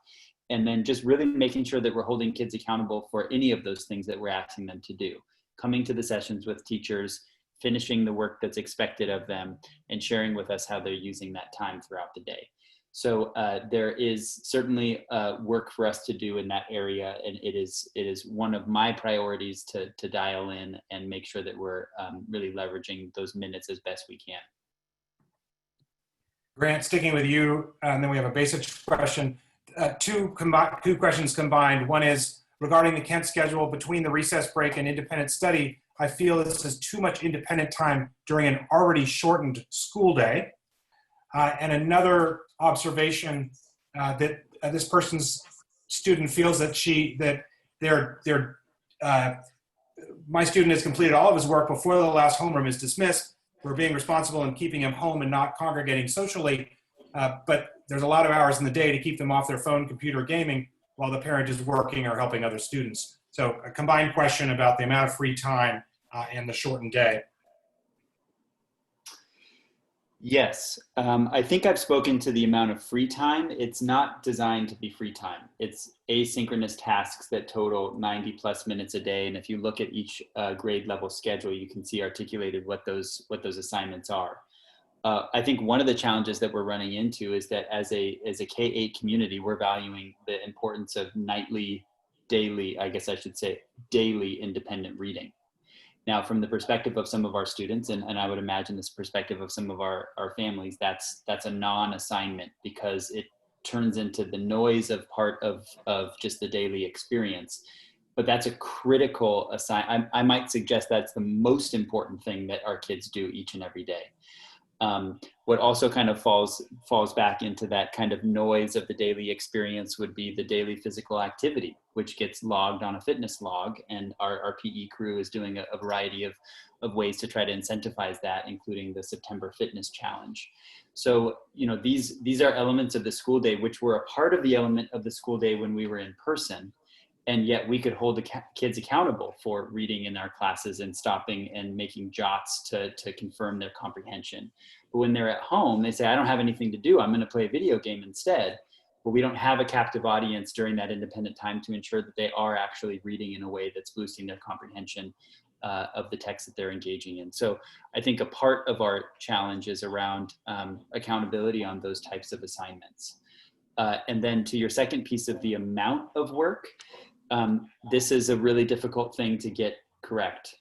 And then just really making sure that we're holding kids accountable for any of those things that we're asking them to do. Coming to the sessions with teachers, finishing the work that's expected of them, and sharing with us how they're using that time throughout the day. So there is certainly work for us to do in that area, and it is one of my priorities to dial in and make sure that we're really leveraging those minutes as best we can. Grant, sticking with you, and then we have a basic question. Two questions combined. One is regarding the Kent schedule between the recess break and independent study. I feel this is too much independent time during an already shortened school day. And another observation that this person's student feels that my student has completed all of his work before the last homeroom is dismissed. We're being responsible in keeping him home and not congregating socially, but there's a lot of hours in the day to keep them off their phone, computer, gaming while the parent is working or helping other students. So a combined question about the amount of free time and the shortened day. Yes, I think I've spoken to the amount of free time. It's not designed to be free time. It's asynchronous tasks that total 90+ minutes a day. And if you look at each grade level schedule, you can see articulated what those assignments are. I think one of the challenges that we're running into is that as a K-8 community, we're valuing the importance of daily independent reading. Now, from the perspective of some of our students, and I would imagine this perspective of some of our families, that's a non-assignment because it turns into the noise of part of just the daily experience. But that's a critical assignment. I might suggest that's the most important thing that our kids do each and every day. What also kind of falls back into that kind of noise of the daily experience would be the daily physical activity, which gets logged on a fitness log, and our PE crew is doing a variety of ways to try to incentivize that, including the September Fitness Challenge. So, these are elements of the school day, which were a part of the element of the school day when we were in person. And yet we could hold the kids accountable for reading in our classes and stopping and making jots to confirm their comprehension. But when they're at home, they say, I don't have anything to do. I'm going to play a video game instead. But we don't have a captive audience during that independent time to ensure that they are actually reading in a way that's boosting their comprehension of the text that they're engaging in. So I think a part of our challenge is around accountability on those types of assignments. And then to your second piece of the amount of work, this is a really difficult thing to get correct.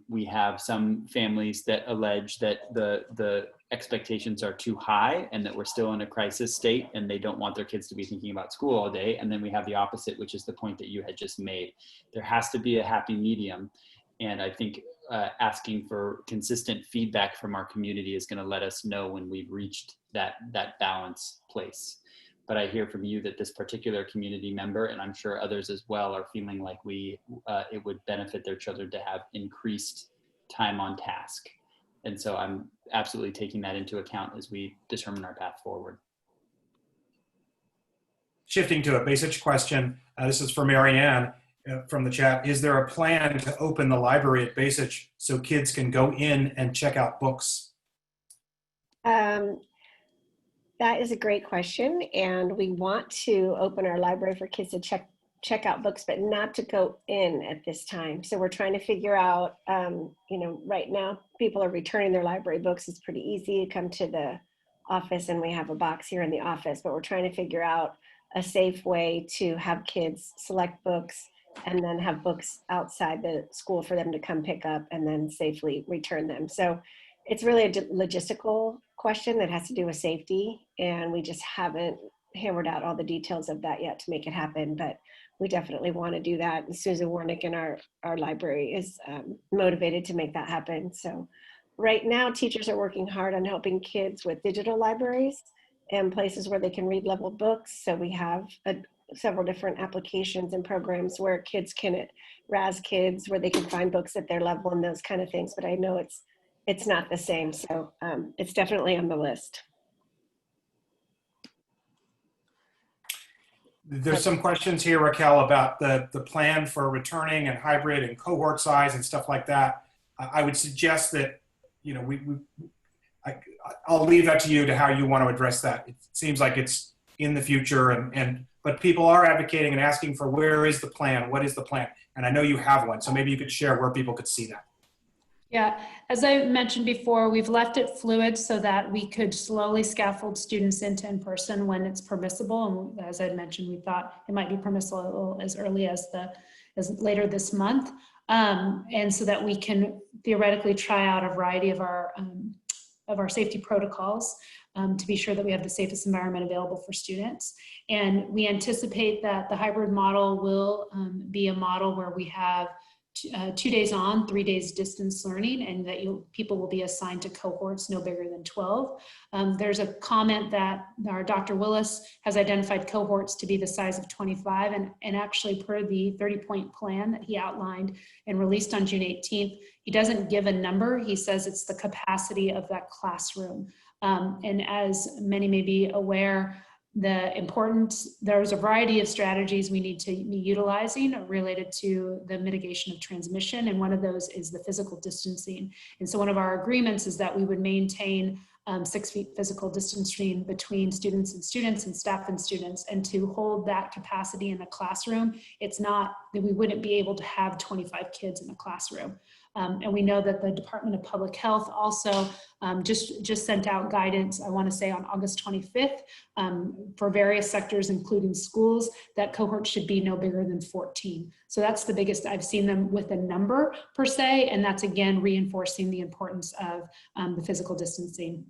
We have some families that allege that the expectations are too high and that we're still in a crisis state and they don't want their kids to be thinking about school all day. And then we have the opposite, which is the point that you had just made. There has to be a happy medium. And I think asking for consistent feedback from our community is going to let us know when we've reached that balance place. But I hear from you that this particular community member, and I'm sure others as well, are feeling like it would benefit their children to have increased time on task. And so I'm absolutely taking that into account as we determine our path forward. Shifting to a basic question, this is for Marianne from the chat. Is there a plan to open the library at Basich so kids can go in and check out books? That is a great question, and we want to open our library for kids to check out books, but not to go in at this time. So we're trying to figure out, right now people are returning their library books. It's pretty easy to come to the office, and we have a box here in the office, but we're trying to figure out a safe way to have kids select books and then have books outside the school for them to come pick up and then safely return them. So it's really a logistical question that has to do with safety, and we just haven't hammered out all the details of that yet to make it happen, but we definitely want to do that. And Susan Warnick in our library is motivated to make that happen. So right now, teachers are working hard on helping kids with digital libraries and places where they can read level books. So we have several different applications and programs where kids can, RAS Kids, where they can find books at their level and those kind of things. But I know it's not the same. So it's definitely on the list. There's some questions here, Raquel, about the plan for returning and hybrid and cohort size and stuff like that. I would suggest that, I'll leave that to you to how you want to address that. It seems like it's in the future, but people are advocating and asking for where is the plan? What is the plan? And I know you have one, so maybe you could share where people could see that. Yeah, as I mentioned before, we've left it fluid so that we could slowly scaffold students into in-person when it's permissible. And as I mentioned, we thought it might be permissible as early as later this month. And so that we can theoretically try out a variety of our safety protocols to be sure that we have the safest environment available for students. And we anticipate that the hybrid model will be a model where we have 2 days on, 3 days distance learning, and that people will be assigned to cohorts no bigger than 12. There's a comment that our Dr. Willis has identified cohorts to be the size of 25, and actually per the 30-point plan that he outlined and released on June 18th, he doesn't give a number. He says it's the capacity of that classroom. And as many may be aware, there's a variety of strategies we need to be utilizing related to the mitigation of transmission, and one of those is the physical distancing. And so one of our agreements is that we would maintain 6 feet physical distancing between students and staff and students, and to hold that capacity in a classroom, it's not that we wouldn't be able to have 25 kids in a classroom. And we know that the Department of Public Health also just sent out guidance, I want to say on August 25th, for various sectors, including schools, that cohort should be no bigger than 14. So that's the biggest I've seen them with a number per se, and that's again reinforcing the importance of the physical distancing.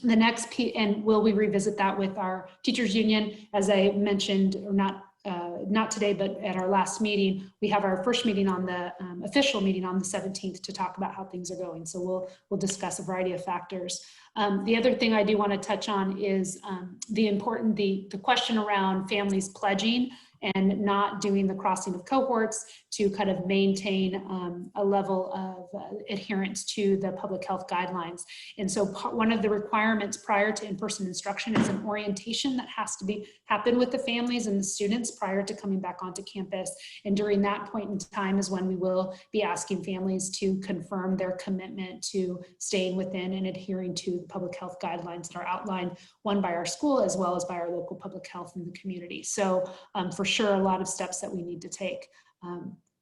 The next piece, and will we revisit that with our teachers union, as I mentioned, or not today, but at our last meeting, we have our first meeting on the official meeting on the 17th to talk about how things are going. So we'll discuss a variety of factors. The other thing I do want to touch on is the question around families pledging and not doing the crossing of cohorts to kind of maintain a level of adherence to the public health guidelines. And so one of the requirements prior to in-person instruction is an orientation that has to happen with the families and the students prior to coming back onto campus. And during that point in time is when we will be asking families to confirm their commitment to staying within and adhering to the public health guidelines that are outlined, one by our school as well as by our local public health in the community. So for sure, a lot of steps that we need to take.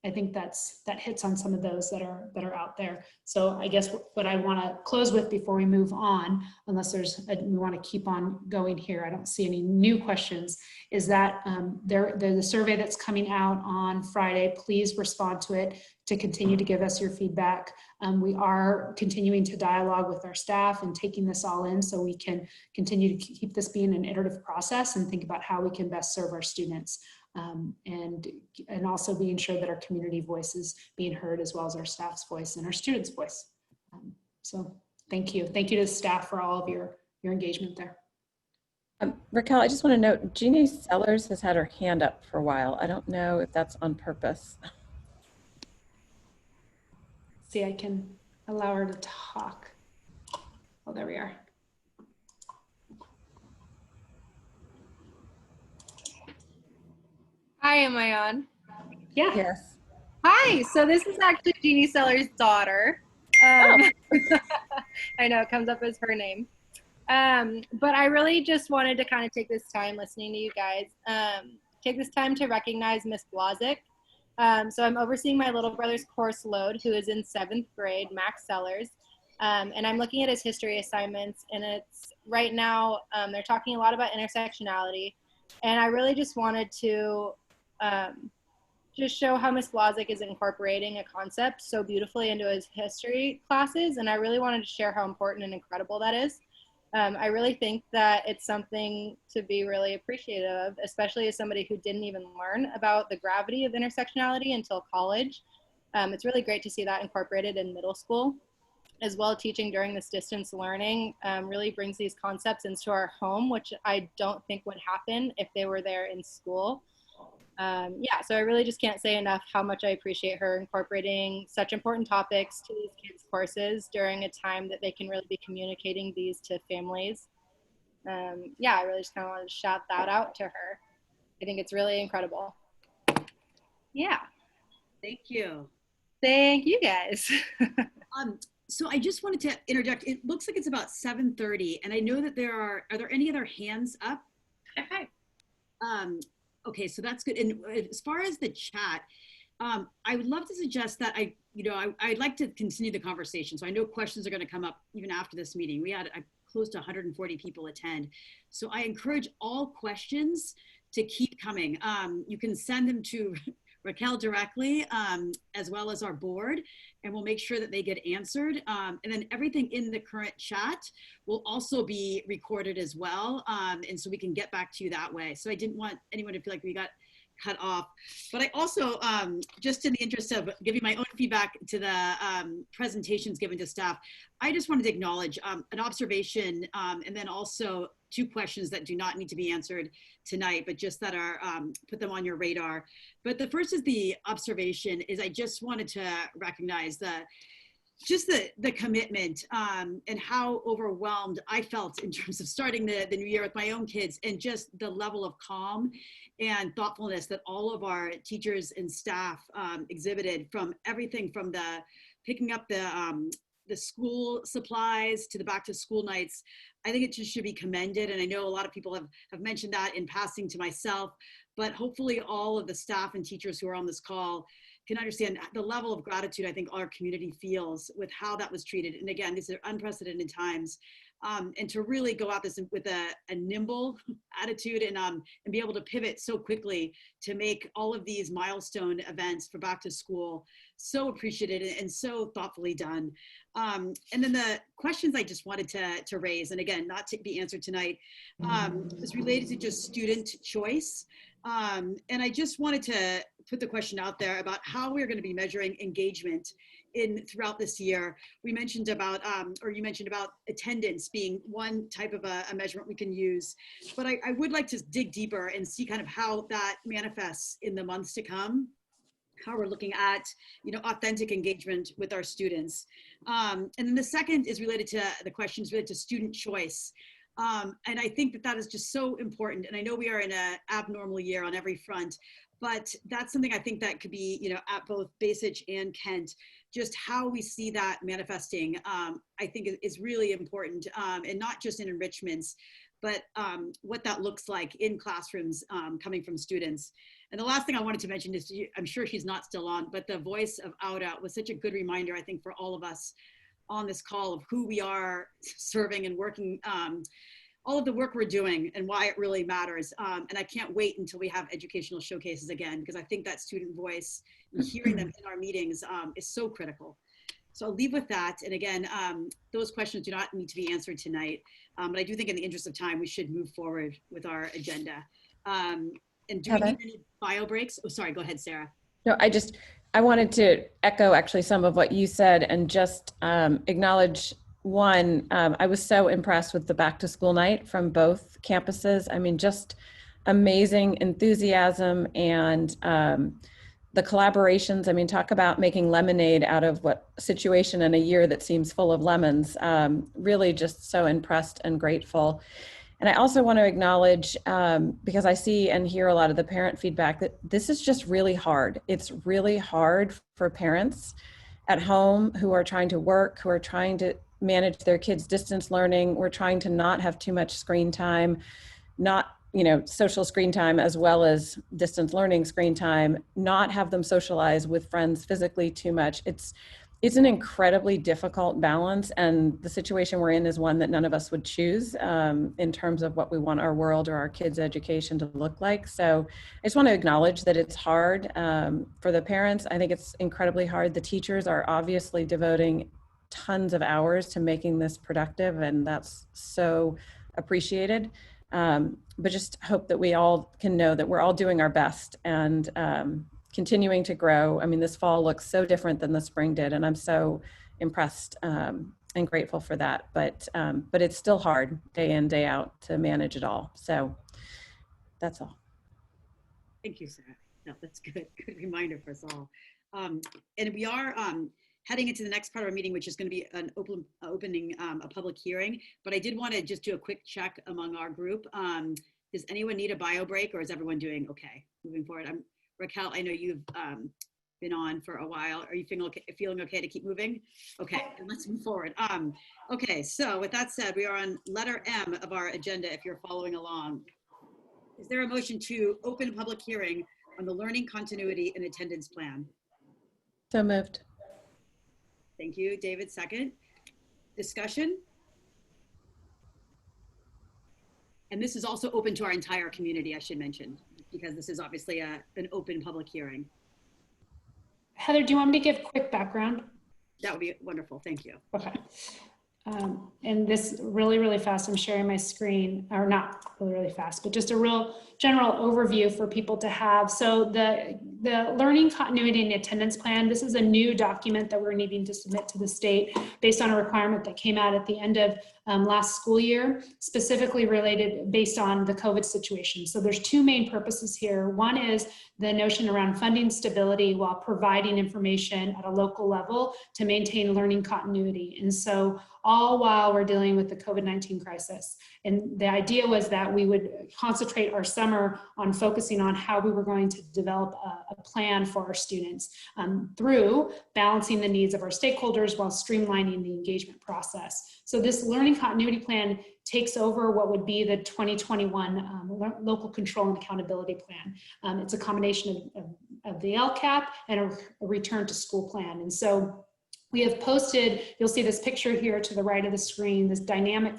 I think that hits on some of those that are out there. So I guess what I want to close with before we move on, unless we want to keep on going here, I don't see any new questions, is that the survey that's coming out on Friday, please respond to it to continue to give us your feedback. We are continuing to dialogue with our staff and taking this all in so we can continue to keep this being an iterative process and think about how we can best serve our students. And also being sure that our community voice is being heard as well as our staff's voice and our students' voice. So thank you. Thank you to the staff for all of your engagement there. Raquel, I just want to note, Jeannie Sellers has had her hand up for a while. I don't know if that's on purpose. See, I can allow her to talk. Oh, there we are. Hi, am I on? Yeah. Yes. Hi, so this is actually Jeannie Sellers' daughter. Oh. I know it comes up as her name. But I really just wanted to kind of take this time listening to you guys, take this time to recognize Miss Blazik. So I'm overseeing my little brother's course load, who is in 7th grade, Max Sellers. And I'm looking at his history assignments, and it's right now, they're talking a lot about intersectionality. And I really just wanted to just show how Miss Blazik is incorporating a concept so beautifully into his history classes. And I really wanted to share how important and incredible that is. I really think that it's something to be really appreciative of, especially as somebody who didn't even learn about the gravity of intersectionality until college. It's really great to see that incorporated in middle school. As well, teaching during this distance learning really brings these concepts into our home, which I don't think would happen if they were there in school. Yeah, so I really just can't say enough how much I appreciate her incorporating such important topics to these kids' courses during a time that they can really be communicating these to families. Yeah, I really just kind of wanted to shout that out to her. I think it's really incredible. Yeah. Thank you. Thank you guys. So I just wanted to interject. It looks like it's about 7:30, and I know that are there any other hands up? Okay. Okay, so that's good. And as far as the chat, I would love to suggest that I'd like to continue the conversation. So I know questions are going to come up even after this meeting. We had close to 140 people attend. So I encourage all questions to keep coming. You can send them to Raquel directly, as well as our board, and we'll make sure that they get answered. And then everything in the current chat will also be recorded as well. And so we can get back to you that way. So I didn't want anyone to feel like we got cut off. But I also, just in the interest of giving my own feedback to the presentations given to staff, I just wanted to acknowledge an observation and then also 2 questions that do not need to be answered tonight, but just that are, put them on your radar. But the first is the observation is I just wanted to recognize the commitment and how overwhelmed I felt in terms of starting the new year with my own kids, and just the level of calm and thoughtfulness that all of our teachers and staff exhibited, from everything from the picking up the school supplies to the back to school nights. I think it just should be commended. And I know a lot of people have mentioned that in passing to myself, but hopefully all of the staff and teachers who are on this call can understand the level of gratitude I think our community feels with how that was treated. And again, these are unprecedented times. And to really go at this with a nimble attitude and be able to pivot so quickly to make all of these milestone events for back to school so appreciated and so thoughtfully done. And then the questions I just wanted to raise, and again, not to be answered tonight, is related to just student choice. And I just wanted to put the question out there about how we're going to be measuring engagement throughout this year. We mentioned about, or you mentioned about attendance being one type of a measurement we can use, but I would like to dig deeper and see kind of how that manifests in the months to come, how we're looking at, authentic engagement with our students. And then the second is related to the questions related to student choice. And I think that is just so important. And I know we are in an abnormal year on every front, but that's something I think that could be, at both Basich and Kent, just how we see that manifesting, I think is really important, and not just in enrichments, but what that looks like in classrooms coming from students. And the last thing I wanted to mention is, I'm sure she's not still on, but the voice of Aura was such a good reminder, I think, for all of us on this call of who we are serving and working, all of the work we're doing and why it really matters. And I can't wait until we have educational showcases again, because I think that student voice and hearing them in our meetings is so critical. So I'll leave with that. And again, those questions do not need to be answered tonight. But I do think in the interest of time, we should move forward with our agenda. And do we need any bio breaks? Oh, sorry, go ahead, Sarah. No, I wanted to echo actually some of what you said and just acknowledge one, I was so impressed with the back to school night from both campuses. I mean, just amazing enthusiasm and the collaborations. I mean, talk about making lemonade out of what situation in a year that seems full of lemons. Really just so impressed and grateful. And I also want to acknowledge, because I see and hear a lot of the parent feedback, that this is just really hard. It's really hard for parents at home who are trying to work, who are trying to manage their kids' distance learning. We're trying to not have too much screen time, not, social screen time as well as distance learning screen time, not have them socialize with friends physically too much. It's an incredibly difficult balance, and the situation we're in is one that none of us would choose in terms of what we want our world or our kids' education to look like. So I just want to acknowledge that it's hard for the parents. I think it's incredibly hard. The teachers are obviously devoting tons of hours to making this productive, and that's so appreciated. But just hope that we all can know that we're all doing our best and continuing to grow. I mean, this fall looks so different than the spring did, and I'm so impressed and grateful for that. But it's still hard day in, day out to manage it all. So that's all. Thank you, Sarah. No, that's good. Good reminder for us all. And we are heading into the next part of our meeting, which is going to be an opening a public hearing. But I did want to just do a quick check among our group. Does anyone need a bio break, or is everyone doing okay moving forward? Raquel, I know you've been on for a while. Are you feeling okay to keep moving? Okay, and let's move forward. Okay, so with that said, we are on letter M of our agenda if you're following along. Is there a motion to open a public hearing on the learning continuity and attendance plan. So moved. Thank you, David, second. Discussion? And this is also open to our entire community, I should mention, because this is obviously an open public hearing. Heather, do you want me to give quick background? That would be wonderful, thank you. Okay. And this really fast, I'm sharing my screen, or not really fast, but just a real general overview for people to have. So the learning continuity and attendance plan, this is a new document that we're needing to submit to the state based on a requirement that came out at the end of last school year, specifically related based on the COVID situation. So there's two main purposes here. One is the notion around funding stability while providing information at a local level to maintain learning continuity. And so all while we're dealing with the COVID-19 crisis. And the idea was that we would concentrate our summer on focusing on how we were going to develop a plan for our students through balancing the needs of our stakeholders while streamlining the engagement process. So this learning continuity plan takes over what would be the 2021 local control and accountability plan. It's a combination of the LCAP and a return to school plan. And so we have posted, you'll see this picture here to the right of the screen, this dynamic,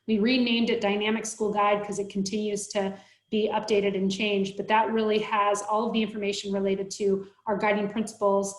we renamed it Dynamic School Guide because it continues to be updated and changed, but that really has all of the information related to our guiding principles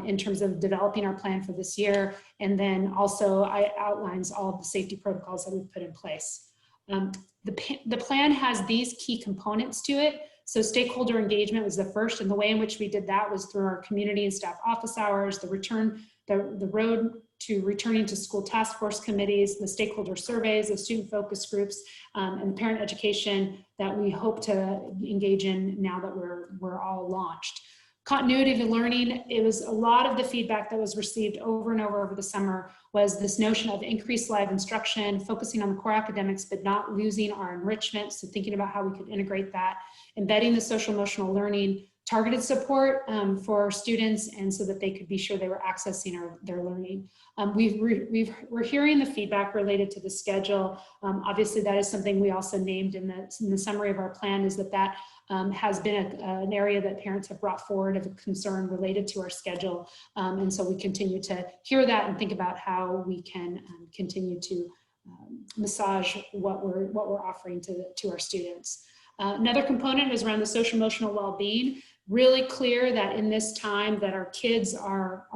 in terms of developing our plan for this year. And then also it outlines all of the safety protocols that we've put in place. The plan has these key components to it. So stakeholder engagement was the first, and the way in which we did that was through our community and staff office hours, the road to returning to school task force committees, the stakeholder surveys, the student focus groups, and parent education that we hope to engage in now that we're all launched. Continuity of learning, it was a lot of the feedback that was received over and over the summer was this notion of increased live instruction, focusing on the core academics, but not losing our enrichment. So thinking about how we could integrate that, embedding the social emotional learning, targeted support for students, and so that they could be sure they were accessing their learning. We're hearing the feedback related to the schedule. Obviously, that is something we also named in the summary of our plan, is that has been an area that parents have brought forward of a concern related to our schedule. And so we continue to hear that and think about how we can continue to massage what we're offering to our students. Another component is around the social emotional well-being. Really clear that in this time that our kids, our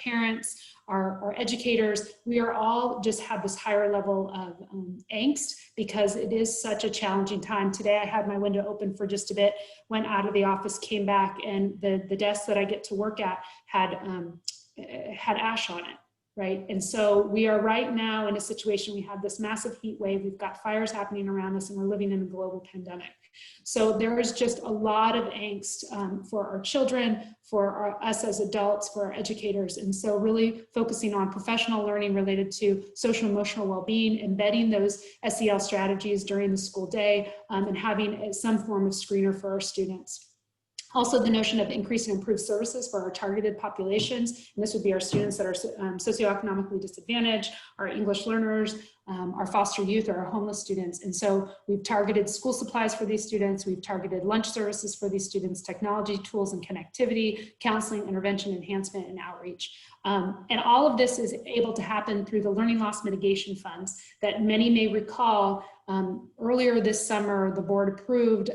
parents, our educators, we are all just have this higher level of angst because it is such a challenging time. Today I had my window open for just a bit, went out of the office, came back, and the desk that I get to work at had ash on it. Right. And so we are right now in a situation, we have this massive heat wave, we've got fires happening around us, and we're living in a global pandemic. So there is just a lot of angst for our children, for us as adults, for our educators. And so really focusing on professional learning related to social emotional well-being, embedding those SEL strategies during the school day, and having some form of screener for our students. Also, the notion of increase and improved services for our targeted populations. And this would be our students that are socioeconomically disadvantaged, our English learners, our foster youth, or our homeless students. And so we've targeted school supplies for these students. We've targeted lunch services for these students, technology tools and connectivity, counseling, intervention, enhancement, and outreach. And all of this is able to happen through the learning loss mitigation funds that many may recall. Earlier this summer, the board approved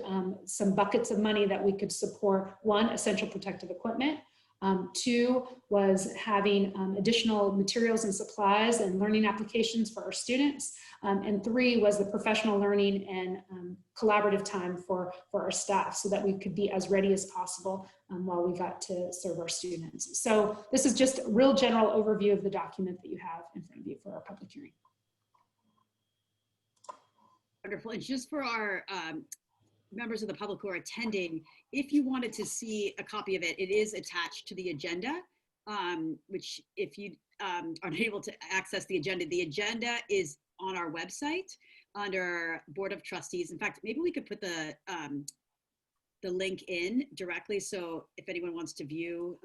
some buckets of money that we could support. One, essential protective equipment. Two was having additional materials and supplies and learning applications for our students. And three was the professional learning and collaborative time for our staff so that we could be as ready as possible while we got to serve our students. So this is just a real general overview of the document that you have in front of you for our public hearing. Wonderful. And just for our members of the public who are attending, if you wanted to see a copy of it, it is attached to the agenda, which if you are unable to access the agenda is on our website under Board of Trustees. In fact, maybe we could put the link in directly. So if anyone wants to view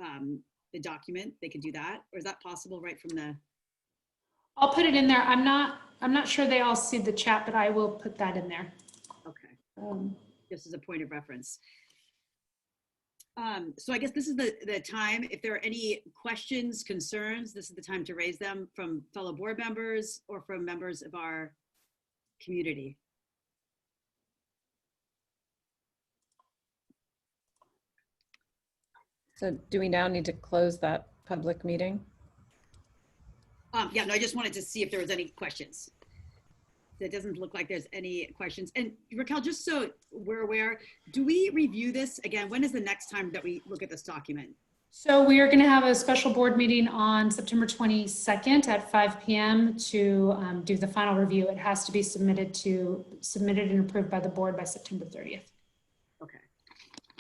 the document, they could do that. Or is that possible right from the? I'll put it in there. I'm not sure they all see the chat, but I will put that in there. Okay. Just as a point of reference. So I guess this is the time, if there are any questions, concerns, this is the time to raise them from fellow board members or from members of our community. So do we now need to close that public meeting? Yeah, no, I just wanted to see if there was any questions. It doesn't look like there's any questions. And Raquel, just so we're aware, do we review this again? When is the next time that we look at this document? So we are going to have a special board meeting on September 22nd at 5 p.m. to do the final review. It has to be submitted and approved by the board by September 30th. Okay.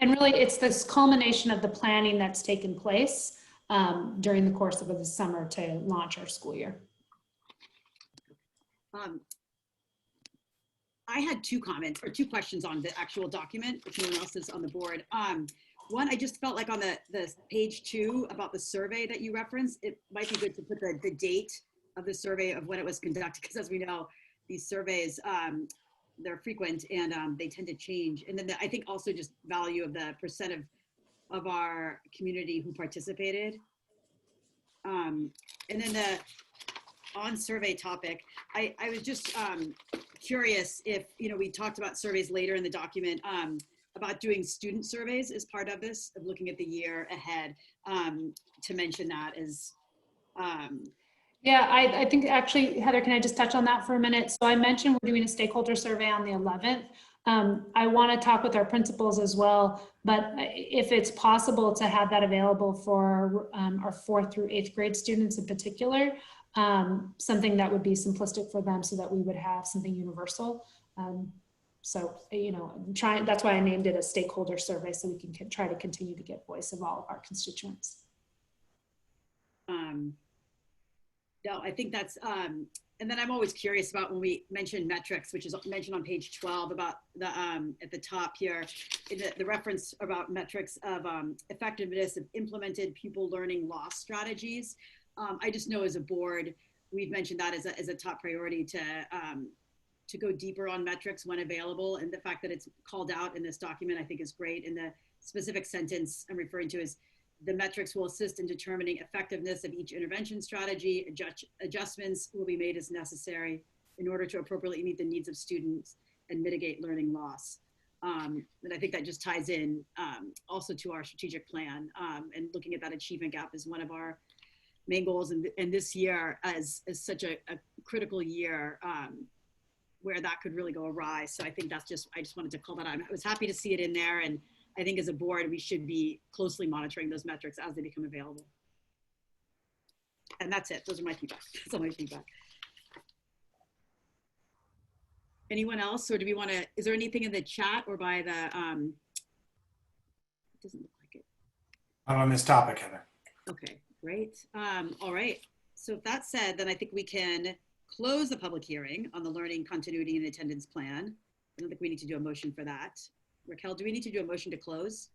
And really, it's this culmination of the planning that's taken place during the course of the summer to launch our school year. I had two comments or two questions on the actual document, if no one else is on the board. One, I just felt like on the page 2 about the survey that you referenced, it might be good to put the date of the survey of when it was conducted, because as we know, these surveys, they're frequent and they tend to change. And then I think also just value of the percent of our community who participated. And then the on survey topic, I was just curious if, we talked about surveys later in the document, about doing student surveys as part of this, of looking at the year ahead, to mention that as. Yeah, I think actually, Heather, can I just touch on that for a minute? So I mentioned we're doing a stakeholder survey on the 11th. I want to talk with our principals as well, but if it's possible to have that available for our 4th through 8th grade students in particular, something that would be simplistic for them so that we would have something universal. So, that's why I named it a stakeholder survey, so we can try to continue to get voice of all of our constituents. No, I think that's, and then I'm always curious about when we mention metrics, which is mentioned on page 12 about the, at the top here, the reference about metrics of effectiveness of implemented pupil learning loss strategies. I just know as a board, we've mentioned that as a top priority to go deeper on metrics when available. And the fact that it's called out in this document, I think is great. And the specific sentence I'm referring to is, the metrics will assist in determining effectiveness of each intervention strategy. Adjustments will be made as necessary in order to appropriately meet the needs of students and mitigate learning loss. And I think that just ties in also to our strategic plan, and looking at that achievement gap is one of our main goals. And this year as such a critical year where that could really go awry. So I think I just wanted to call that out. I was happy to see it in there, and I think as a board, we should be closely monitoring those metrics as they become available. And that's it. Those are my feedback. That's all my feedback. Anyone else, or do we want to, is there anything in the chat or by the, it doesn't look like it. Not on this topic, Heather. Okay, great. All right. So if that's said, then I think we can close the public hearing on the learning continuity and attendance plan. I don't think we need to do a motion for that. Raquel, do we need to do a motion to close?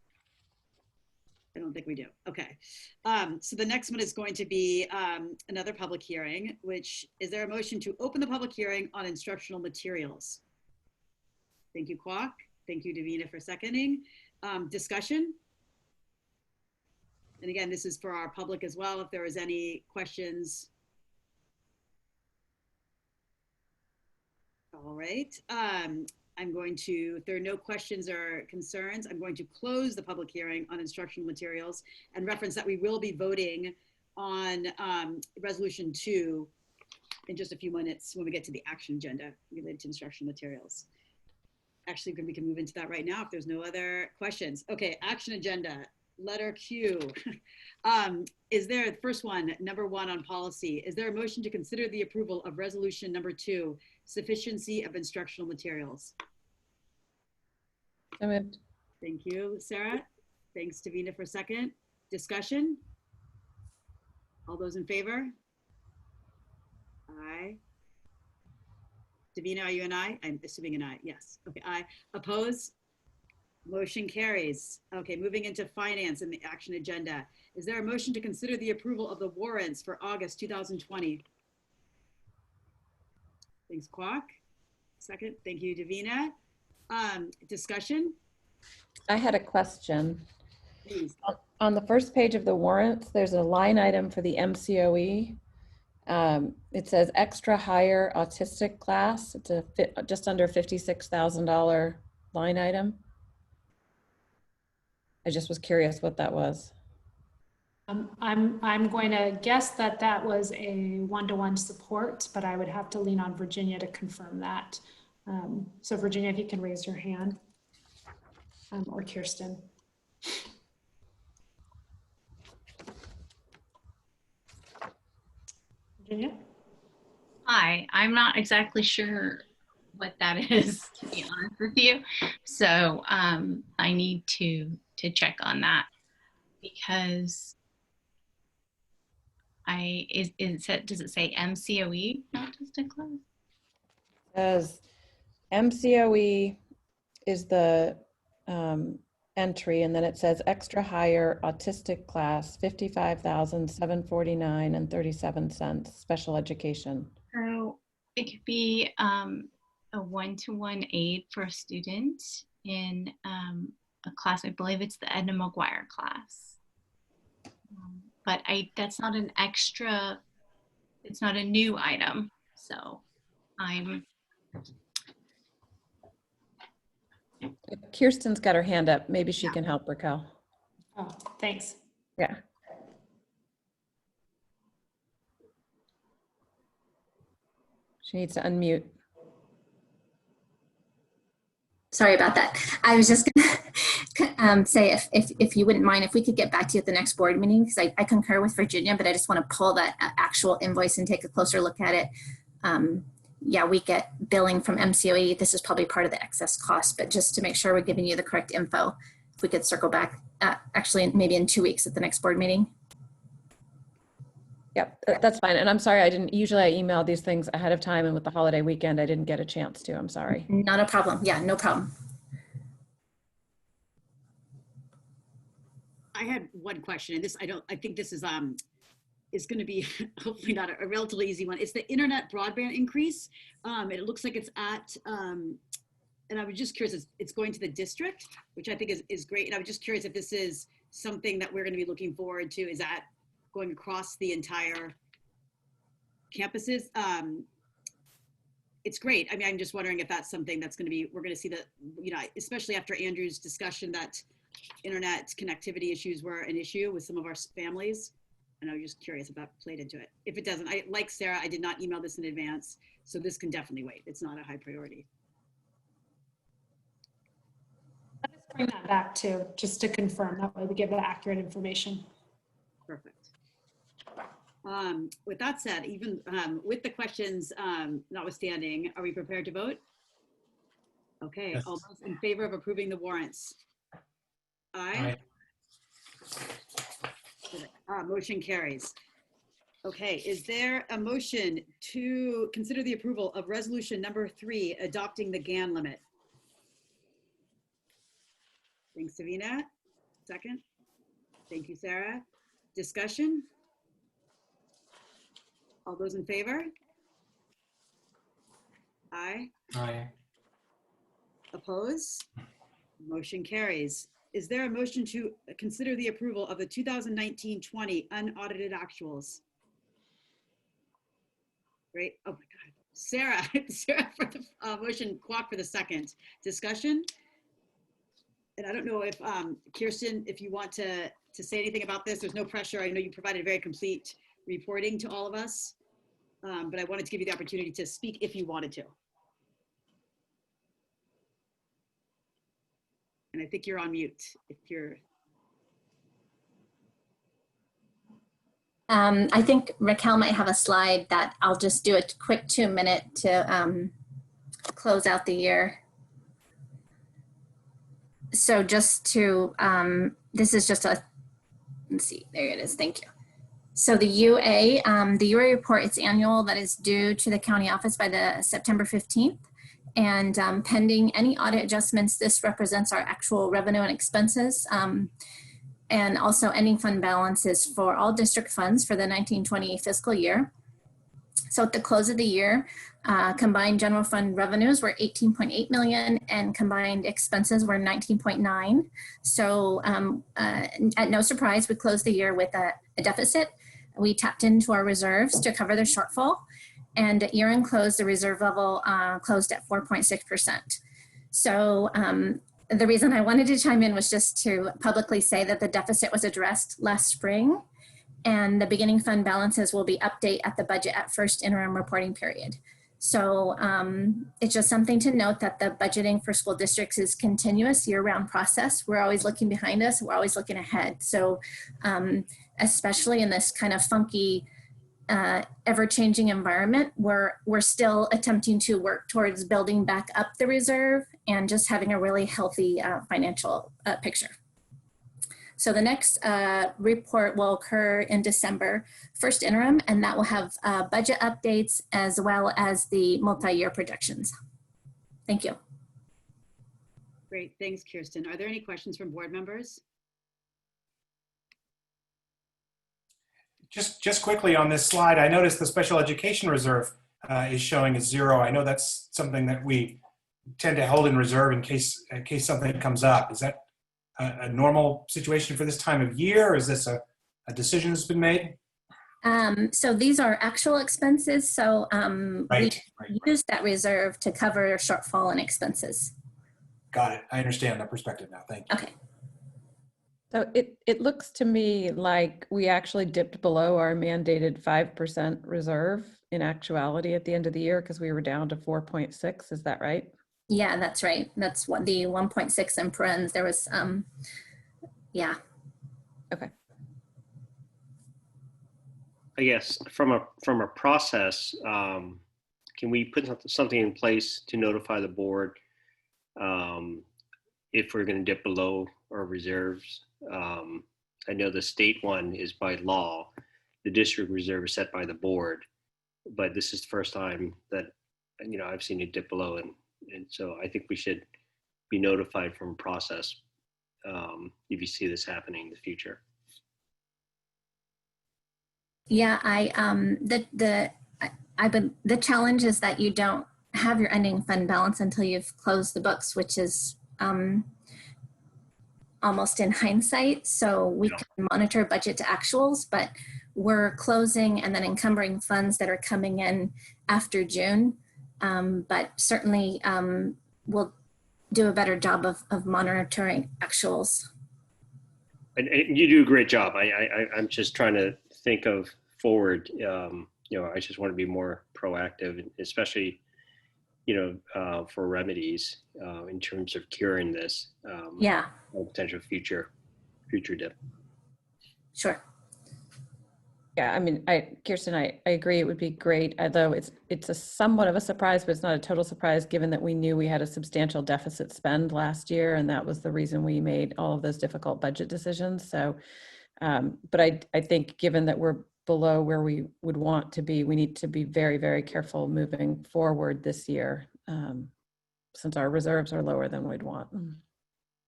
I don't think we do. Okay. So the next one is going to be another public hearing, which is there a motion to open the public hearing on instructional materials? Thank you, Kwok. Thank you, Davina, for seconding. Discussion? And again, this is for our public as well, if there is any questions. All right. I'm going to, if there are no questions or concerns, I'm going to close the public hearing on instructional materials and reference that we will be voting on resolution 2 in just a few minutes when we get to the action agenda related to instructional materials. Actually, we can move into that right now if there's no other questions. Okay, action agenda, letter Q. Is there, the first one, number 1 on policy, is there a motion to consider the approval of resolution number 2, sufficiency of instructional materials? So moved. Thank you, Sarah. Thanks, Davina, for second. Discussion? All those in favor? Aye. Davina, are you an aye? I'm assuming an aye, yes. Okay, aye. Oppose? Motion carries. Okay, moving into finance and the action agenda. Is there a motion to consider the approval of the warrants for August 2020? Thanks, Kwok. Second, thank you, Davina. Discussion? I had a question. Please. On the first page of the warrants, there's a line item for the MCOE. It says extra higher autistic class. It's just under $56,000 line item. I just was curious what that was. I'm going to guess that that was a one-to-one support, but I would have to lean on Virginia to confirm that. So Virginia, if you can raise your hand, or Kirsten. Virginia? Hi, I'm not exactly sure what that is, to be honest with you. So I need to check on that, because does it say MCOE autistic class? It says MCOE is the entry, and then it says extra higher autistic class, $55,749.37, special education. So it could be a one-to-one aid for a student in a class. I believe it's the Edna McGuire class. But that's not an extra, it's not a new item. So Kirsten's got her hand up. Maybe she can help, Raquel. Oh, thanks. Yeah. She needs to unmute. Sorry about that. I was just going to say if you wouldn't mind, if we could get back to you at the next board meeting, because I concur with Virginia, but I just want to pull that actual invoice and take a closer look at it. Yeah, we get billing from MCOE. This is probably part of the excess cost, but just to make sure we're giving you the correct info, if we could circle back, actually maybe in 2 weeks at the next board meeting. Yep, that's fine. And I'm sorry, I email these things ahead of time, and with the holiday weekend, I didn't get a chance to. I'm sorry. Not a problem. Yeah, no problem. I had one question, and I think this is going to be hopefully not a relatively easy one. It's the internet broadband increase. It looks like it's at, and I was just curious, it's going to the district, which I think is great. And I was just curious if this is something that we're going to be looking forward to. Is that going across the entire campuses? It's great. I mean, I'm just wondering if that's something that's going to be, we're going to see that, especially after Andrew's discussion that internet connectivity issues were an issue with some of our families. And I was just curious if that played into it. If it doesn't, like Sarah, I did not email this in advance, so this can definitely wait. It's not a high priority. Let us bring that back too, just to confirm. That way we give the accurate information. Perfect. With that said, even with the questions notwithstanding, are we prepared to vote? Okay, yes. All those in favor of approving the warrants? Aye. Motion carries. Okay, is there a motion to consider the approval of resolution number 3, adopting the GAN limit? Thanks, Savina. Second. Thank you, Sarah. Discussion? All those in favor? Aye. Aye. Oppose? Motion carries. Is there a motion to consider the approval of the 2019-20 unaudited actuals? Great. Oh my God. Sarah for the motion, Kwok for the second. Discussion? And I don't know if Kirsten, if you want to say anything about this. There's no pressure. I know you provided very complete reporting to all of us, but I wanted to give you the opportunity to speak if you wanted to. And I think you're on mute if you're. I think Raquel might have a slide that I'll just do a quick 2-minute to close out the year. So just to, this is just a, let's see, there it is, thank you. So the UA report, it's annual, that is due to the county office by the September 15th. And pending any audit adjustments, this represents our actual revenue and expenses, and also ending fund balances for all district funds for the 1920 fiscal year. So at the close of the year, combined general fund revenues were 18.8 million and combined expenses were 19.9. So at no surprise, we closed the year with a deficit. We tapped into our reserves to cover the shortfall, and at year-end close, the reserve level closed at 4.6%. So the reason I wanted to chime in was just to publicly say that the deficit was addressed last spring, and the beginning fund balances will be updated at the budget at first interim reporting period. So it's just something to note that the budgeting for school districts is continuous year-round process. We're always looking behind us. We're always looking ahead. So especially in this kind of funky, ever-changing environment, we're still attempting to work towards building back up the reserve and just having a really healthy financial picture. So the next report will occur in December, first interim, and that will have budget updates as well as the multi-year projections. Thank you. Great, thanks, Kirsten. Are there any questions from board members? Just quickly on this slide, I noticed the special education reserve is showing as 0. I know that's something that we tend to hold in reserve in case something comes up. Is that a normal situation for this time of year, or is this a decision that's been made? So these are actual expenses. So we use that reserve to cover shortfall and expenses. Got it. I understand that perspective now. Thank you. Okay. So it looks to me like we actually dipped below our mandated 5% reserve in actuality at the end of the year because we were down to 4.6. Is that right? Yeah, that's right. That's what the 1.6 in parens. There was, yeah. Okay. I guess from a process, can we put something in place to notify the board if we're going to dip below our reserves? I know the state one is by law. The district reserve is set by the board, but this is the first time that I've seen it dip below, and so I think we should be notified from process if you see this happening in the future. Yeah, the challenge is that you don't have your ending fund balance until you've closed the books, which is almost in hindsight. So we can monitor budget to actuals, but we're closing and then encumbering funds that are coming in after June. But certainly we'll do a better job of monitoring actuals. And you do a great job. I'm just trying to think of forward. I just want to be more proactive, especially, for remedies in terms of curing this. Yeah. Potential future dip. Sure. Yeah, I mean, Kirsten, I agree. It would be great, although it's a somewhat of a surprise, but it's not a total surprise given that we knew we had a substantial deficit spend last year, and that was the reason we made all of those difficult budget decisions. So, but I think given that we're below where we would want to be, we need to be very, very careful moving forward this year, since our reserves are lower than we'd want.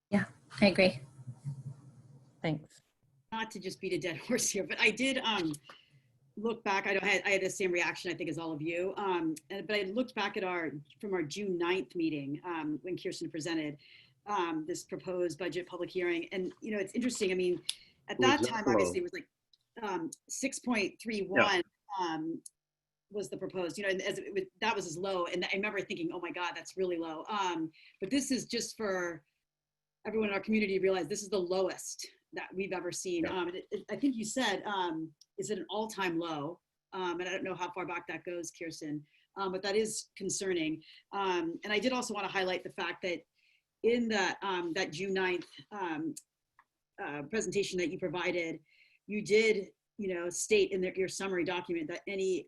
Yeah, I agree. Thanks. Not to just beat a dead horse here, but I did look back. I had the same reaction, I think, as all of you. But I looked back at from our June 9th meeting when Kirsten presented this proposed budget public hearing. And, it's interesting. I mean, at that time, obviously, it was like 6.31 was the proposed, and that was as low. And I remember thinking, oh my God, that's really low. But this is just for everyone in our community to realize this is the lowest that we've ever seen. I think you said, is it an all-time low? And I don't know how far back that goes, Kirsten, but that is concerning. And I did also want to highlight the fact that in that June 9th presentation that you provided, you did, state in your summary document that any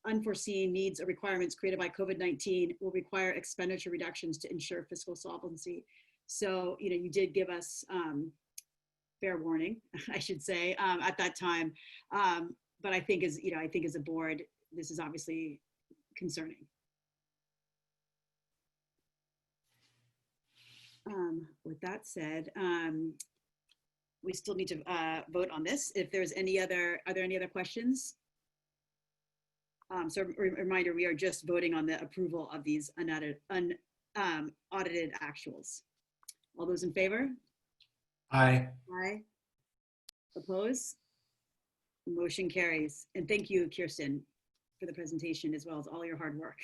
unforeseen needs or requirements created by COVID-19 will require expenditure reductions to ensure fiscal solvency. So, you did give us fair warning, I should say, at that time. But I think as a board, this is obviously concerning. With that said, we still need to vote on this. If there's are there any other questions? So reminder, we are just voting on the approval of these audited actuals. All those in favor? Aye. Aye. Oppose? Motion carries. And thank you, Kirsten, for the presentation as well as all your hard work.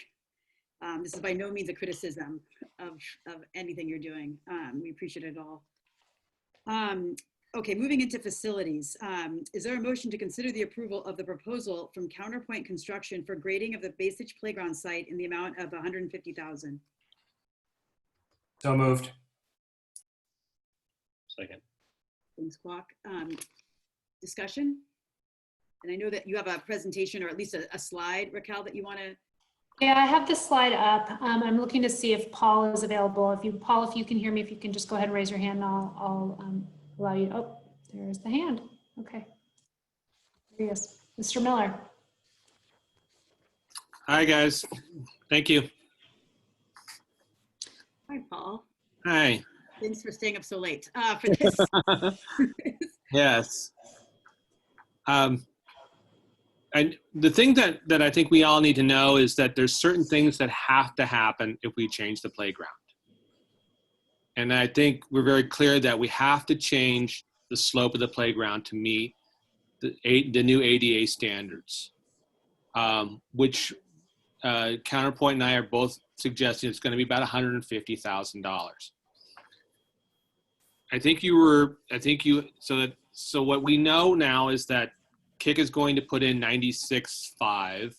This is by no means a criticism of anything you're doing. We appreciate it all. Okay, moving into facilities. Is there a motion to consider the approval of the proposal from Counterpoint Construction for grading of the Basich Playground site in the amount of $150,000? So moved. Second. Thanks, Kwok. Discussion? And I know that you have a presentation or at least a slide, Raquel, that you want to. Yeah, I have this slide up. I'm looking to see if Paul is available. Paul, if you can hear me, if you can just go ahead and raise your hand, I'll allow you. Oh, there's the hand. Okay. There he is. Mr. Miller. Hi, guys. Thank you. Hi, Paul. Hi. Thanks for staying up so late for this. Yes. And the thing that I think we all need to know is that there's certain things that have to happen if we change the playground. And I think we're very clear that we have to change the slope of the playground to meet the new ADA standards, which Counterpoint and I are both suggesting it's going to be about $150,000. So what we know now is that KIC is going to put in 96.5,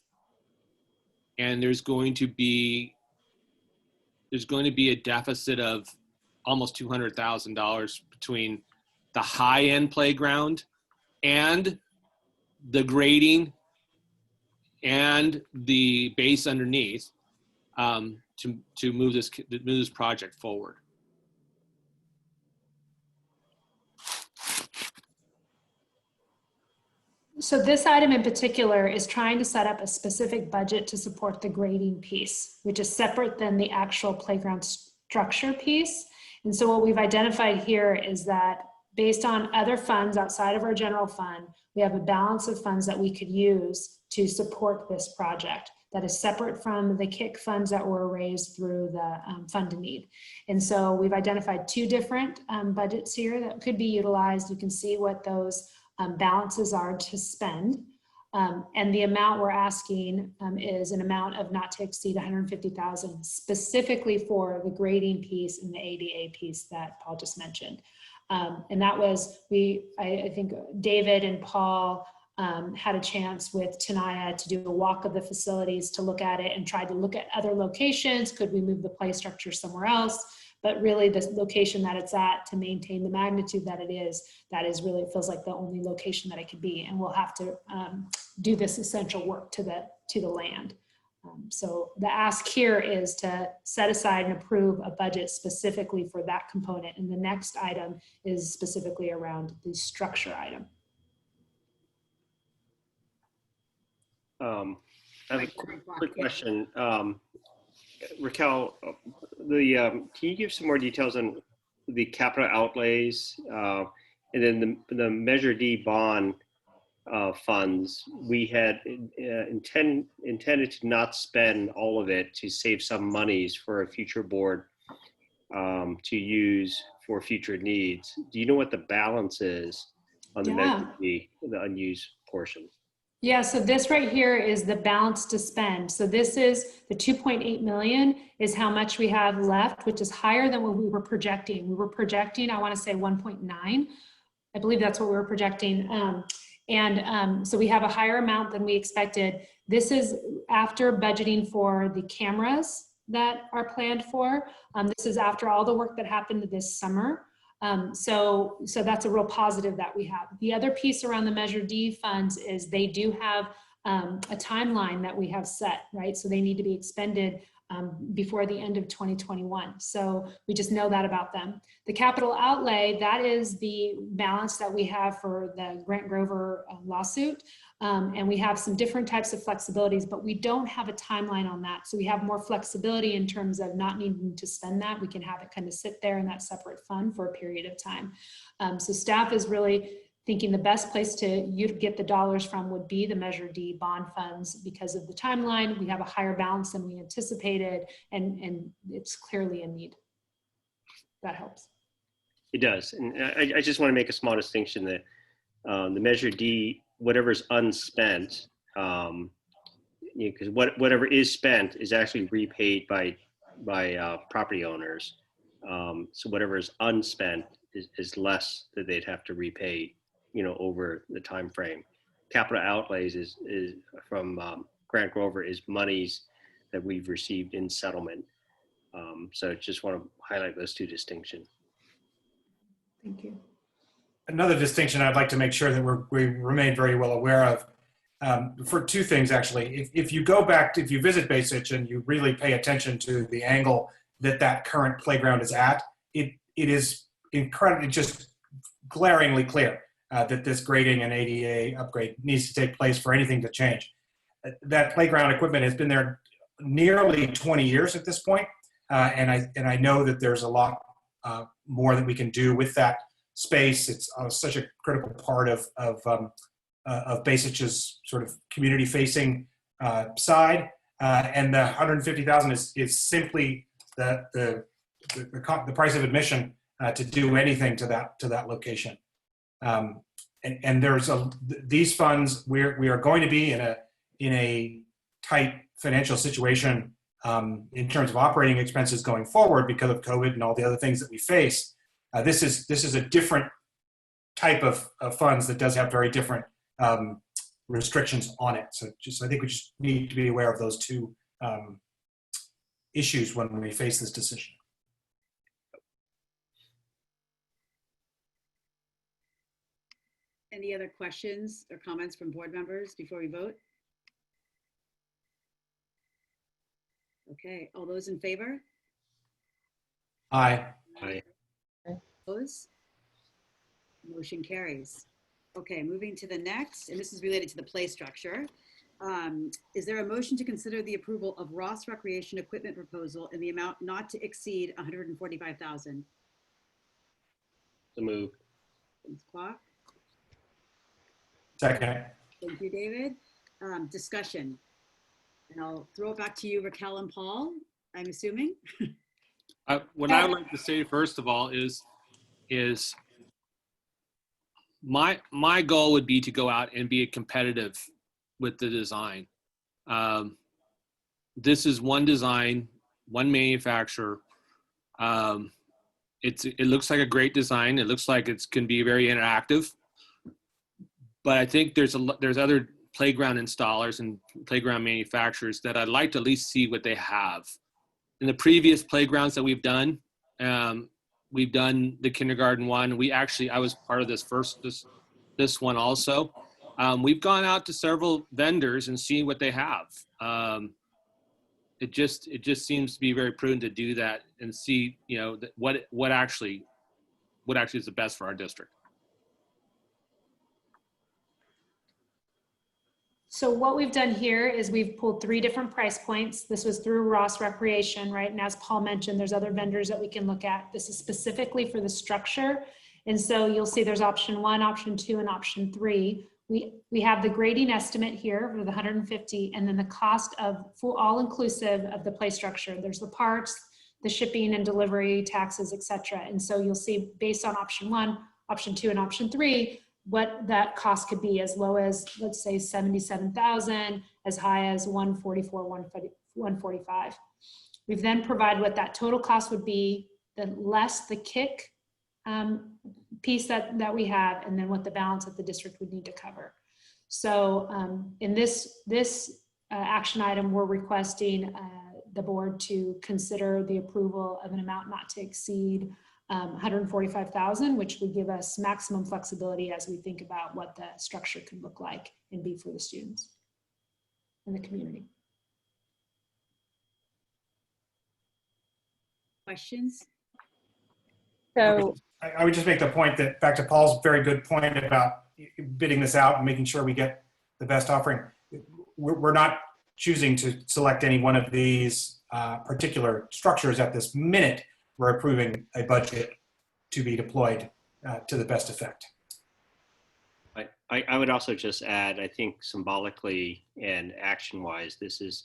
and there's going to be a deficit of almost $200,000 between the high-end playground and the grading and the base underneath to move this project forward. So this item in particular is trying to set up a specific budget to support the grading piece, which is separate than the actual playground structure piece. And so what we've identified here is that based on other funds outside of our general fund, we have a balance of funds that we could use to support this project that is separate from the KIC funds that were raised through the fund to need. And so we've identified two different budgets here that could be utilized. You can see what those balances are to spend. And the amount we're asking is an amount of not to exceed $150,000 specifically for the grading piece and the ADA piece that Paul just mentioned. And that was, I think David and Paul had a chance with Tanaya to do a walk of the facilities to look at it and try to look at other locations. Could we move the play structure somewhere else? But really the location that it's at to maintain the magnitude that it is, that is really, it feels like the only location that it could be. And we'll have to do this essential work to the land. So the ask here is to set aside and approve a budget specifically for that component. And the next item is specifically around the structure item. I have a quick question. Raquel, can you give some more details on the capital outlays and then the Measure D bond funds? We had intended to not spend all of it to save some monies for a future board to use for future needs. Do you know what the balance is on the Measure D, the unused portion? Yeah, so this right here is the balance to spend. So this is the 2.8 million is how much we have left, which is higher than what we were projecting. We were projecting, I want to say 1.9. I believe that's what we were projecting. So we have a higher amount than we expected. This is after budgeting for the cameras that are planned for. This is after all the work that happened this summer. So that's a real positive that we have. The other piece around the Measure D funds is they do have a timeline that we have set, right? So they need to be expended before the end of 2021. So we just know that about them. The capital outlay, that is the balance that we have for the Grant Grover lawsuit. And we have some different types of flexibilities, but we don't have a timeline on that. So we have more flexibility in terms of not needing to spend that. We can have it kind of sit there in that separate fund for a period of time. So staff is really thinking the best place to get the dollars from would be the Measure D bond funds. Because of the timeline, we have a higher balance than we anticipated, and it's clearly a need. That helps. It does. And I just want to make a small distinction that the Measure D, whatever's unspent, because whatever is spent is actually repaid by property owners. So whatever is unspent is less that they'd have to repay, over the time frame. Capital outlays is from Grant Grover is monies that we've received in settlement. So just want to highlight those two distinctions. Thank you. Another distinction I'd like to make sure that we remain very well aware of, for two things actually. If you go back, if you visit Basich and you really pay attention to the angle that current playground is at, it is incredibly, just glaringly clear that this grading and ADA upgrade needs to take place for anything to change. That playground equipment has been there nearly 20 years at this point, and I know that there's a lot more that we can do with that space. It's such a critical part of Basich's sort of community-facing side, and the $150,000 is simply the price of admission to do anything to that location. And there's these funds, we are going to be in a tight financial situation in terms of operating expenses going forward because of COVID and all the other things that we face. This is a different type of funds that does have very different restrictions on it. So I think we just need to be aware of those two issues when we face this decision. Any other questions or comments from board members before we vote? Okay, all those in favor? Aye. Aye. Opposed? Motion carries. Okay, moving to the next, and this is related to the play structure. Is there a motion to consider the approval of Ross Recreation Equipment proposal in the amount not to exceed $145,000? So moved. Thanks, Kwok. Second. Thank you, David. Discussion. And I'll throw it back to you, Raquel and Paul, I'm assuming. What I would like to say first of all is my goal would be to go out and be competitive with the design. This is one design, one manufacturer. It looks like a great design. It looks like it can be very interactive. But I think there's other playground installers and playground manufacturers that I'd like to at least see what they have. In the previous playgrounds that we've done the kindergarten one. I was part of this one also. We've gone out to several vendors and seen what they have. It just seems to be very prudent to do that and see, what actually is the best for our district. So what we've done here is we've pulled 3 different price points. This was through Ross Recreation, right? And as Paul mentioned, there's other vendors that we can look at. This is specifically for the structure. And so you'll see there's option 1, option 2, and option 3. We have the grading estimate here for the 150, and then the cost of full all-inclusive of the play structure. There's the parts, the shipping and delivery, taxes, etc. And so you'll see based on option 1, option 2, and option 3, what that cost could be, as low as, let's say, $77,000, as high as $144,000, $145,000. We've then provided what that total cost would be, less the kick piece that we have, and then what the balance that the district would need to cover. So in this action item, we're requesting the board to consider the approval of an amount not to exceed $145,000, which would give us maximum flexibility as we think about what the structure could look like and be for the students and the community. Questions? So I would just make the point that, back to Paul's very good point about bidding this out and making sure we get the best offering. We're not choosing to select any one of these particular structures at this minute. We're approving a budget to be deployed to the best effect. I would also just add, I think symbolically and action-wise, this is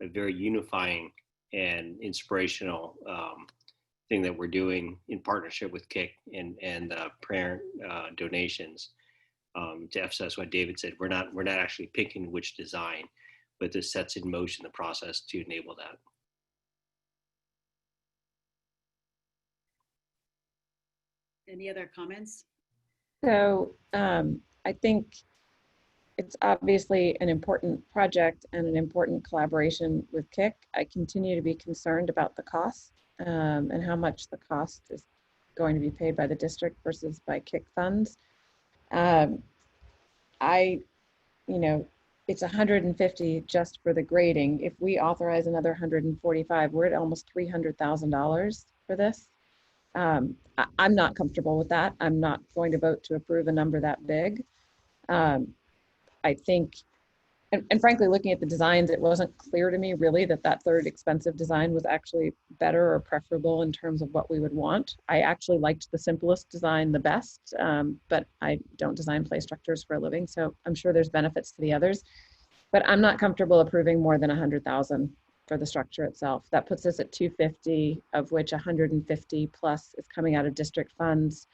a very unifying and inspirational thing that we're doing in partnership with KIC and parent donations. To emphasize what David said, we're not actually picking which design, but this sets in motion the process to enable that. Any other comments? So I think it's obviously an important project and an important collaboration with KIC. I continue to be concerned about the cost and how much the cost is going to be paid by the district versus by KIC funds. It's 150 just for the grading. If we authorize another 145, we're at almost $300,000 for this. I'm not comfortable with that. I'm not going to vote to approve a number that big. I think, and frankly, looking at the designs, it wasn't clear to me really that third expensive design was actually better or preferable in terms of what we would want. I actually liked the simplest design the best, but I don't design play structures for a living, so I'm sure there's benefits to the others. But I'm not comfortable approving more than 100,000 for the structure itself. That puts us at 250, of which 150 plus is coming out of district funds.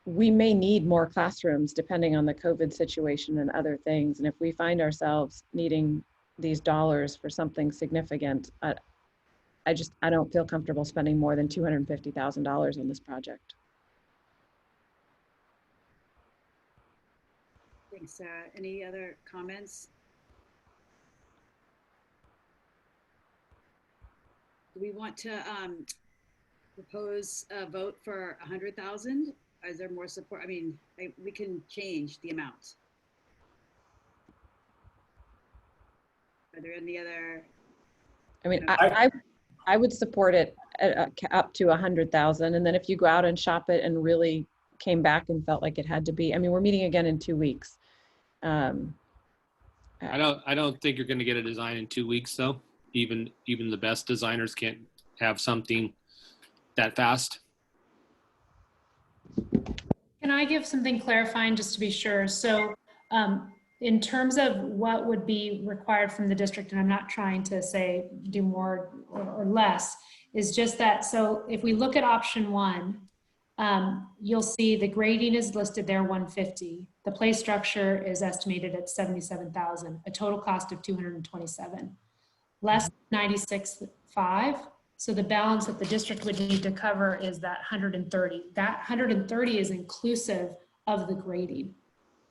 We may need more classrooms depending on the COVID situation and other things. And if we find ourselves needing these dollars for something significant, I don't feel comfortable spending more than $250,000 on this project. Thanks, Sarah. Any other comments? Do we want to propose a vote for 100,000? Is there more support? I mean, we can change the amount. Are there any other? I mean, I would support it at, up to 100,000, and then if you go out and shop it and really came back and felt like it had to be. I mean, we're meeting again in 2 weeks. I don't think you're going to get a design in 2 weeks, though. Even the best designers can't have something that fast. Can I give something clarifying just to be sure? So in terms of what would be required from the district, and I'm not trying to say do more or less, is just that, so if we look at option 1, you'll see the grading is listed there 150. The play structure is estimated at 77,000, a total cost of 227, less 96.5. So the balance that the district would need to cover is that 130. That 130 is inclusive of the grading.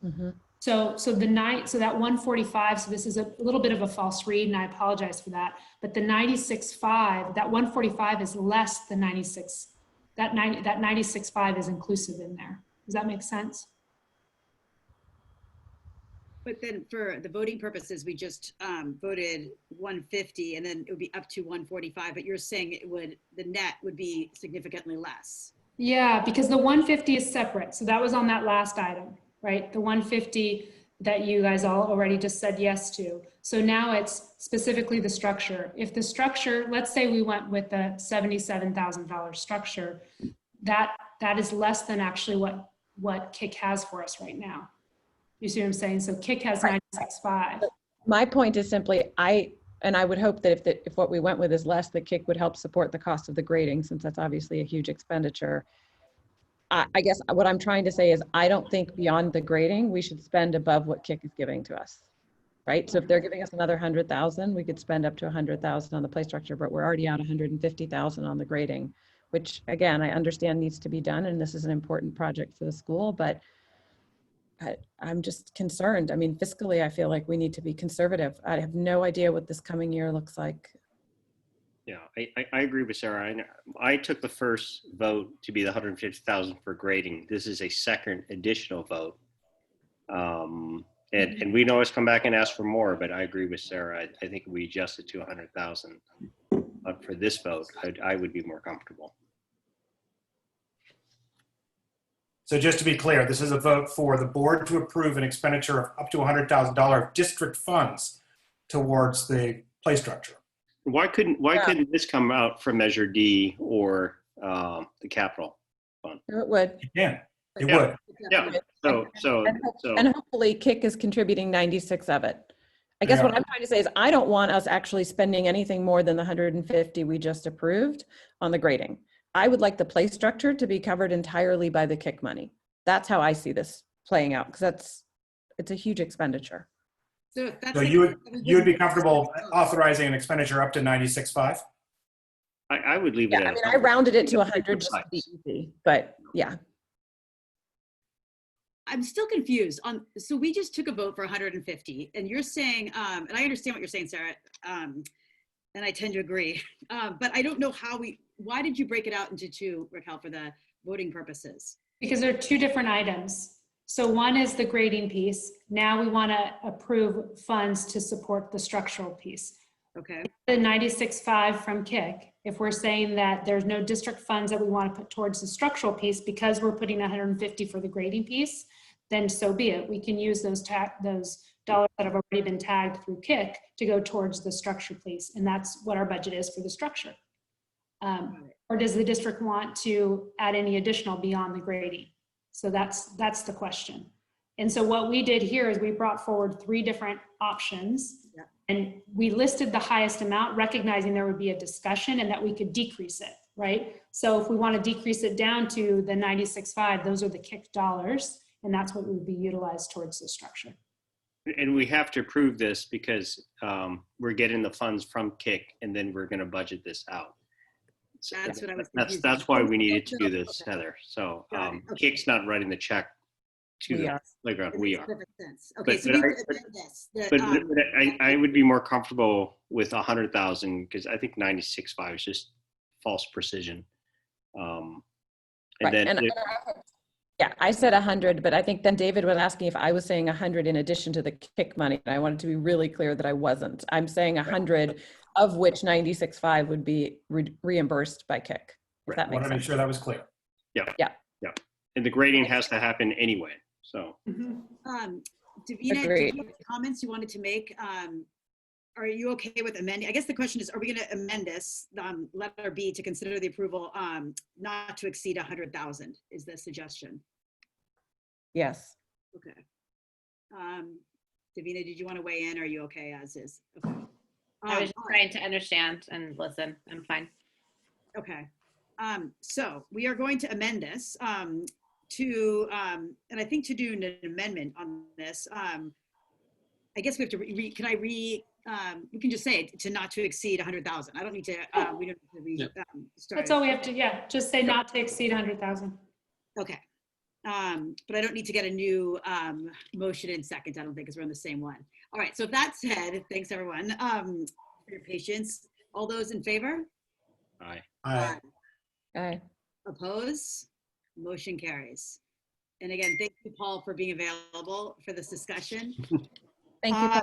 Mm-hmm. So that 145, so this is a little bit of a false read and I apologize for that, but the 96.5, that 145 is less than 96. That 96.5 is inclusive in there. Does that make sense? But then for the voting purposes, we just voted 150 and then it would be up to 145, but you're saying the net would be significantly less. Yeah, because the 150 is separate. So that was on that last item, right? The 150 that you guys all already just said yes to. So now it's specifically the structure. If the structure, let's say we went with the $77,000 structure, that is less than actually what KIC has for us right now. You see what I'm saying? So KIC has 96.5. My point is simply, I would hope that if what we went with is less, that KIC would help support the cost of the grading, since that's obviously a huge expenditure. I guess what I'm trying to say is I don't think beyond the grading, we should spend above what KIC is giving to us, right? So if they're giving us another 100,000, we could spend up to 100,000 on the play structure, but we're already out 150,000 on the grading, which again, I understand needs to be done. And this is an important project for the school, but I'm just concerned. I mean, fiscally, I feel like we need to be conservative. I have no idea what this coming year looks like. Yeah, I agree with Sarah. I took the first vote to be the 150,000 for grading. This is a second additional vote. And we can always come back and ask for more, but I agree with Sarah. I think we adjusted to 100,000 for this vote. I would be more comfortable. So just to be clear, this is a vote for the board to approve an expenditure of up to $100,000 of district funds towards the play structure. Why couldn't this come out from Measure D or the capital fund? It would. Yeah. It would. Yeah. And hopefully KIC is contributing 96 of it. I guess what I'm trying to say is I don't want us actually spending anything more than the 150 we just approved on the grading. I would like the play structure to be covered entirely by the KIC money. That's how I see this playing out, because it's a huge expenditure. So, if that's So like you would be comfortable authorizing an expenditure up to 96.5? I would leave it Yeah, at I mean, I rounded it to 100 just to be easy, but yeah. I'm still confused on, so we just took a vote for 150 and you're saying, and I understand what you're saying, Sarah, and I tend to agree, but I don't know why did you break it out into two, Raquel, for the voting purposes? Because there are two different items. So one is the grading piece. Now we want to approve funds to support the structural piece. Okay. The 96.5 from KIC, if we're saying that there's no district funds that we want to put towards the structural piece because we're putting 150 for the grading piece, then so be it. We can use those dollars that have already been tagged through KIC to go towards the structure piece. And that's what our budget is for the structure. Or does the district want to add any additional beyond the grading? So that's the question. And so what we did here is we brought forward 3 different options. Yeah. And we listed the highest amount, recognizing there would be a discussion and that we could decrease it, right? So if we want to decrease it down to the 96.5, those are the KIC dollars, and that's what would be utilized towards the structure. And we have to approve this because we're getting the funds from KIC, and then we're going to budget this out. So that's what I was that's why we needed to do this, Heather. So KIC's not writing the check to the playground. We are. Perfect sense. Okay, I would be more comfortable with 100,000 because I think 96.5 is just false precision. Yeah, I said 100, but I think then David was asking if I was saying 100 in addition to the KIC money. And I wanted to be really clear that I wasn't. I'm saying 100, of which 96.5 would be reimbursed by KIC. If that makes sense. I want to make sure that was clear. Yeah. And the grading has to happen anyway. So. Davina, do you have comments you wanted to make? Are you okay with amending? I guess the question is, are we going to amend this, letter B, to consider the approval not to exceed 100,000 is the suggestion? Yes. Okay. Davina, did you want to weigh in? Or are you okay as is? Okay. I was trying to understand and listen. I'm fine. Okay. So we are going to amend this to, and I think to do an amendment on this, I guess we have to we can just say it to not to exceed 100,000. I don't need to, we don't need to start. That's all we have to, just say not to exceed 100,000. Okay. But I don't need to get a new motion in second, I don't think, because we're on the same one. All right, so that said, thanks everyone for your patience. All those in favor? Aye. Aye. Aye. Oppose? Motion carries. And again, thank you, Paul, for being available for this discussion. Thank you, Paul.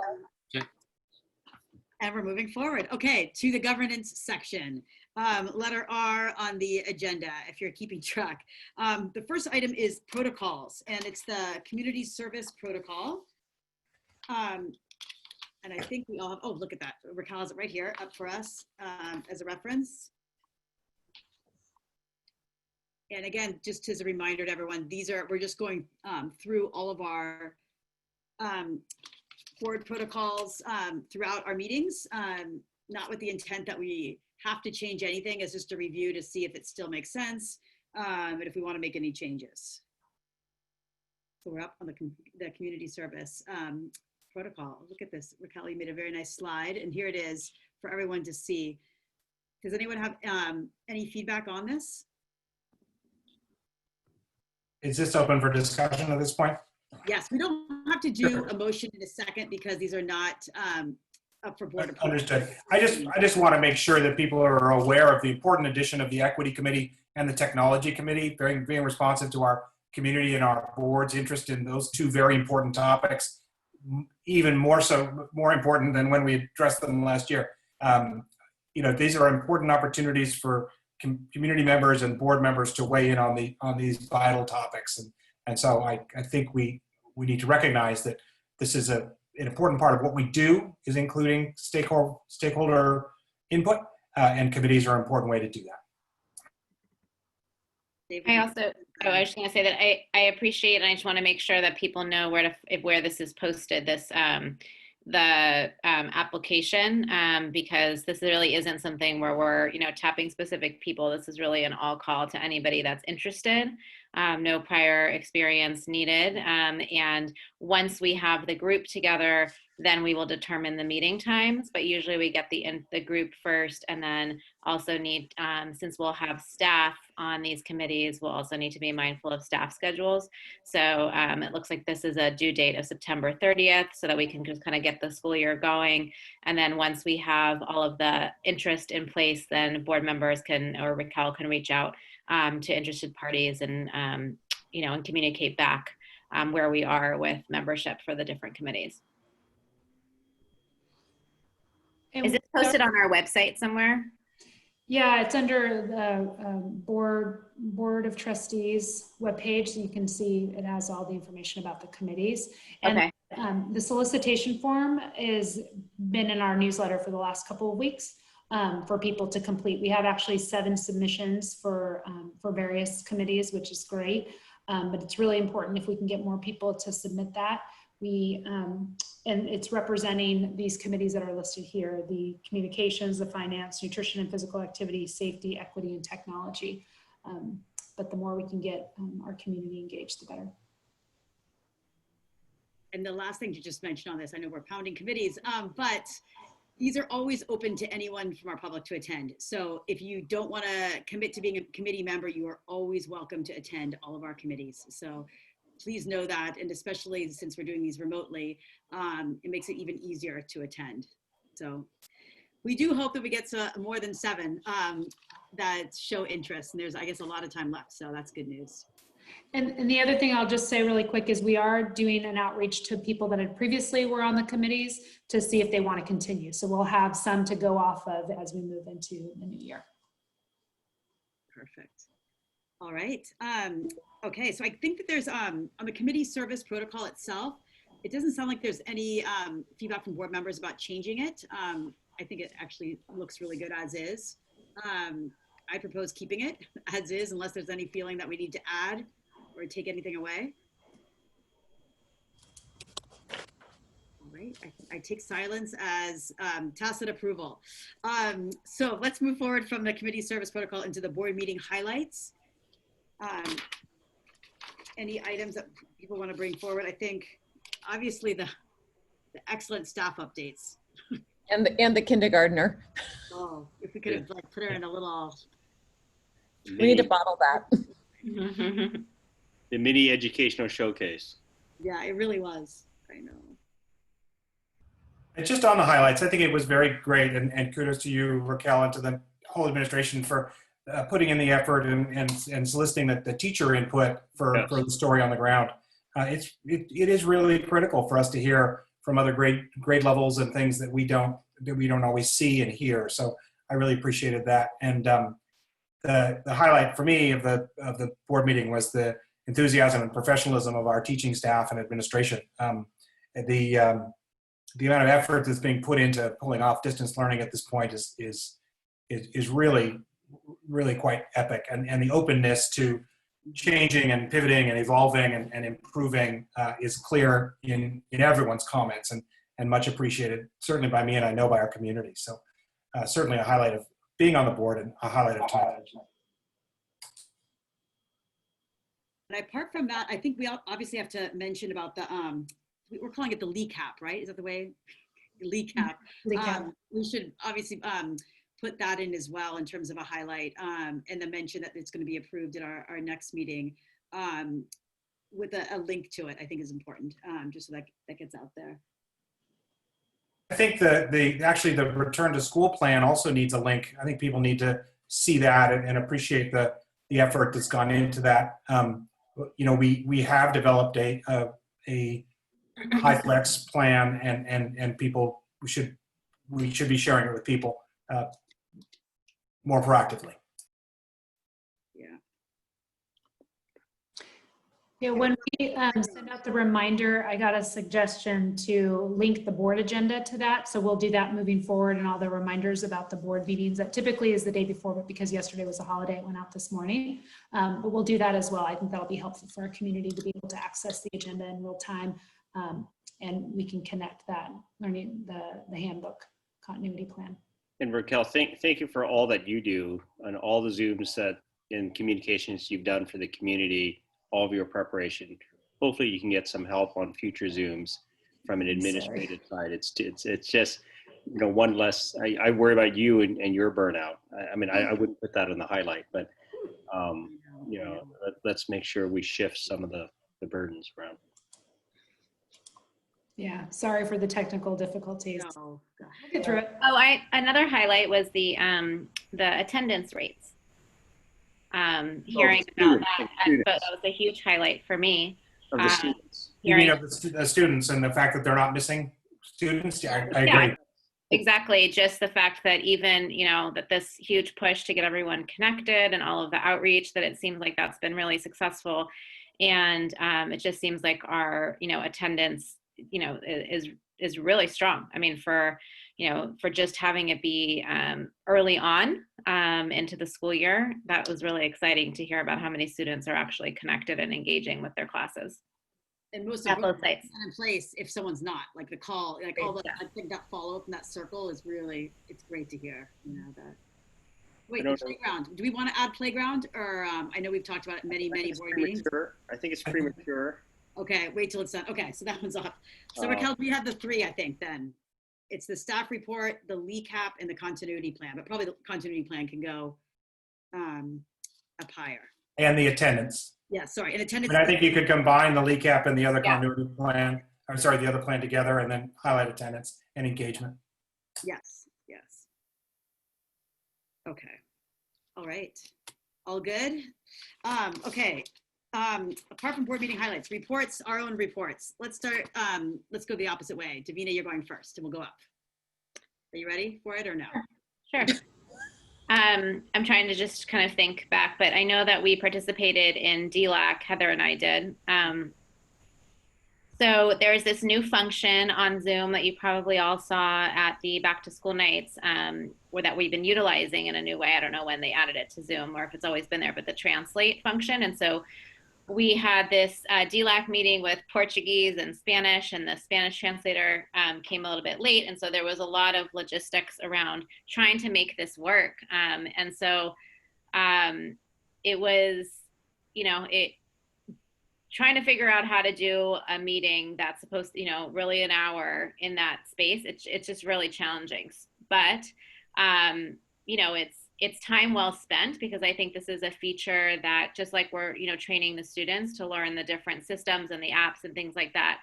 And we're moving forward. Okay, to the governance section. Letter R on the agenda, if you're keeping track. The first item is protocols, and it's the community service protocol. And I think we all have, oh, look at that. Raquel has it right here up for us as a reference. And again, just as a reminder to everyone, we're just going through all of our board protocols throughout our meetings, not with the intent that we have to change anything. It's just a review to see if it still makes sense and if we want to make any changes. So we're up on the community service protocol. Look at this. Raquel, you made a very nice slide, and here it is for everyone to see. Does anyone have any feedback on this? Is this open for discussion at this point? Yes, we don't have to do a motion in a second because these are not up for board approval. Understood. I just want to make sure that people are aware of the important addition of the Equity Committee and the Technology Committee, being responsive to our community and our board's interest in those two very important topics, even more important than when we addressed them last year. These are important opportunities for community members and board members to weigh in on these vital topics. And so I think we need to recognize that this is an important part of what we do, is including stakeholder input, and committees are an important way to do that. I also Oh, I was just going to say that I appreciate, and I just want to make sure that people know where this is posted, this the application, because this really isn't something where we're tapping specific people. This is really an all call to anybody that's interested. No prior experience needed. And once we have the group together, then we will determine the meeting times. But usually we get the group first, and then also need, since we'll have staff on these committees, we'll also need to be mindful of staff schedules. So it looks like this is a due date of September 30th, so that we can just kind of get the school year going. And then once we have all of the interest in place, then board members or Raquel can reach out to interested parties and and communicate back where we are with membership for the different committees. Is it posted on our website somewhere? Yeah, it's under the Board of Trustees webpage, so you can see it has all the information about the committees. And okay. The solicitation form has been in our newsletter for the last couple of weeks for people to complete. We have actually 7 submissions for various committees, which is great. But it's really important if we can get more people to submit that. And it's representing these committees that are listed here: the communications, the finance, nutrition and physical activity, safety, equity, and technology. But the more we can get our community engaged, the better. And the last thing to just mention on this, I know we're pounding committees, but these are always open to anyone from our public to attend. So if you don't want to commit to being a committee member, you are always welcome to attend all of our committees. So please know that, and especially since we're doing these remotely, it makes it even easier to attend. So we do hope that we get to more than 7 that show interest, and there's, I guess, a lot of time left, so that's good news. And the other thing I'll just say really quick is we are doing an outreach to people that had previously were on the committees to see if they want to continue. So we'll have some to go off of as we move into the new year. Perfect. All right. Okay, so I think that there's on the committee service protocol itself, it doesn't sound like there's any feedback from board members about changing it. I think it actually looks really good as is. I propose keeping it as is unless there's any feeling that we need to add or take anything away. All right, I take silence as tacit approval. So let's move forward from the committee service protocol into the board meeting highlights. Any items that people want to bring forward? I think obviously the excellent staff updates. And the kindergartner. Oh, if we could have like put her in a little. We need to bottle that. The mini educational showcase. Yeah, it really was. I know. And just on the highlights, I think it was very great, and kudos to you, Raquel, and to the whole administration for putting in the effort and soliciting the teacher input for the story on the ground. It is really critical for us to hear from other grade levels and things that we don't always see and hear. So I really appreciated that. And the highlight for me of the board meeting was the enthusiasm and professionalism of our teaching staff and administration. The amount of effort that's being put into pulling off distance learning at this point is really quite epic, and the openness to changing and pivoting and evolving and improving is clear in everyone's comments, and much appreciated, certainly by me, and I know by our community. So certainly a highlight of being on the board and a highlight of time. And apart from that, I think we obviously have to mention about the, we're calling it the LECAP, right? Is that the way? LECAP. We should obviously put that in as well in terms of a highlight, and then mention that it's going to be approved at our next meeting with a link to it. I think is important, just so that gets out there. I think actually the return to school plan also needs a link. I think people need to see that and appreciate the effort that's gone into that. We have developed a high flex plan, and people we should be sharing it with people more proactively. Yeah. Yeah, when we send out the reminder, I got a suggestion to link the board agenda to that. So we'll do that moving forward, and all the reminders about the board meetings. That typically is the day before, but because yesterday was a holiday, it went out this morning. But we'll do that as well. I think that'll be helpful for our community to be able to access the agenda in real time. And we can connect that learning, the handbook continuity plan. And Raquel, thank you for all that you do and all the Zooms that and communications you've done for the community, all of your preparation. Hopefully you can get some help on future Zooms from an administrative side. It's just, you know, one less, I worry about you and your burnout. I mean, I wouldn't put that in the highlight, but you know, let's make sure we shift some of the burdens around. Yeah, sorry for the technical difficulties. No. We'll get through it. Oh, another highlight was the attendance rates. Hearing about that, that was a huge highlight for me. Of the students. You mean of the students and the fact that they're not missing students? Yeah, I agree. Yeah, exactly. Just the fact that even, you know, that this huge push to get everyone connected and all of the outreach, that it seems like that's been really successful. And it just seems like our, you know, attendance, you know, is really strong. I mean, for, you know, for just having it be early on into the school year, that was really exciting to hear about how many students are actually connected and engaging with their classes. And most At of both it sites. in place if someone's not, like the call, like all the, I think that follow up in that circle is really, it's great to hear, you know, that. Wait, the playground, do we want to add playground, or I know we've talked about it in many board meetings. I think it's premature. Okay, wait till it's done. Okay, so that one's off. So Raquel, we have the three, I think, then. It's the staff report, the LECAP, and the continuity plan, but probably the continuity plan can go up higher. And the attendance. Yeah, sorry, and attendance. And I think you could combine the LECAP and the other continuity plan, I'm sorry, the other plan together, and then highlight attendance and engagement. Yes, yes. Okay, all right, all good? Okay, apart from board meeting highlights, reports, our own reports. Let's start, let's go the opposite way. Davina, you're going first, and we'll go up. Are you ready for it or no? Sure. I'm trying to just kind of think back, but I know that we participated in DLAC, Heather and I did. So there's this new function on Zoom that you probably all saw at the back to school nights, or that we've been utilizing in a new way. I don't know when they added it to Zoom or if it's always been there, but the translate function. And so we had this DLAC meeting with Portuguese and Spanish, and the Spanish translator came a little bit late. And so there was a lot of logistics around trying to make this work. And so it was, you know, trying to figure out how to do a meeting that's supposed to, you know, really an hour in that space. It's just really challenging. But, you know, it's time well spent, because I think this is a feature that, just like we're, you know, training the students to learn the different systems and the apps and things like that,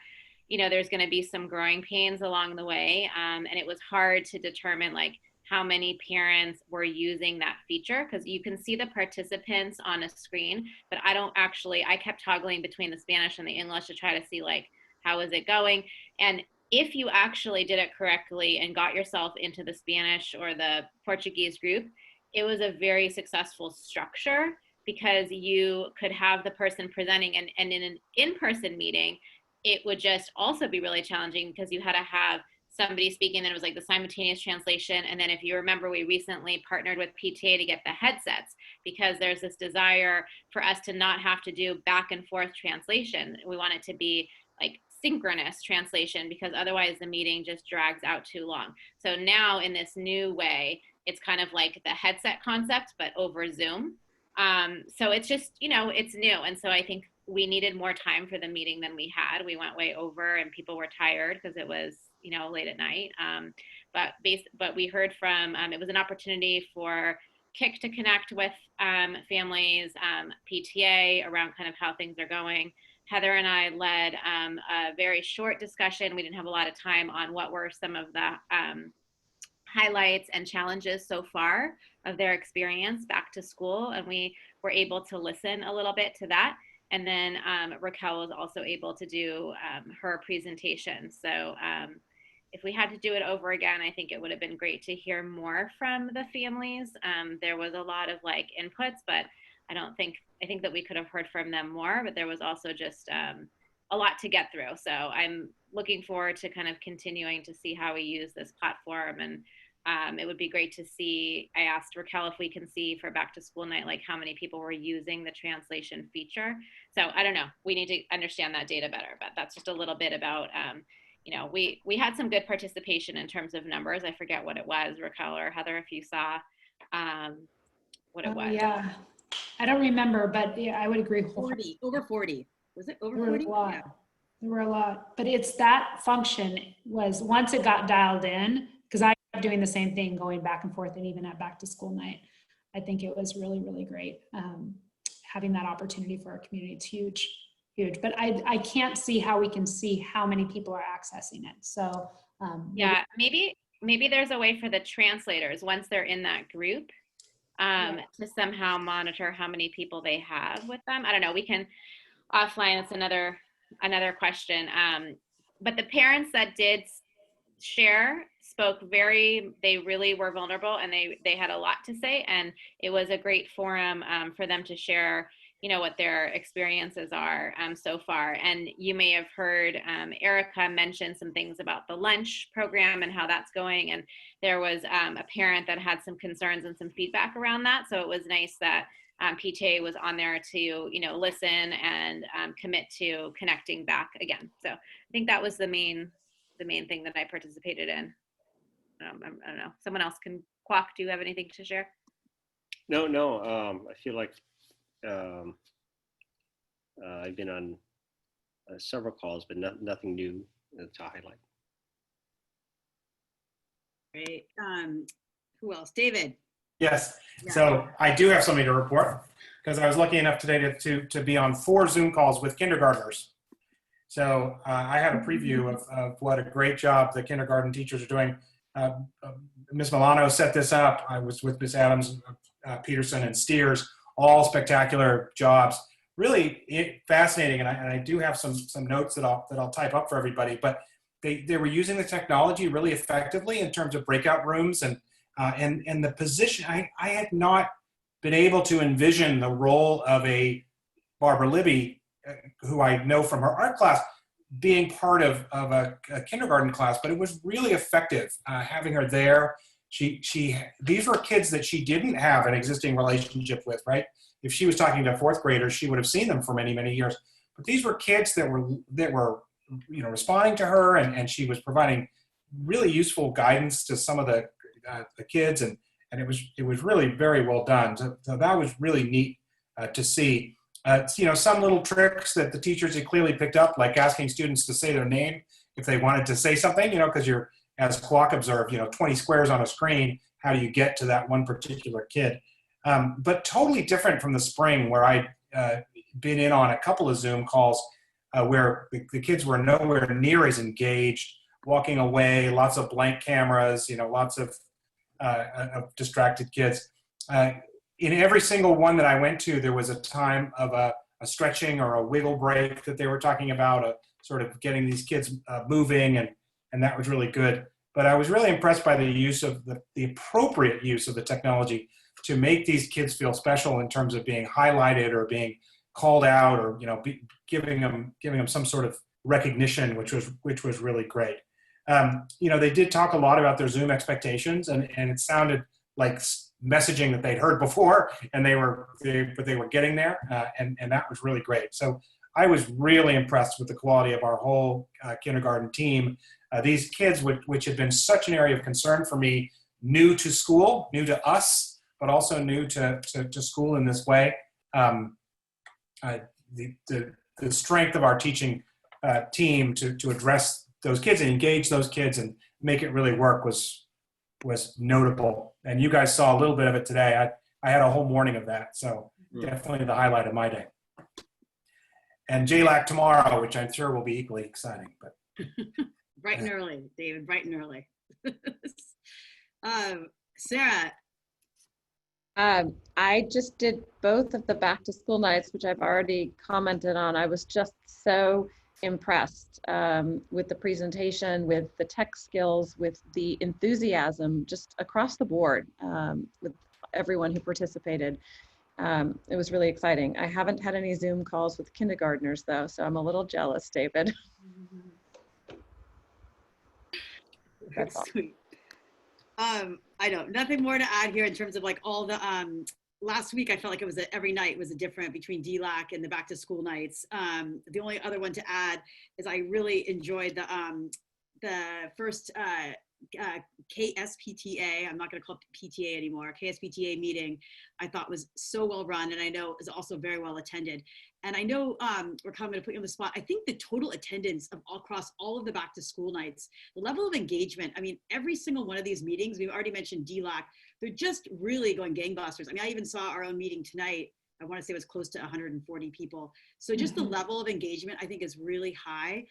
you know, there's going to be some growing pains along the way. And it was hard to determine like how many parents were using that feature, because you can see the participants on a screen, but I kept toggling between the Spanish and the English to try to see like, how is it going? And if you actually did it correctly and got yourself into the Spanish or the Portuguese group, it was a very successful structure, because you could have the person presenting, and in an in-person meeting, it would just also be really challenging, because you had to have somebody speaking, and it was like the simultaneous translation. And then if you remember, we recently partnered with PTA to get the headsets, because there's this desire for us to not have to do back and forth translation. We want it to be like synchronous translation, because otherwise the meeting just drags out too long. So now in this new way, it's kind of like the headset concept, but over Zoom. So it's just, you know, it's new. And so I think we needed more time for the meeting than we had. We went way over, and people were tired because it was, you know, late at night. But we heard from, it was an opportunity for KIC to connect with families, PTA around kind of how things are going. Heather and I led a very short discussion. We didn't have a lot of time on what were some of the highlights and challenges so far of their experience back to school. And we were able to listen a little bit to that. And then Raquel was also able to do her presentation. So if we had to do it over again, I think it would have been great to hear more from the families. There was a lot of like inputs, but I think that we could have heard from them more, but there was also just a lot to get through. So I'm looking forward to kind of continuing to see how we use this platform. And it would be great to see, I asked Raquel if we can see for back to school night, like how many people were using the translation feature. So I don't know, we need to understand that data better, but that's just a little bit about, you know, we had some good participation in terms of numbers. I forget what it was, Raquel or Heather, if you saw what it was. Yeah, I don't remember, but yeah, I would agree. 40, over 40. Was it over There were 40? a lot. Yeah. There were a lot, but it's that function was once it got dialed in, because I kept doing the same thing going back and forth and even at back to school night. I think it was really, really great. Having that opportunity for our community, it's huge, huge. But I can't see how we can see how many people are accessing it. So yeah, maybe there's a way for the translators once they're in that group to somehow monitor how many people they have with them. I don't know, we can offline, it's another question. But the parents that did share spoke they really were vulnerable, and they had a lot to say, and it was a great forum for them to share, you know, what their experiences are so far. And you may have heard Erica mention some things about the lunch program and how that's going. And there was a parent that had some concerns and some feedback around that. So it was nice that PTA was on there to, you know, listen and commit to connecting back again. So I think that was the main thing that I participated in. I don't know. Someone else can, Kwok, do you have anything to share? No. I feel like I've been on several calls, but nothing new to highlight. Great. Who else? David. Yes. So I do have something to report because I was lucky enough today to be on 4 Zoom calls with kindergartners. So I had a preview of what a great job the kindergarten teachers are doing. Ms. Milano set this up. I was with Ms. Adams, Peterson, and Steers, all spectacular jobs. Really fascinating, and I do have some notes that I'll type up for everybody. But they were using the technology really effectively in terms of breakout rooms and the position. I had not been able to envision the role of a Barbara Libby, who I know from her art class, being part of a kindergarten class, but it was really effective having her there. These were kids that she didn't have an existing relationship with, right? If she was talking to 4th graders, she would have seen them for many, many years. But these were kids that were you know, responding to her, and she was providing really useful guidance to some of the kids, and it was really very well done. So that was really neat to see. You know, some little tricks that the teachers had clearly picked up, like asking students to say their name if they wanted to say something, you know, because you're, as Kwok observed, you know, 20 squares on a screen, how do you get to that one particular kid? But totally different from the spring, where I'd been in on a couple of Zoom calls where the kids were nowhere near as engaged, walking away, lots of blank cameras, you know, lots of distracted kids. In every single one that I went to, there was a time of a stretching or a wiggle break that they were talking about, sort of getting these kids moving, and that was really good. But I was really impressed by the use of the appropriate use of the technology to make these kids feel special in terms of being highlighted or being called out, or, you know, giving them some sort of recognition, which was really great. You know, they did talk a lot about their Zoom expectations, and it sounded like messaging that they'd heard before, and they were getting there, and that was really great. So I was really impressed with the quality of our whole kindergarten team. These kids, which had been such an area of concern for me, new to school, new to us, but also new to school in this way. The strength of our teaching team to address those kids and engage those kids and make it really work was notable. And you guys saw a little bit of it today. I had a whole morning of that, so definitely the highlight of my day. And JLAC tomorrow, which I'm sure will be equally exciting. But bright and early, David, bright and early. Sarah. I just did both of the back to school nights, which I've already commented on. I was just so impressed with the presentation, with the tech skills, with the enthusiasm just across the board with everyone who participated. It was really exciting. I haven't had any Zoom calls with kindergartners though, so I'm a little jealous, David. That's sweet. I know nothing more to add here in terms of like all the last week. I felt like it was every night was a different between DLAC and the back to school nights. The only other one to add is I really enjoyed the first KSPTA, I'm not going to call it PTA anymore, KSPTA meeting. I thought was so well run, and I know it was also very well attended. And I know we're going to put you on the spot. I think the total attendance of across all of the back to school nights, the level of engagement, I mean, every single one of these meetings, we've already mentioned DLAC, they're just really going gangbusters. I mean, I even saw our own meeting tonight. I want to say it was close to 140 people. So just the level of engagement, I think, is really high.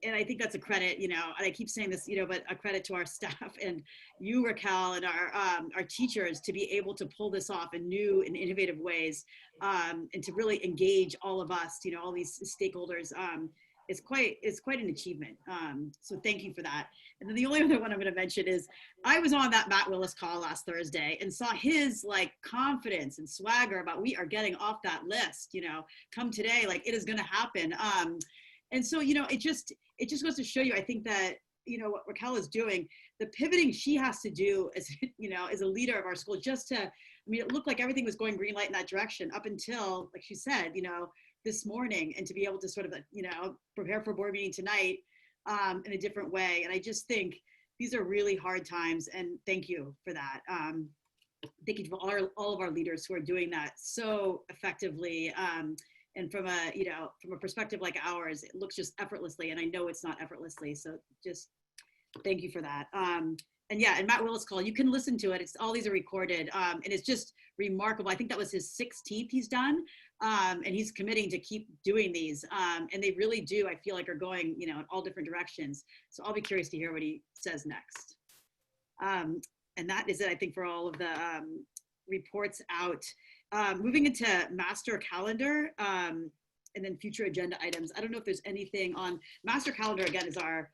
And I think that's a credit, you know, and I keep saying this, you know, but a credit to our staff and you, Raquel, and our teachers to be able to pull this off in new and innovative ways, and to really engage all of us, you know, all these stakeholders. It's quite an achievement. So thank you for that. And then the only other one I'm going to mention is I was on that Matt Willis call last Thursday and saw his like confidence and swagger about we are getting off that list, you know, come today, like it is going to happen. And so, you know, it just goes to show you, I think that, you know, what Raquel is doing, the pivoting she has to do as, you know, as a leader of our school, just to, I mean, it looked like everything was going green light in that direction up until, like she said, you know, this morning, and to be able to sort of, you know, prepare for board meeting tonight in a different way. And I just think these are really hard times, and thank you for that. Thank you to all of our leaders who are doing that so effectively. And from a, you know, from a perspective like ours, it looks just effortlessly, and I know it's not effortlessly. So just thank you for that. And yeah, and Matt Willis call, you can listen to it. It's all these are recorded, and it's just remarkable. I think that was his 16th he's done, and he's committing to keep doing these. And they really do, I feel like, are going, you know, in all different directions. So I'll be curious to hear what he says next. And that is it, I think, for all of the reports out. Moving into master calendar and then future agenda items. I don't know if there's anything on master calendar. Again, is our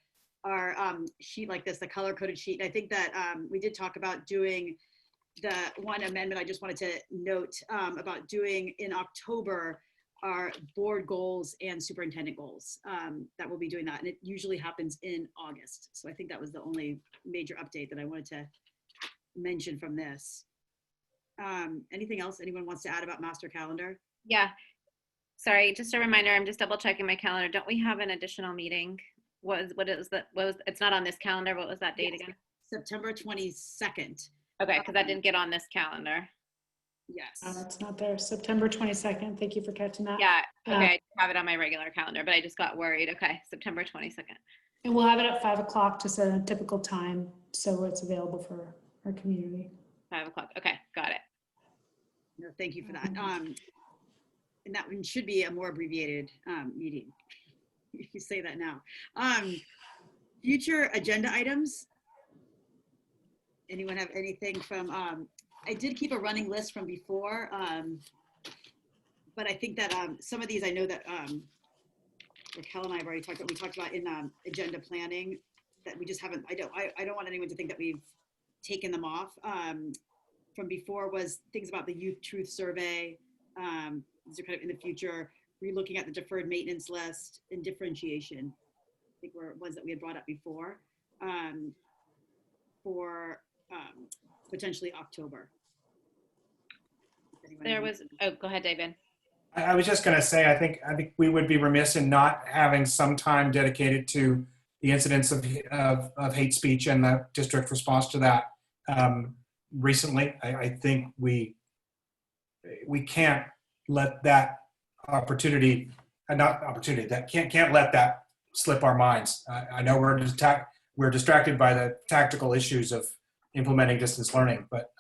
sheet like this, the color coded sheet. And I think that we did talk about doing the one amendment. I just wanted to note about doing in October our board goals and superintendent goals. That we'll be doing that, and it usually happens in August. So I think that was the only major update that I wanted to mention from this. Anything else anyone wants to add about master calendar? Yeah, sorry, just a reminder, I'm just double checking my calendar. Don't we have an additional meeting? It's not on this calendar. What was that date again? September 22nd. Okay, because that didn't get on this calendar. Yes. It's not there. September 22nd. Thank you for catching that. Yeah, okay, I have it on my regular calendar, but I just got worried. Okay, September 22nd. And we'll have it at 5 o'clock, just a typical time, so it's available for our community. 5 o'clock. Okay, got it. No, thank you for that. And that one should be a more abbreviated meeting, if you say that now. Future agenda items. Anyone have anything from, I did keep a running list from before, but I think that some of these I know that Raquel and I have already talked about, we talked about in agenda planning that we just haven't, I don't want anyone to think that we've taken them off. From before was things about the youth truth survey. These are kind of in the future, re-looking at the deferred maintenance list and differentiation. I think were ones that we had brought up before for potentially October. There was, oh, go ahead, David. I was just going to say, I think we would be remiss in not having some time dedicated to the incidents of hate speech and the district response to that. Recently, I think we can't let that opportunity, can't let that slip our minds. I know we're distracted by the tactical issues of implementing distance learning, but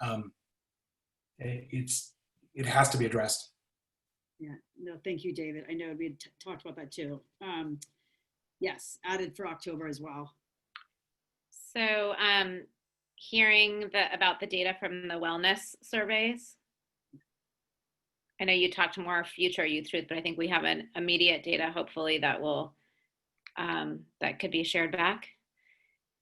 it has to be addressed. Yeah, no, thank you, David. I know we had talked about that too. Yes, added for October as well. So hearing about the data from the wellness surveys. I know you talked more future youth truth, but I think we have an immediate data, hopefully, that will that could be shared back.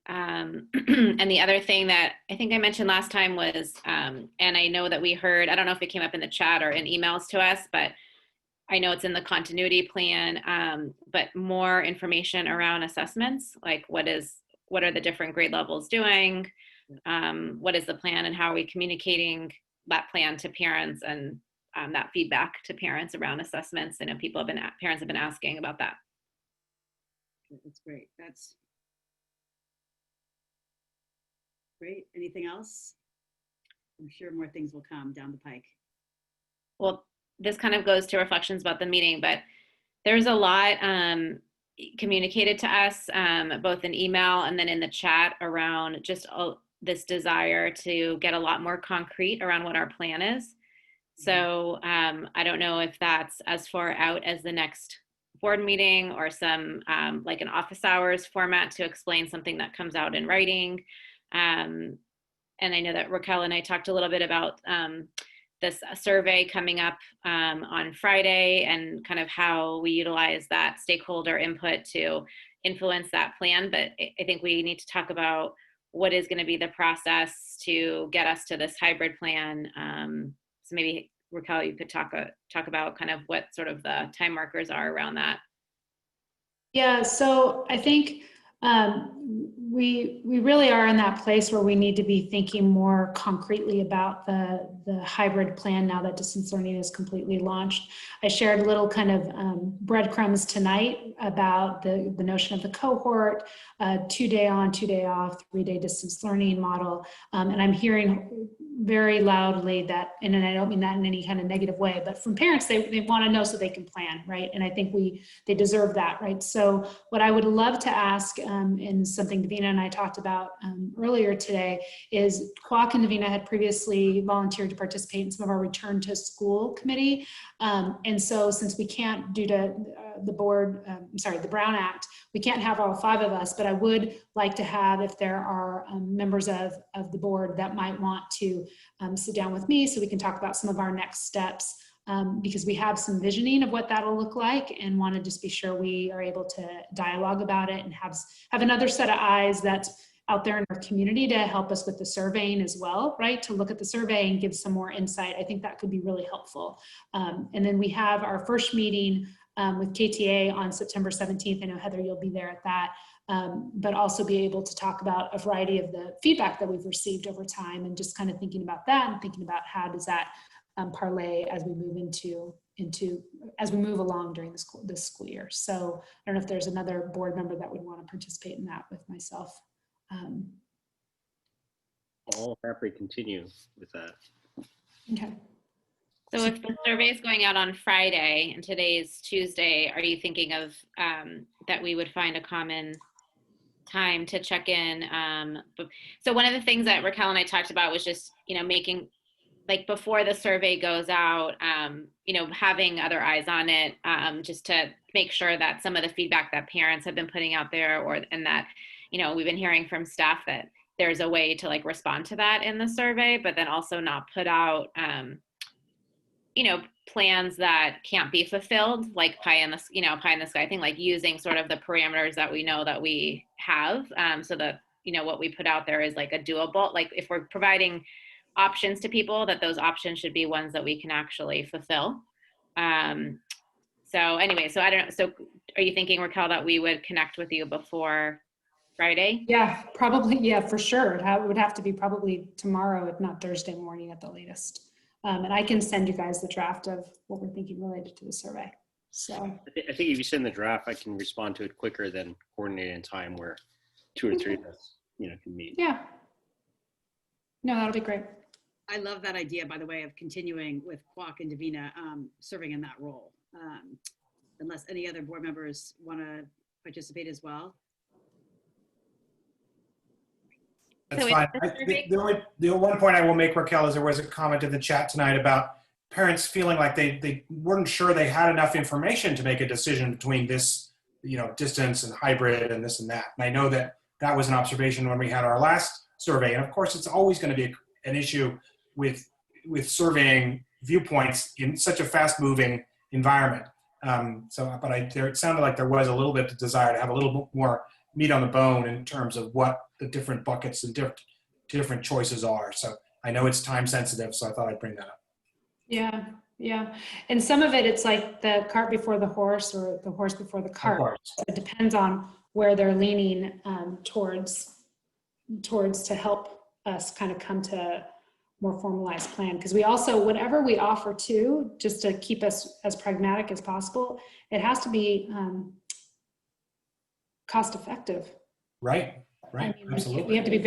And the other thing that I think I mentioned last time was, and I know that we heard, I don't know if it came up in the chat or in emails to us, but I know it's in the continuity plan, but more information around assessments, like what are the different grade levels doing? What is the plan and how are we communicating that plan to parents and that feedback to parents around assessments? I know parents have been asking about that. That's great. That's great. Anything else? I'm sure more things will come down the pike. Well, this kind of goes to reflections about the meeting, but there's a lot communicated to us, both in email and then in the chat around just this desire to get a lot more concrete around what our plan is. So I don't know if that's as far out as the next board meeting or some like an office hours format to explain something that comes out in writing. And I know that Raquel and I talked a little bit about this survey coming up on Friday and kind of how we utilize that stakeholder input to influence that plan. But I think we need to talk about what is going to be the process to get us to this hybrid plan. So maybe Raquel, you could talk about kind of what sort of the time markers are around that. Yeah, so I think we really are in that place where we need to be thinking more concretely about the hybrid plan now that distance learning is completely launched. I shared a little kind of breadcrumbs tonight about the notion of the cohort, 2-day on, 2-day off, 3-day distance learning model. And I'm hearing very loudly that, and I don't mean that in any kind of negative way, but from parents, they want to know so they can plan, right? And I think they deserve that, right? So what I would love to ask, and something Davina and I talked about earlier today, is Kwok and Davina had previously volunteered to participate in some of our return to school committee. And so since we can't, due to the Brown Act, we can't have all 5 of us, but I would like to have, if there are members of the board that might want to sit down with me so we can talk about some of our next steps, because we have some visioning of what that'll look like and want to just be sure we are able to dialogue about it and have another set of eyes that's out there in our community to help us with the surveying as well, right? To look at the survey and give some more insight. I think that could be really helpful. And then we have our first meeting with KTA on September 17th. I know, Heather, you'll be there at that, but also be able to talk about a variety of the feedback that we've received over time and just kind of thinking about that and thinking about how does that parlay as we move as we move along during this school year. So I don't know if there's another board member that would want to participate in that with myself. I'll happily continue with that. Okay. So if the survey is going out on Friday and today's Tuesday, are you thinking of that we would find a common time to check in? So one of the things that Raquel and I talked about was just, making, like, before the survey goes out, having other eyes on it, just to make sure that some of the feedback that parents have been putting out there, and that, we've been hearing from staff that there's a way to like respond to that in the survey, but then also not put out, plans that can't be fulfilled, like pie in the sky thing, like using sort of the parameters that we know that we have, so that, what we put out there is like a doable, like if we're providing options to people, that those options should be ones that we can actually fulfill. So anyway, so I don't know. So are you thinking, Raquel, that we would connect with you before Friday? Yeah, probably. Yeah, for sure. It would have to be probably tomorrow, if not Thursday morning at the latest. And I can send you guys the draft of what we're thinking related to the survey. So I think if you send the draft, I can respond to it quicker than coordinating time where 2 or 3 of us, can meet. Yeah. No, that'll be great. I love that idea, by the way, of continuing with Kwok and Davina serving in that role. Unless any other board members want to participate as well. That's fine. The one point I will make, Raquel, is there was a comment in the chat tonight about parents feeling like they weren't sure they had enough information to make a decision between this, distance and hybrid and this and that. And I know that that was an observation when we had our last survey. And of course, it's always going to be an issue with surveying viewpoints in such a fast-moving environment. It sounded like there was a little bit of desire to have a little bit more meat on the bone in terms of what the different buckets and different choices are. So I know it's time sensitive, so I thought I'd bring that up. Yeah, yeah. And some of it, it's like the cart before the horse or the horse before the cart. So it depends on where they're leaning towards to help us kind of come to more formalized plan. Because we also, whatever we offer too, just to keep us as pragmatic as possible, it has to be cost effective. Right. I mean, Absolutely. we have to be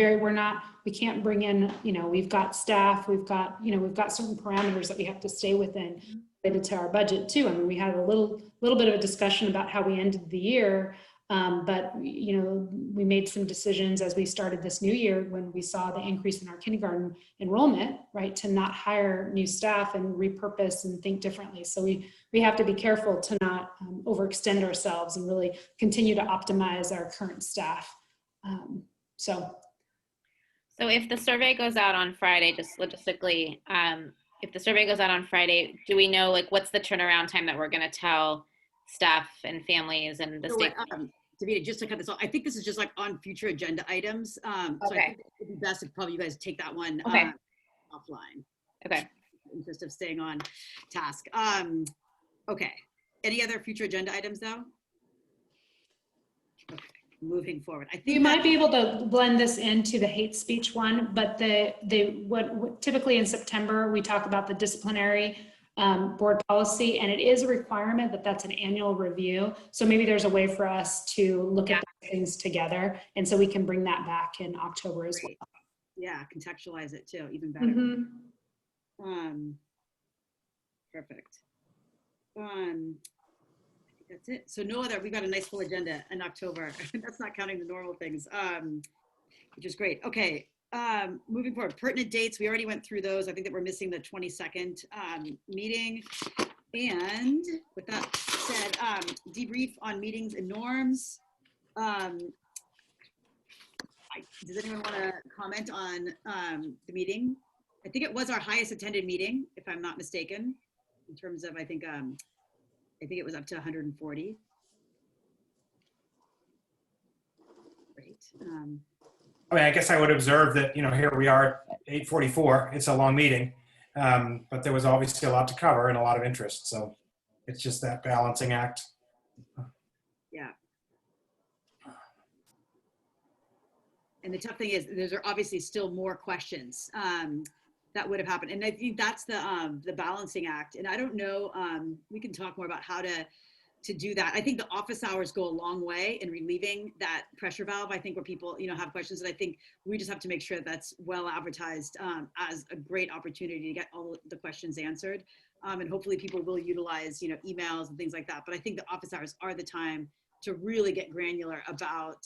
we can't bring in, we've got staff, we've got certain parameters that we have to stay within related to our budget too. I mean, we had a little bit of a discussion about how we ended the year, but we made some decisions as we started this new year when we saw the increase in our kindergarten enrollment, right, to not hire new staff and repurpose and think differently. So we have to be careful to not overextend ourselves and really continue to optimize our current staff. So if the survey goes out on Friday, just logistically, if the survey goes out on Friday, do we know like what's the turnaround time that we're going to tell staff and families and the state? Davida, just to cut this off, I think this is just like on future agenda items. So I think it'd be best if probably you guys take that one offline. Okay. In the interest of staying on task. Okay. Any other future agenda items though? Okay. Moving forward, I think you might be able to blend this into the hate speech one, but what typically in September we talk about the disciplinary board policy, and it is a requirement that's an annual review. So maybe there's a way for us to look at those things together, and so we can bring that back in October as well. Yeah, contextualize it too, even better. Perfect. That's it. So no other, we got a nice full agenda in October. That's not counting the normal things, which is great. Okay, moving forward, pertinent dates. We already went through those. I think that we're missing the 22nd meeting. And with that said, debrief on meetings and norms. Does anyone want to comment on the meeting? I think it was our highest attended meeting, if I'm not mistaken, in terms of, I think it was up to 140. Great. I mean, I guess I would observe that, here we are at 8:44. It's a long meeting, but there was obviously a lot to cover and a lot of interest. So it's just that balancing act. Yeah. And the tough thing is, there's obviously still more questions that would have happened. And I think that's the balancing act. And I don't know, we can talk more about how to do that. I think the office hours go a long way in relieving that pressure valve. I think where people, have questions, and I think we just have to make sure that's well advertised as a great opportunity to get all the questions answered. And hopefully people will utilize, emails and things like that. But I think the office hours are the time to really get granular about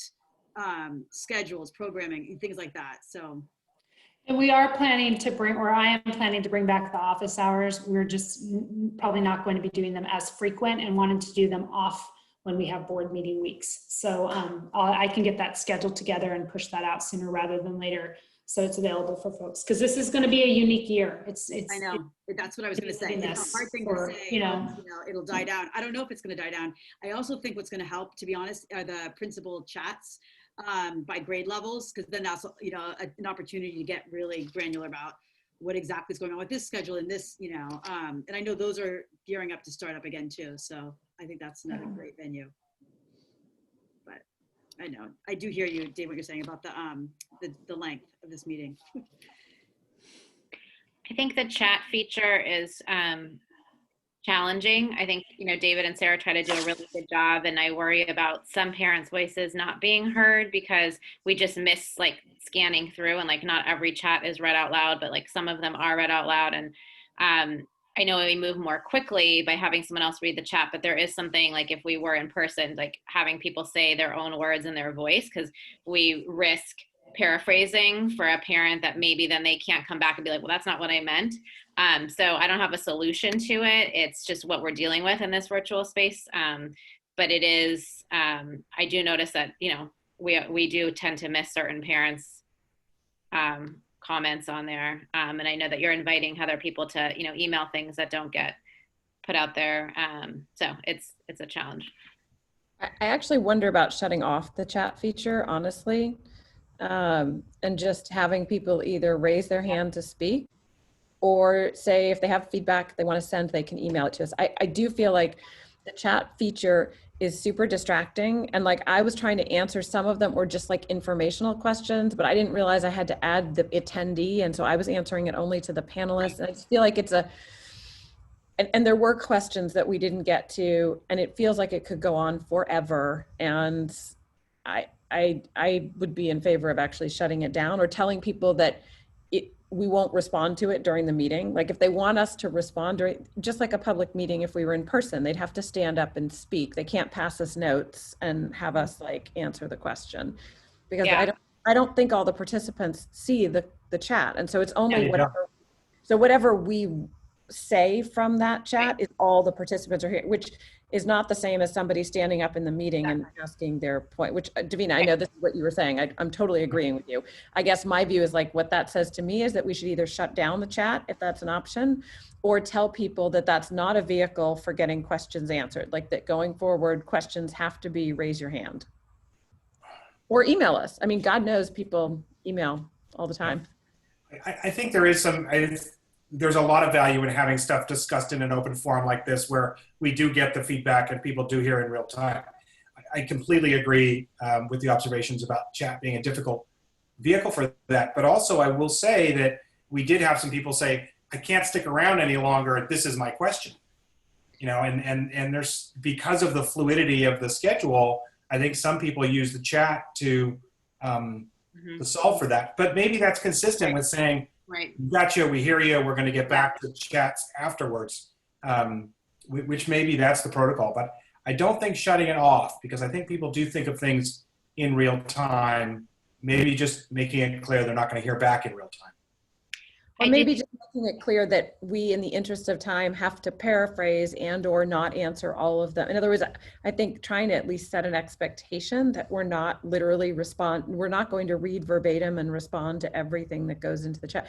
schedules, programming, and things like that. So. And we are planning to I am planning to bring back the office hours. We're just probably not going to be doing them as frequent and wanting to do them off when we have board meeting weeks. So I can get that scheduled together and push that out sooner rather than later, so it's available for folks. Because this is going to be a unique year. I know. That's what I was going to say. It's a hard thing to say. It'll die down. I don't know if it's going to die down. I also think what's going to help, to be honest, are the principal chats by grade levels, because then that's an opportunity to get really granular about what exactly is going on with this schedule and this, and I know those are gearing up to start up again too. So I think that's another great venue. But I know I do hear you, Dave, what you're saying about the length of this meeting. I think the chat feature is challenging. I think, David and Sarah try to do a really good job, and I worry about some parents' voices not being heard because we just miss scanning through, and not every chat is read out loud, but some of them are read out loud. And I know we move more quickly by having someone else read the chat, but there is something if we were in person, having people say their own words in their voice, because we risk paraphrasing for a parent that maybe then they can't come back and be like, well, that's not what I meant. So I don't have a solution to it. It's just what we're dealing with in this virtual space. But it is, I do notice that, we do tend to miss certain parents' comments on there. And I know that you're inviting other people to, email things that don't get put out there. So it's a challenge. I actually wonder about shutting off the chat feature, honestly, and just having people either raise their hand to speak or say if they have feedback they want to send, they can email it to us. I do feel like the chat feature is super distracting. And like I was trying to answer some of them were just like informational questions, but I didn't realize I had to add the attendee. And so I was answering it only to the panelists. And I just feel like it's and there were questions that we didn't get to, and it feels like it could go on forever. And I would be in favor of actually shutting it down or telling people that we won't respond to it during the meeting. Like if they want us to respond during, just like a public meeting, if we were in person, they'd have to stand up and speak. They can't pass us notes and have us like answer the question, because I don't think all the participants see the chat. And so it's only whatever we say from that chat is all the participants are here, which is not the same as somebody standing up in the meeting and asking their point, which Davina, I know this is what you were saying. I'm totally agreeing with you. I guess my view is like what that says to me is that we should either shut down the chat if that's an option, or tell people that that's not a vehicle for getting questions answered. Like that going forward, questions have to be raise your hand or email us. I mean, God knows people email all the time. I think there is there's a lot of value in having stuff discussed in an open forum like this, where we do get the feedback and people do hear in real time. I completely agree with the observations about chat being a difficult vehicle for that. But also I will say that we did have some people say, I can't stick around any longer. This is my question. You know, and there's, because of the fluidity of the schedule, I think some people use the chat to solve for that. But maybe that's consistent with saying, right, gotcha, we hear you, we're going to get back to chats afterwards, which maybe that's the protocol. But I don't think shutting it off, because I think people do think of things in real time, maybe just making it clear they're not going to hear back in real time. Or maybe just making it clear that we, in the interest of time, have to paraphrase and or not answer all of them. In other words, I think trying to at least set an expectation that we're not literally we're not going to read verbatim and respond to everything that goes into the chat.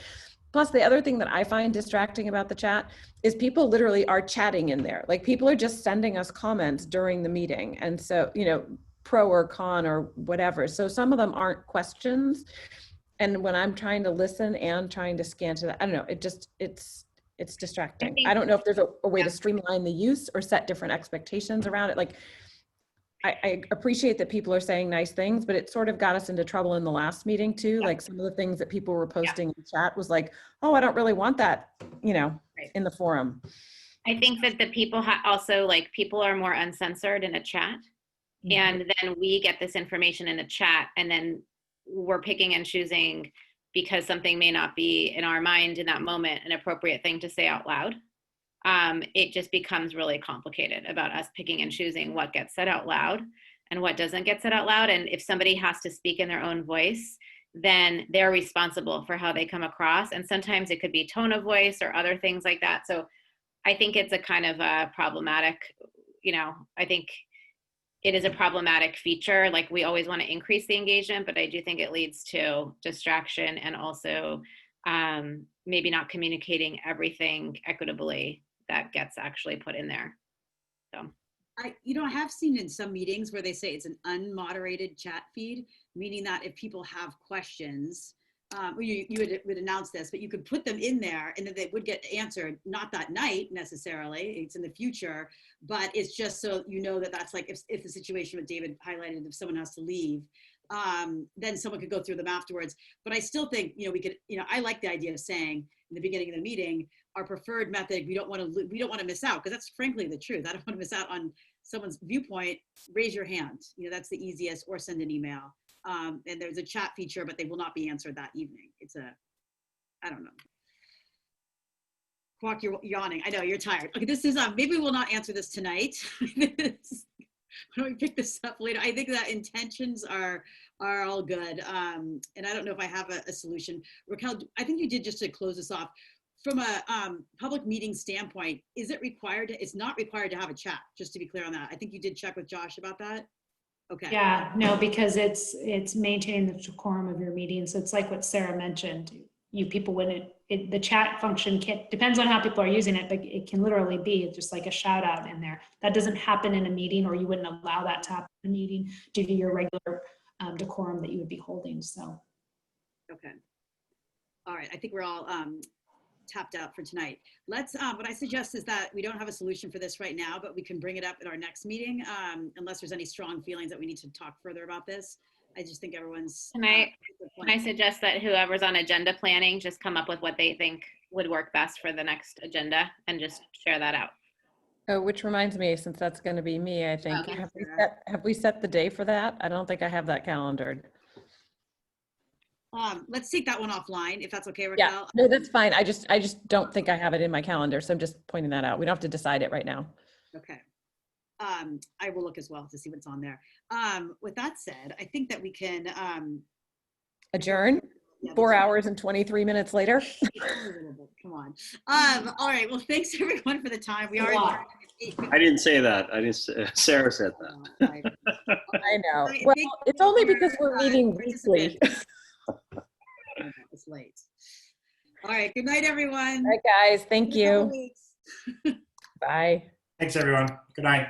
Plus, the other thing that I find distracting about the chat is people literally are chatting in there. Like people are just sending us comments during the meeting. And so, you know, pro or con or whatever. So some of them aren't questions. And when I'm trying to listen and trying to scan to that, I don't know, it's distracting. I don't know if there's a way to streamline the use or set different expectations around it. Like, I appreciate that people are saying nice things, but it sort of got us into trouble in the last meeting too. Like some of the things that people were posting in chat was like, oh, I don't really want that, you know, in the forum. I think that the people also, like, people are more uncensored in a chat. And then we get this information in a chat, and then we're picking and choosing because something may not be in our mind in that moment an appropriate thing to say out loud. It just becomes really complicated about us picking and choosing what gets said out loud and what doesn't get said out loud. And if somebody has to speak in their own voice, then they're responsible for how they come across. And sometimes it could be tone of voice or other things like that. So I think it's a kind of a problematic, you know, I think it is a problematic feature. Like, we always want to increase the engagement, but I do think it leads to distraction and also maybe not communicating everything equitably that gets actually put in there. So I have seen in some meetings where they say it's an unmoderated chat feed, meaning that if people have questions, you would announce this, but you could put them in there and then they would get answered, not that night necessarily, it's in the future, but it's just so you know that that's like, if the situation with David highlighted, if someone has to leave, then someone could go through them afterwards. But I still think, you know, we could, you know, I like the idea of saying in the beginning of the meeting, our preferred method, we don't want to miss out, because that's frankly the truth. I don't want to miss out on someone's viewpoint. Raise your hand. You know, that's the easiest, or send an email. And there's a chat feature, but they will not be answered that evening. It's I don't know. Kwok, you're yawning. I know you're tired. Okay, this is, maybe we'll not answer this tonight. Why don't we pick this up later? I think that intentions are all good. And I don't know if I have a solution. Raquel, I think you did, just to close this off. From a public meeting standpoint, is it required? It's not required to have a chat, just to be clear on that. I think you did check with Josh about that. Okay. Yeah, no, because it's maintaining the decorum of your meeting. So it's like what Sarah mentioned. people wouldn't, the chat function depends on how people are using it, but it can literally be just like a shout out in there. That doesn't happen in a meeting, or you wouldn't allow that to happen in a meeting due to your regular decorum that you would be holding, so. Okay. All right, I think we're all tapped out for tonight. Let's, what I suggest is that we don't have a solution for this right now, but we can bring it up at our next meeting, unless there's any strong feelings that we need to talk further about this. I just think everyone's. Can I suggest that whoever's on agenda planning just come up with what they think would work best for the next agenda and just share that out? Oh, which reminds me, since that's going to be me, I think. Okay. Have we set the day for that? I don't think I have that calendared. Let's take that one offline, if that's okay, Raquel. Yeah, no, that's fine. I just don't think I have it in my calendar, so I'm just pointing that out. We don't have to decide it right now. Okay. I will look as well to see what's on there. With that said, I think that we can Adjourn. Yeah, 4 hours and 23 minutes later. come on. All right. Well, thanks everyone for the time. We are. I didn't say that. I didn't. Sarah said that. I know. Well, it's only because we're meeting weekly. It's late. All right. Good night, everyone. All right, guys. Thank you. Bye. Thanks, everyone. Good night.